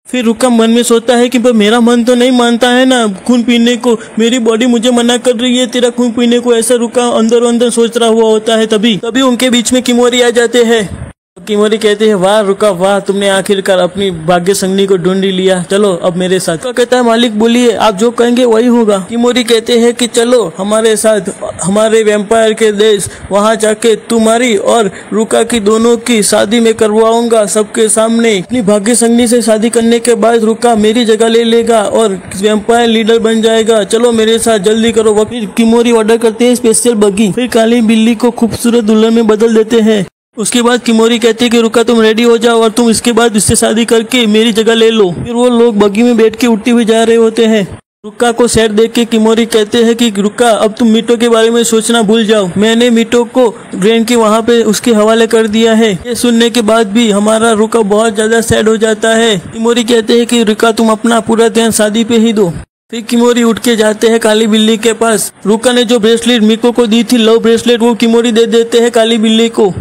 फिर रुका मन में सोचता है कि मेरा मन तो नहीं मानता है ना खून पीने को, मेरी बॉडी मुझे मना कर रही है तेरा खून पीने को, ऐसा रुका अंदर अंदर सोच रहा हुआ होता है। तभी उनके बीच में किमोरी आ जाते हैं। किमोरी कहते हैं वाह रुका वाह, तुमने आखिरकार अपनी भाग्य संगनी को ढूंढ लिया, चलो अब मेरे साथ। रुका कहता है मालिक बोलिए, आप जो कहेंगे वही होगा। किमोरी कहते हैं कि चलो हमारे साथ, हमारे वैम्पायर के देश, वहाँ जाके तुम्हारी और रुका की दोनों की शादी में करवाऊंगा सबके सामने। अपनी भाग्य संगनी से शादी करने के बाद रुका मेरी जगह ले लेगा और वैम्पायर लीडर बन जाएगा। चलो मेरे साथ, जल्दी करो। फिर किमोरी ऑर्डर करते हैं स्पेशल बग्गी। फिर काली बिल्ली को खूबसूरत दुल्हन में बदल देते हैं। उसके बाद किमोरी कहती है कि रुका तुम रेडी हो जाओ और तुम इसके बाद इससे शादी करके मेरी जगह ले लो। फिर वो लोग बग्गी में बैठ के उड़ती हुई जा रहे होते हैं। रुका को सेट देख के किमोरी कहते हैं कि रुका अब तुम मीटो के बारे में सोचना भूल जाओ, मैंने मीटो को रेन के वहाँ पे उसके हवाले कर दिया है। ये सुनने के बाद भी हमारा रुका बहुत ज्यादा सैड हो जाता है। किमोरी कहते हैं कि रुका तुम अपना पूरा ध्यान शादी पे ही दो। फिर किमोरी उठ के जाते हैं काली बिल्ली के पास। रुका ने जो ब्रेसलेट मिको को दी थी, लव ब्रेसलेट, वो किमोरी दे देते हैं काली बिल्ली को।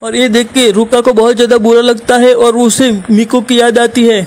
और ये देख के रुका को बहुत ज्यादा बुरा लगता है और उसे मिको की याद आती है।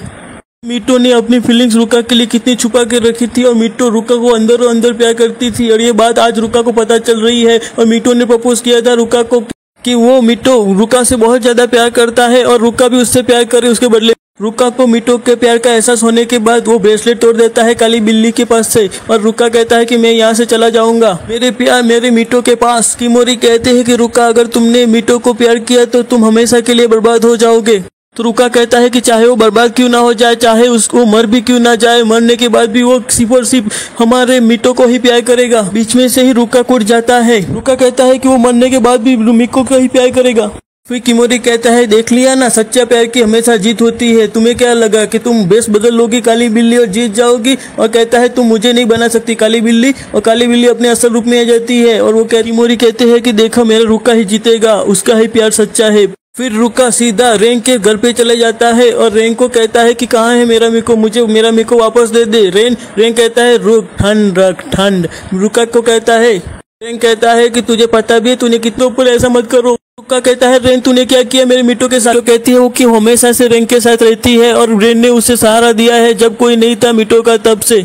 मीटो ने अपनी फीलिंग्स रुका के लिए कितनी छुपा के रखी थी और मीटो रुका को अंदर अंदर प्यार करती थी और ये बात आज रुका को पता चल रही है। और मीटो ने प्रपोज किया था रुका को कि वो मीटो रुका से बहुत ज्यादा प्यार करता है और रुका भी उससे प्यार करे उसके बदले। रुका को मीटो के प्यार का एहसास होने के बाद वो ब्रेसलेट तोड़ देता है काली बिल्ली के पास से और रुका कहता है कि मैं यहाँ से चला जाऊंगा, मेरे प्यार मेरे मीटो के पास। किमोरी कहते हैं कि रुका अगर तुमने मीटो को प्यार किया तो तुम हमेशा के लिए बर्बाद हो जाओगे। तो रुका कहता है कि चाहे वो बर्बाद क्यों ना हो जाए, चाहे उसको मर भी क्यों ना जाए, मरने के बाद भी वो सिर्फ और सिर्फ हमारे मीटो को ही प्यार करेगा। बीच में से ही रुका कूद जाता है। रुका कहता है कि वो मरने के बाद भी मिको को ही प्यार करेगा। फिर किमोरी कहता है देख लिया ना, सच्चा प्यार की हमेशा जीत होती है। तुम्हें क्या लगा कि तुम बेस बदल लोगी काली बिल्ली और जीत जाओगी? और कहता है तुम मुझे नहीं बना सकती काली बिल्ली। और काली बिल्ली अपने असल रूप में आ जाती है और वो किमोरी कहते हैं कि देखो मेरा रुका ही जीतेगा, उसका ही प्यार सच्चा है। फिर रुका सीधा रेन के घर पे चले जाता है और रेन को कहता है कि कहाँ है मेरा मिको, मुझे मेरा मिको वापस दे दे। रेन कहता है रुक, ठंड रख ठंड। रुका को कहता है, रेन कहता है कि तुझे पता भी है तूने कितने ऊपर, ऐसा मत करो। रुका कहता है रेन तूने क्या किया मेरे मिटो के साथ? तो कहती है वो कि हमेशा से रेन के साथ रहती है और रेन ने उसे सहारा दिया है जब कोई नहीं था मिटो का, तब से।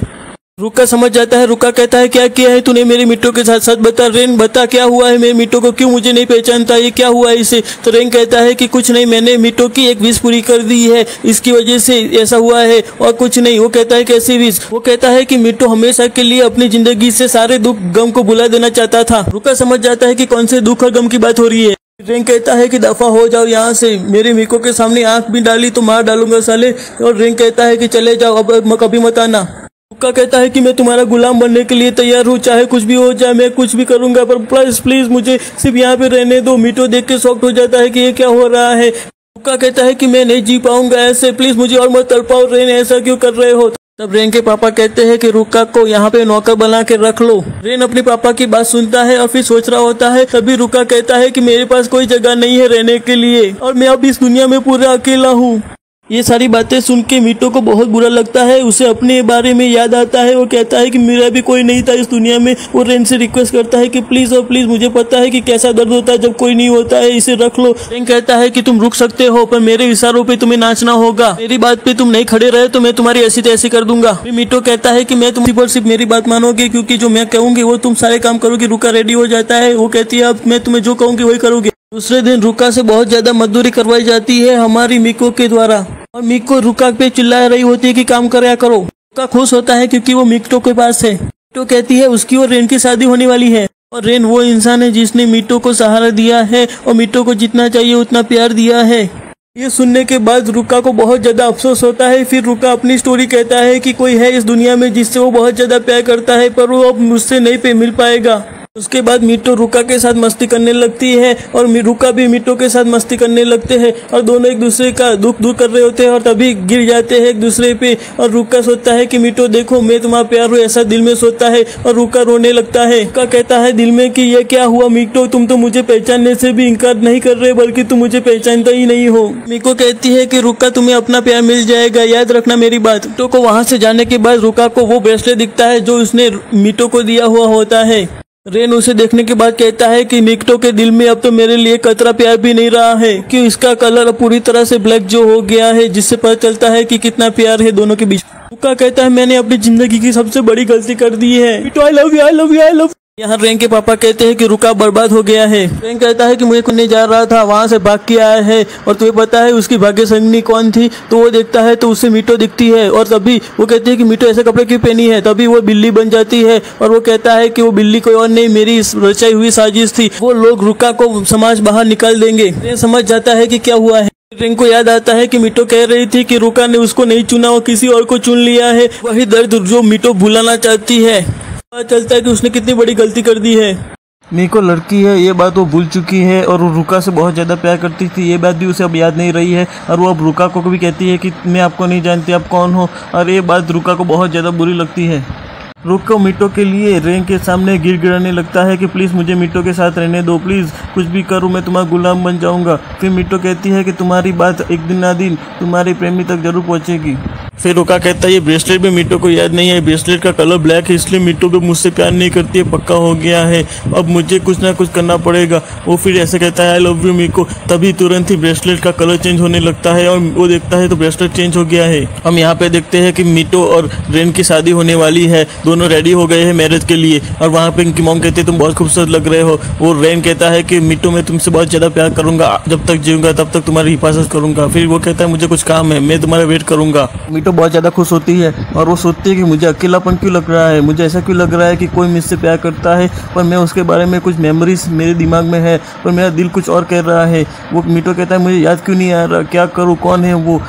रुका समझ जाता है। रुका कहता है क्या किया है तूने मेरे मिटो के साथ, सच बता। रेन बता क्या हुआ है मेरे मिटो को, क्यों मुझे नहीं पहचानता, ये क्या हुआ है इसे? तो रेन कहता है कि कुछ नहीं, मैंने मिटो की एक विश पूरी कर दी है, इसकी वजह से ऐसा हुआ है और कुछ नहीं। वो कहता है कैसी विश? वो कहता है कि मिटो हमेशा के लिए अपनी जिंदगी से सारे दुख गम को भुला देना चाहता था। रुका समझ जाता है कि कौन से दुख और गम की बात हो रही है। रेन कहता है कि दफा हो जाओ यहाँ से, मेरे मिको के सामने आंख भी डाली तो मार डालूंगा साले। और रेन कहता है कि चले जाओ, अब कभी मत आना। रुका कहता है कि मैं तुम्हारा गुलाम बनने के लिए तैयार हूँ, चाहे कुछ भी हो जाए मैं कुछ भी करूंगा, पर प्लीज मुझे सिर्फ यहाँ पे रहने दो। मिटो देख के शॉक्ड हो जाता है कि ये क्या हो रहा है। रुका कहता है कि मैं नहीं जी पाऊंगा ऐसे, प्लीज मुझे और मत तड़पाओ। रेन ऐसा क्यों कर रहे हो? तब रेन के पापा कहते हैं कि रुका को यहाँ पे नौकर बना के रख लो। रेन अपने पापा की बात सुनता है और फिर सोच रहा होता है। तभी रुका कहता है कि मेरे पास कोई जगह नहीं है रहने के लिए और मैं अब इस दुनिया में पूरा अकेला हूँ। ये सारी बातें सुन के मिटो को बहुत बुरा लगता है, उसे अपने बारे में याद आता है। वो कहता है कि मेरा भी कोई नहीं था इस दुनिया में। वो रेन से रिक्वेस्ट करता है कि प्लीज और प्लीज, मुझे पता है कि कैसा दर्द होता है जब कोई नहीं होता है, इसे रख लो। रेन कहता है कि तुम रुक सकते हो पर मेरे इशारों पे तुम्हें नाचना होगा, मेरी बात पे तुम नहीं खड़े रहे तो मैं तुम्हारी ऐसी तैसी कर दूंगा। फिर मिटो कहता है कि मैं तुम सिर्फ मेरी बात मानोगे, क्योंकि जो मैं कहूंगी वो तुम सारे काम करोगे। रुका रेडी हो जाता है। वो कहती है अब मैं तुम्हें जो कहूंगी वही करोगे। दूसरे दिन रुका से बहुत ज्यादा मजदूरी करवाई जाती है हमारी मिको के द्वारा और मिको रुका पे चिल्ला रही होती है कि काम कराया करो। रुका खुश होता है क्योंकि वो मिटो के पास है। मिटो कहती है उसकी और रेन की शादी होने वाली है और रेन वो इंसान है जिसने मिटो को सहारा दिया है और मिटो को जितना चाहिए उतना प्यार दिया है। ये सुनने के बाद रुका को बहुत ज्यादा अफसोस होता है। फिर रुका अपनी स्टोरी कहता है कि कोई है इस दुनिया में जिससे वो बहुत ज्यादा प्यार करता है पर वो अब मुझसे नहीं मिल पाएगा। उसके बाद मिटो रुका के साथ मस्ती करने लगती है और रुका भी मिटो के साथ मस्ती करने लगते हैं और दोनों एक दूसरे का दुख दूर कर रहे होते हैं और तभी गिर जाते हैं एक दूसरे पे। और रुका सोचता है कि मिटो देखो मैं तुम्हारा प्यार हूँ, ऐसा दिल में सोचता है और रुका रोने लगता है। रुका कहता है दिल में कि ये क्या हुआ मिटो, तुम तो मुझे पहचानने से भी इनकार नहीं कर रहे बल्कि तुम मुझे पहचानता ही नहीं हो। मिको कहती है कि रुका तुम्हें अपना प्यार मिल जाएगा, याद रखना मेरी बात। मिटो को वहाँ से जाने के बाद रुका को वो ब्रेसलेट दिखता है जो उसने मिटो को दिया हुआ होता है। रेन उसे देखने के बाद कहता है कि मिटो के दिल में अब तो मेरे लिए कतरा प्यार भी नहीं रहा है, कि इसका कलर पूरी तरह से ब्लैक जो हो गया है, जिससे पता चलता है कि कितना प्यार है दोनों के बीच। रुका कहता है मैंने अपनी जिंदगी की सबसे बड़ी गलती कर दी है मिटो, I love you I love you I love. यहाँ रेन के पापा कहते हैं कि रुका बर्बाद हो गया है। रेन कहता है कि मुझे खुलने जा रहा था, वहाँ से भाग के आया है और तुम्हें पता है उसकी भाग्य संगिनी कौन थी। तो वो देखता है तो उससे मीटो दिखती है और तभी वो कहती है कि मीटो ऐसे कपड़े क्यों पहनी है। तभी वो बिल्ली बन जाती है और वो कहता है कि वो बिल्ली कोई और नहीं, मेरी रचाई हुई साजिश थी। वो लोग रुका को समाज बाहर निकाल देंगे। रेन समझ जाता है कि क्या हुआ है। रेन को याद आता है कि मीटो कह रही थी कि रुका ने उसको नहीं चुना और किसी और को चुन लिया है। वही दर्द जो मीटो भुलाना चाहती है। पता चलता है कि उसने कितनी बड़ी गलती कर दी है। मीको लड़की है, ये बात वो भूल चुकी है और वो रुका से बहुत ज़्यादा प्यार करती थी। ये बात भी उसे अब याद नहीं रही है और वो अब रुका को भी कहती है कि मैं आपको नहीं जानती, आप कौन हो। और ये बात रुका को बहुत ज़्यादा बुरी लगती है। रुका मीटो के लिए रेन के सामने गिड़गिड़ाने लगता है कि प्लीज़ मुझे मीटो के साथ रहने दो, प्लीज़ कुछ भी करूँ मैं तुम्हारा गुलाम बन जाऊँगा। फिर मीटो कहती है कि तुम्हारी बात एक दिन ना दिन तुम्हारे प्रेमी तक जरूर पहुँचेगी। फिर रुका कहता है ये ब्रेसलेट भी मीटो को याद नहीं है, ब्रेसलेट का कलर ब्लैक है, इसलिए मीटो भी मुझसे प्यार नहीं करती है, पक्का हो गया है, अब मुझे कुछ ना कुछ करना पड़ेगा। वो फिर ऐसे कहता है आई लव यू मीको। तभी तुरंत ही ब्रेसलेट का कलर चेंज होने लगता है और वो देखता है तो ब्रेसलेट चेंज हो गया है। हम यहाँ पे देखते हैं कि मीटो और रेन की शादी होने वाली है, दोनों रेडी हो गए हैं मैरिज के लिए। और वहाँ पे इनकी मॉम कहते हैं तुम बहुत खूबसूरत लग रहे हो। वो रेन कहता है कि मीटो मैं तुमसे बहुत ज़्यादा प्यार करूँगा, जब तक जीऊँगा तब तक तुम्हारी हिफाजत करूँगा। फिर वो कहता है मुझे कुछ काम है, मैं तुम्हारा वेट करूँगा। मीटो बहुत ज़्यादा खुश होती है और वो सोचती है कि मुझे अकेलापन क्यों लग रहा है, मुझे ऐसा क्यों लग रहा है कि कोई मुझसे प्यार करता है पर मैं उसके बारे में कुछ मेमोरीज मेरे दिमाग में है पर मेरा दिल कुछ और कह रहा है। वो मीटो कहता है मुझे याद क्यों नहीं आ रहा, क्या करूँ, कौन है वो।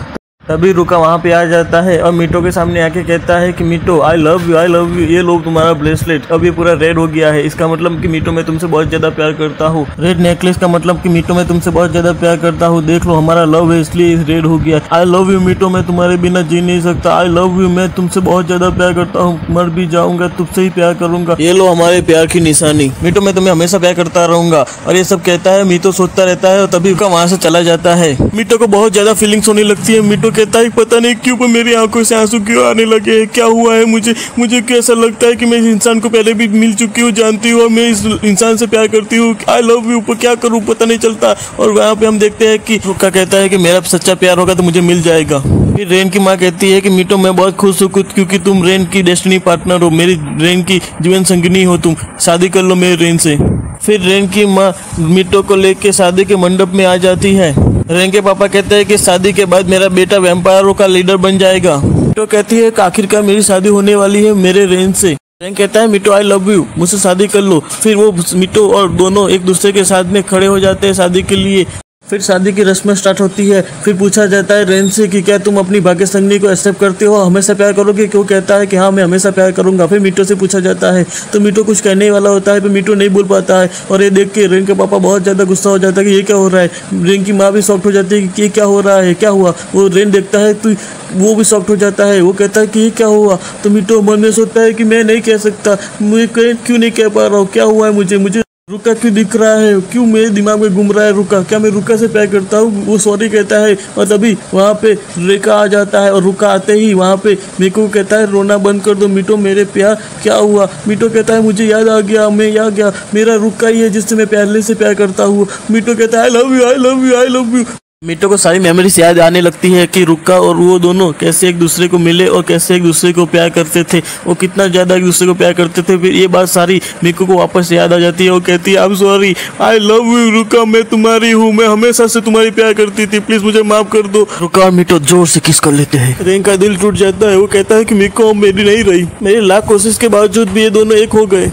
तभी रुका वहाँ पे आ जाता है और मीटो के सामने आके कहता है कि मीटो आई लव यू, ये लो तुम्हारा ब्रेसलेट। अब ये पूरा रेड हो गया है, इसका मतलब कि मीटो मैं तुमसे बहुत ज़्यादा प्यार करता हूँ। रेड नेकलेस का मतलब कि मीटो मैं तुमसे बहुत ज़्यादा प्यार करता हूँ, देख लो हमारा लव है इसलिए रेड हो गया। आई लव यू मीटो, मैं तुम्हारे बिना जी नहीं सकता। आई लव यू, मैं तुमसे बहुत ज़्यादा प्यार करता हूँ, मर भी जाऊँगा तुमसे ही प्यार करूँगा। ये लो हमारे प्यार की निशानी, मीटो मैं तुम्हें हमेशा प्यार करता रहूँगा। और ये सब कहता है, मीटो सोचता रहता है और तभी रुका वहाँ से चला जाता है। मीटो को बहुत ज़्यादा फीलिंग्स होने लगती है। मीटो कहता है पता नहीं क्यों पर मेरी आंखों से आंसू क्यों आने लगे हैं, क्या हुआ है मुझे क्यों ऐसा लगता है कि मैं इस इंसान को पहले भी मिल चुकी हूँ, जानती हूँ और मैं इस इंसान से प्यार करती हूँ। आई लव यू पर क्या करूँ पता नहीं चलता। और वहाँ पे हम देखते हैं कि रुका कहता है कि मेरा सच्चा प्यार होगा तो मुझे मिल जाएगा। फिर रेन की माँ कहती है कि मीटो मैं बहुत खुश हूँ क्योंकि तुम रेन की डेस्टिनी पार्टनर हो, मेरी रेन की जीवन संगिनी हो, तुम शादी कर लो मेरे रेन से। फिर रेन की माँ मीटो को लेके शादी के मंडप में आ जाती है। रेन के पापा कहते हैं कि शादी के बाद मेरा बेटा वैम्पायरों का लीडर बन जाएगा। मीटो कहती है कि आखिरकार मेरी शादी होने वाली है मेरे रेन से। रेन कहता है मीटो आई लव यू, मुझसे शादी कर लो। फिर वो मीटो और दोनों एक दूसरे के साथ में खड़े हो जाते हैं शादी के लिए। फिर शादी की रस्में स्टार्ट होती है। फिर पूछा जाता है रेन से कि क्या तुम अपनी भाग्य संगिनी को एक्सेप्ट करते हो, हमेशा प्यार करोगे। क्यों कहता है कि हाँ मैं हमेशा प्यार करूंगा। फिर मीटो से पूछा जाता है तो मीटो कुछ कहने वाला होता है पर मीटो नहीं बोल पाता है। और ये देख के रेन के पापा बहुत ज़्यादा गुस्सा हो जाता है कि ये क्या हो रहा है। रेन की माँ भी शॉक्ट हो जाती है कि ये क्या हो रहा है, क्या हुआ। वो रेन देखता है तो वो भी शॉक्ट हो जाता है। वो कहता है कि ये क्या हुआ। तो मीटो मन में सोचता है कि मैं नहीं कह सकता, मुझे क्यों नहीं कह पा रहा हूँ, क्या हुआ है मुझे रुका क्यों दिख रहा है, क्यों मेरे दिमाग में घूम रहा है रुका, क्या मैं रुका से प्यार करता हूँ। वो सॉरी कहता है और तभी वहाँ पे रेखा आ जाता है और रुका आते ही वहाँ पे मीको को कहता है रोना बंद कर दो मीटो मेरे प्यार, क्या हुआ। मीटो कहता है मुझे याद आ गया, मैं याद गया मेरा रुका ही है जिससे मैं पहले से प्यार करता हूँ। मीटो कहता है I love you I love you I love you. मीटो को सारी मेमोरीज याद आने लगती है कि रुका और वो दोनों कैसे एक दूसरे को मिले और कैसे एक दूसरे को प्यार करते थे, वो कितना ज़्यादा एक दूसरे को प्यार करते थे। फिर ये बात सारी मीको को वापस याद आ जाती है। वो कहती है I am sorry, I love you रुका, मैं तुम्हारी हूँ, मैं हमेशा से तुम्हारी प्यार करती थी, प्लीज़ मुझे माफ़ कर दो। रुका और मीटो जोर से किस कर लेते हैं। रेन का दिल टूट जाता है। वो कहता है कि मीको मेरी नहीं रही, मेरी लाख कोशिश के बावजूद भी ये दोनों एक हो गए।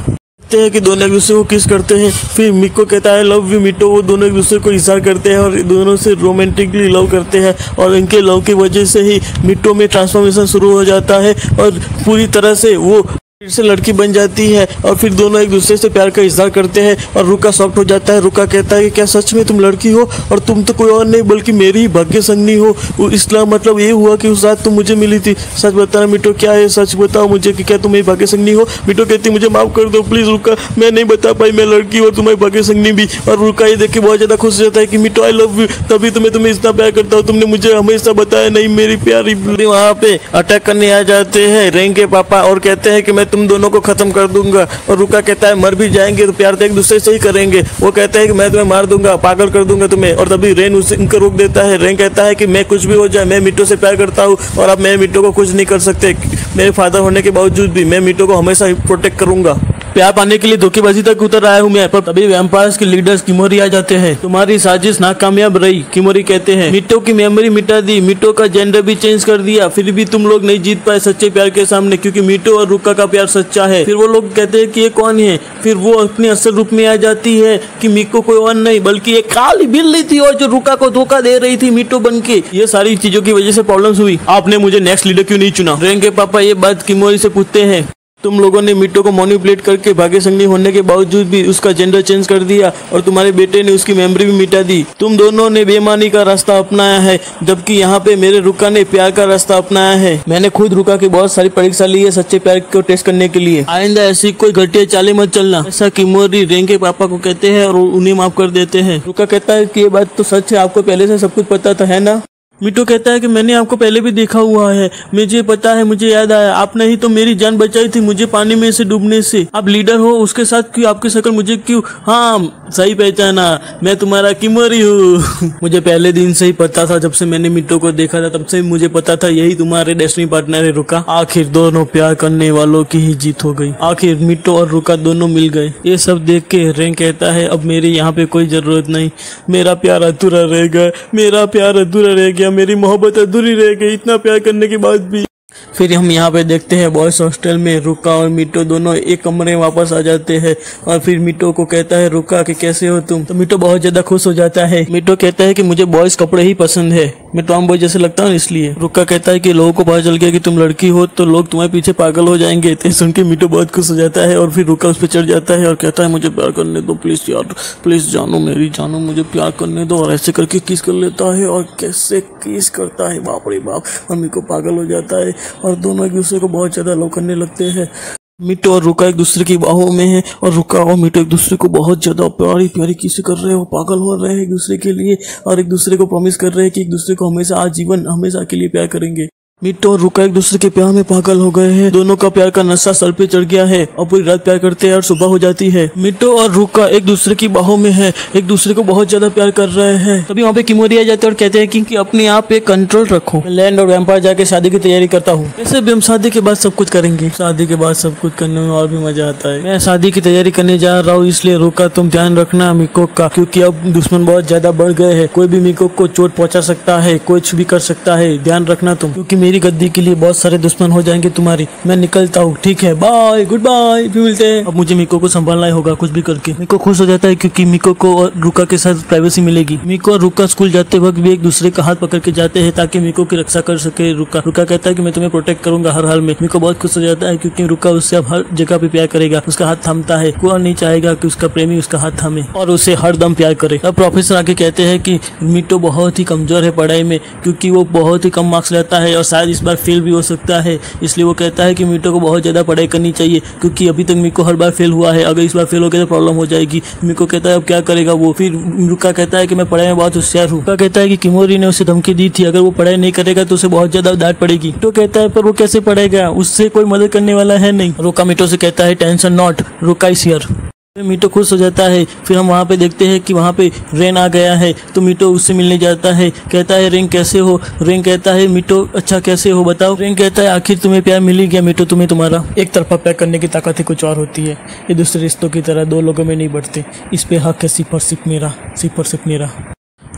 हैं कि दोनों एक दूसरे को किस करते हैं। फिर मिको कहता है लव यू मीटो, वो दोनों एक दूसरे को इशारा करते हैं और दोनों से रोमांटिकली लव करते हैं और इनके लव की वजह से ही मिटो में ट्रांसफॉर्मेशन शुरू हो जाता है और पूरी तरह से वो फिर से लड़की बन जाती है और फिर दोनों एक दूसरे से प्यार का इजहार करते हैं और रुका शॉक्ट हो जाता है। रुका कहता है कि क्या सच में तुम लड़की हो और तुम तो कोई और नहीं बल्कि मेरी ही भाग्य संगिनी हो। इसका मतलब ये हुआ कि उस रात तुम मुझे मिली थी। सच बताना मिटो, क्या है सच बताओ मुझे कि क्या तुम मेरी भाग्य संगिनी हो। मिटो कहती मुझे माफ कर दो प्लीज रुका, मैं नहीं बता पाई मैं लड़की और तुम्हारी भाग्य संगिनी भी। और रुका ये देख के बहुत ज्यादा खुश हो जाता है कि मिटो आई लव यू, तभी तो मैं तुम्हें इतना प्यार करता हूँ, तुमने मुझे हमेशा बताया नहीं मेरी प्यारी। वहाँ पे अटैक करने आ जाते हैं रेंग के पापा और कहते हैं कि मैं तुम दोनों को खत्म कर दूंगा। और रुका कहता है मर भी जाएंगे तो प्यार तो एक दूसरे से ही करेंगे। वो कहता है कि मैं तुम्हें मार दूंगा, पागल कर दूंगा तुम्हें। और तभी रेन उसे इनको रोक देता है। रेन कहता है कि मैं कुछ भी हो जाए मैं मिटो से प्यार करता हूँ और अब मैं मिटो को कुछ नहीं कर सकते। मेरे फादर होने के बावजूद भी मैं मिटो को हमेशा प्रोटेक्ट करूंगा। प्यार पाने के लिए धोखेबाजी तक उतर आया हूँ मैं, पर तभी वैम्पायर्स के लीडर्स किमोरी आ जाते हैं। तुम्हारी साजिश नाकामयाब रही, किमोरी कहते हैं। मीटो की मेमोरी मिटा दी, मीटो का जेंडर भी चेंज कर दिया, फिर भी तुम लोग नहीं जीत पाए सच्चे प्यार के सामने, क्योंकि मीटो और रुका का प्यार सच्चा है। फिर वो लोग कहते हैं कि ये कौन है, फिर वो अपने असल रूप में आ जाती है कि मीको कोई और नहीं बल्कि एक काली बिल्ली थी और जो रुका को धोखा दे रही थी मीटो बन के। ये सारी चीजों की वजह से प्रॉब्लम्स हुई। आपने मुझे नेक्स्ट लीडर क्यों नहीं चुना? रेंग के पापा ये बात किमोरी से पूछते हैं। तुम लोगों ने मीटो को मैनिपुलेट करके भाग्यसंगी होने के बावजूद भी उसका जेंडर चेंज कर दिया और तुम्हारे बेटे ने उसकी मेमोरी भी मिटा दी। तुम दोनों ने बेईमानी का रास्ता अपनाया है, जबकि यहाँ पे मेरे रुका ने प्यार का रास्ता अपनाया है। मैंने खुद रुका की बहुत सारी परीक्षा ली है सच्चे प्यार को टेस्ट करने के लिए। आइंदा ऐसी कोई घटिया चालें मत चलना, ऐसा किमोरी रेंग के पापा को कहते हैं और उन्हें माफ कर देते हैं। रुका कहता है कि ये बात तो सच है, आपको पहले से सब कुछ पता था, है ना? मीटो कहता है कि मैंने आपको पहले भी देखा हुआ है, मुझे पता है, मुझे याद आया, आपने ही तो मेरी जान बचाई थी मुझे पानी में से डूबने से। आप लीडर हो, उसके साथ क्यों आपकी शक्ल मुझे क्यों? हाँ सही पहचाना, मैं तुम्हारा किमोरी हूँ। मुझे पहले दिन से ही पता था, जब से मैंने मीटो को देखा था तब से मुझे पता था यही तुम्हारे डेस्टिनी पार्टनर है रुका। आखिर दोनों प्यार करने वालों की ही जीत हो गई, आखिर मीटो और रुका दोनों मिल गए। ये सब देख के रेंग कहता है अब मेरी यहाँ पे कोई जरूरत नहीं, मेरा प्यार अधूरा रह गया, मेरा प्यार अधूरा रह गया, मेरी मोहब्बत अधूरी रह गई इतना प्यार करने के बाद भी। फिर हम यहाँ पे देखते हैं बॉयज हॉस्टल में रुका और मीटो दोनों एक कमरे में वापस आ जाते हैं और फिर मीटो को कहता है रुका कि कैसे हो तुम? तो मीटो बहुत ज्यादा खुश हो जाता है। मीटो कहता है कि मुझे बॉयज कपड़े ही पसंद है, मैं टॉम बॉय जैसे लगता हूँ इसलिए। रुका कहता है कि लोगों को पता चल गया कि तुम लड़की हो तो लोग तुम्हारे पीछे पागल हो जाएंगे। तो सुन के मीटो बहुत खुश हो जाता है और फिर रुका उस पर चढ़ जाता है और कहता है मुझे प्यार करने दो प्लीज यार, प्लीज जानो मेरी जानो, मुझे प्यार करने दो। और ऐसे करके किस कर लेता है और कैसे किस करता है, बाप रे बाप। मम्मी को पागल हो जाता है और दोनों एक दूसरे को बहुत ज्यादा लव करने लगते हैं। मीटो और रुका एक दूसरे की बाहों में है और रुका और मीटो एक दूसरे को बहुत ज्यादा प्यारी प्यारी किसे कर रहे हो, पागल हो रहे हैं एक दूसरे के लिए और एक दूसरे को प्रॉमिस कर रहे हैं कि एक दूसरे को हमेशा आजीवन हमेशा के लिए प्यार करेंगे। मीटो और रुका एक दूसरे के प्यार में पागल हो गए हैं, दोनों का प्यार का नशा सर पे चढ़ गया है और पूरी रात प्यार करते हैं और सुबह हो जाती है। मीटो और रुका एक दूसरे की बाहों में है, एक दूसरे को बहुत ज्यादा प्यार कर रहे हैं। तभी वहाँ पे किमोरी आ जाते हैं और कहते हैं कि अपने आप पे कंट्रोल रखो, लैंड और वैम्पायर जाके शादी की तैयारी करता हूँ। वैसे भी हम शादी के बाद सब कुछ करेंगे, शादी के बाद सब कुछ करने में और भी मजा आता है। मैं शादी की तैयारी करने जा रहा हूँ, इसलिए रुका तुम ध्यान रखना मीको का, क्योंकि अब दुश्मन बहुत ज्यादा बढ़ गए हैं, कोई भी मीको को चोट पहुंचा सकता है, कुछ भी कर सकता है, ध्यान रखना तुम, क्योंकि मेरी गद्दी के लिए बहुत सारे दुश्मन हो जाएंगे तुम्हारी। मैं निकलता हूँ, ठीक है, बाय, गुड बाय, फिर मिलते हैं। अब मुझे मीको को संभालना ही होगा कुछ भी करके। मीको खुश हो जाता है क्योंकि मीको को और रुका के साथ प्राइवेसी मिलेगी। मीको और रुका स्कूल जाते वक्त भी एक दूसरे का हाथ पकड़ के जाते हैं ताकि मीको की रक्षा कर सके रुका। रुका कहता है कि मैं तुम्हें प्रोटेक्ट करूंगा हर हाल में। मीको बहुत खुश हो जाता है क्योंकि रुका उससे अब हर जगह पे प्यार करेगा, उसका हाथ थामता है, कोई नहीं चाहेगा कि उसका प्रेमी उसका हाथ थामे और उसे हर दम प्यार करे। अब प्रोफेसर आके कहते हैं कि मीटो बहुत ही कमजोर है पढ़ाई में, क्योंकि वो बहुत ही कम मार्क्स लेता है और शायद इस बार फेल भी हो सकता है, इसलिए वो कहता है कि मीटो को बहुत ज्यादा पढ़ाई करनी चाहिए, क्योंकि अभी तक मीको हर बार फेल हुआ है, अगर इस बार फेल हो गया तो प्रॉब्लम हो जाएगी। मीको कहता है अब क्या करेगा वो। फिर रुका कहता है कि मैं पढ़ाई में बहुत होशियार हूँ। रुका कहता है कि किमोरी ने उसे धमकी दी थी, अगर वो पढ़ाई नहीं करेगा तो उसे बहुत ज्यादा डांट पड़ेगी। तो कहता है पर वो कैसे पढ़ेगा, उससे कोई मदद करने वाला है नहीं। रुका मीटो से कहता है टेंशन नॉट, रुका इज हियर। मीटो खुश हो जाता है। फिर हम वहाँ पे देखते हैं कि वहाँ पे रेन आ गया है, तो मीटो उससे मिलने जाता है, कहता है रेन कैसे हो? रेन कहता है मीटो अच्छा कैसे हो बताओ? रेन कहता है आखिर तुम्हें प्यार मिल ही गया मीटो, तुम्हें तुम्हारा। एक तरफा प्यार करने की ताकत ही कुछ और होती है, ये दूसरे रिश्तों की तरह दो लोगों में नहीं बढ़ते, इस पे हक है सिर्फ और सिर्फ मेरा, सिर्फ और सिर्फ मेरा।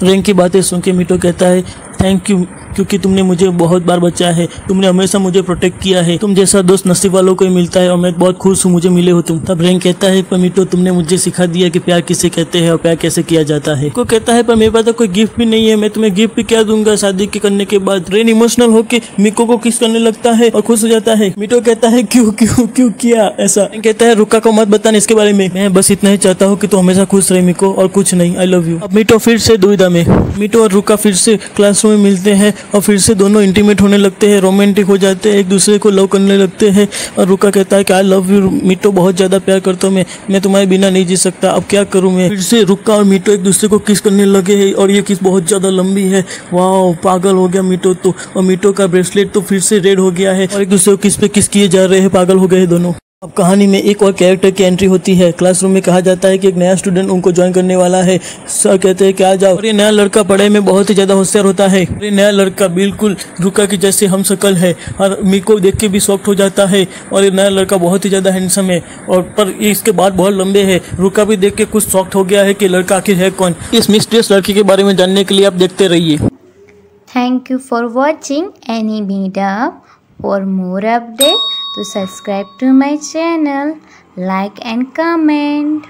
रेन की बातें सुन के मीटो कहता है थैंक यू, क्योंकि तुमने मुझे बहुत बार बचाया है, तुमने हमेशा मुझे प्रोटेक्ट किया है, तुम जैसा दोस्त नसीब वालों को ही मिलता है और मैं बहुत खुश हूँ मुझे मिले हो तुम। तब रेन कहता है पर मीटो तुमने मुझे सिखा दिया कि प्यार किसे कहते हैं और प्यार कैसे किया जाता है। को कहता है पर मेरे पास तो कोई गिफ्ट भी नहीं है, मैं तुम्हें गिफ्ट भी क्या दूंगा शादी के करने के बाद। रेन इमोशनल होके मीको को किस करने लगता है और खुश हो जाता है। मीटो कहता है क्यों क्यों क्यों किया ऐसा? कहता है रुका को मत बताना इसके बारे में, मैं बस इतना ही चाहता हूँ कि तू हमेशा खुश रहे मीको और कुछ नहीं, आई लव यू। अब मीटो फिर से दुविधा में, मीटो और रुका फिर से क्लासरूम में मिलते हैं और फिर से दोनों इंटीमेट होने लगते हैं, रोमांटिक हो जाते हैं, एक दूसरे को लव करने लगते हैं। और रुका कहता है कि आई लव यू मीटो, बहुत ज्यादा प्यार करता हूँ मैं तुम्हारे बिना नहीं जी सकता, अब क्या करूँ मैं। फिर से रुका और मीटो एक दूसरे को किस करने लगे हैं और ये किस बहुत ज्यादा लंबी है। वाह पागल हो गया मीटो तो, और मीटो का ब्रेसलेट तो फिर से रेड हो गया है और एक दूसरे को किस पे किस किए जा रहे हैं, पागल हो गए दोनों। अब कहानी में एक और कैरेक्टर की एंट्री होती है। क्लासरूम में कहा जाता है कि एक नया स्टूडेंट उनको ज्वाइन करने वाला है। सर कहते हैं कि आ जाओ। और ये नया लड़का पढ़ाई में बहुत ही ज्यादा होशियार होता है। ये नया लड़का बिल्कुल रुका की जैसे हम शकल है और मीको देख के भी शॉक्ड हो जाता है। और ये नया लड़का बहुत ही ज्यादा हैंडसम है और पर इसके बाल बहुत लंबे है। रुका भी देख के कुछ शॉक्ड हो गया है कि लड़का आखिर है कौन। इस मिस्टीरियस लड़की के बारे में जानने के लिए आप देखते रहिए। Thank you for watching Animeedup. For more update, to subscribe to my channel, like and comment.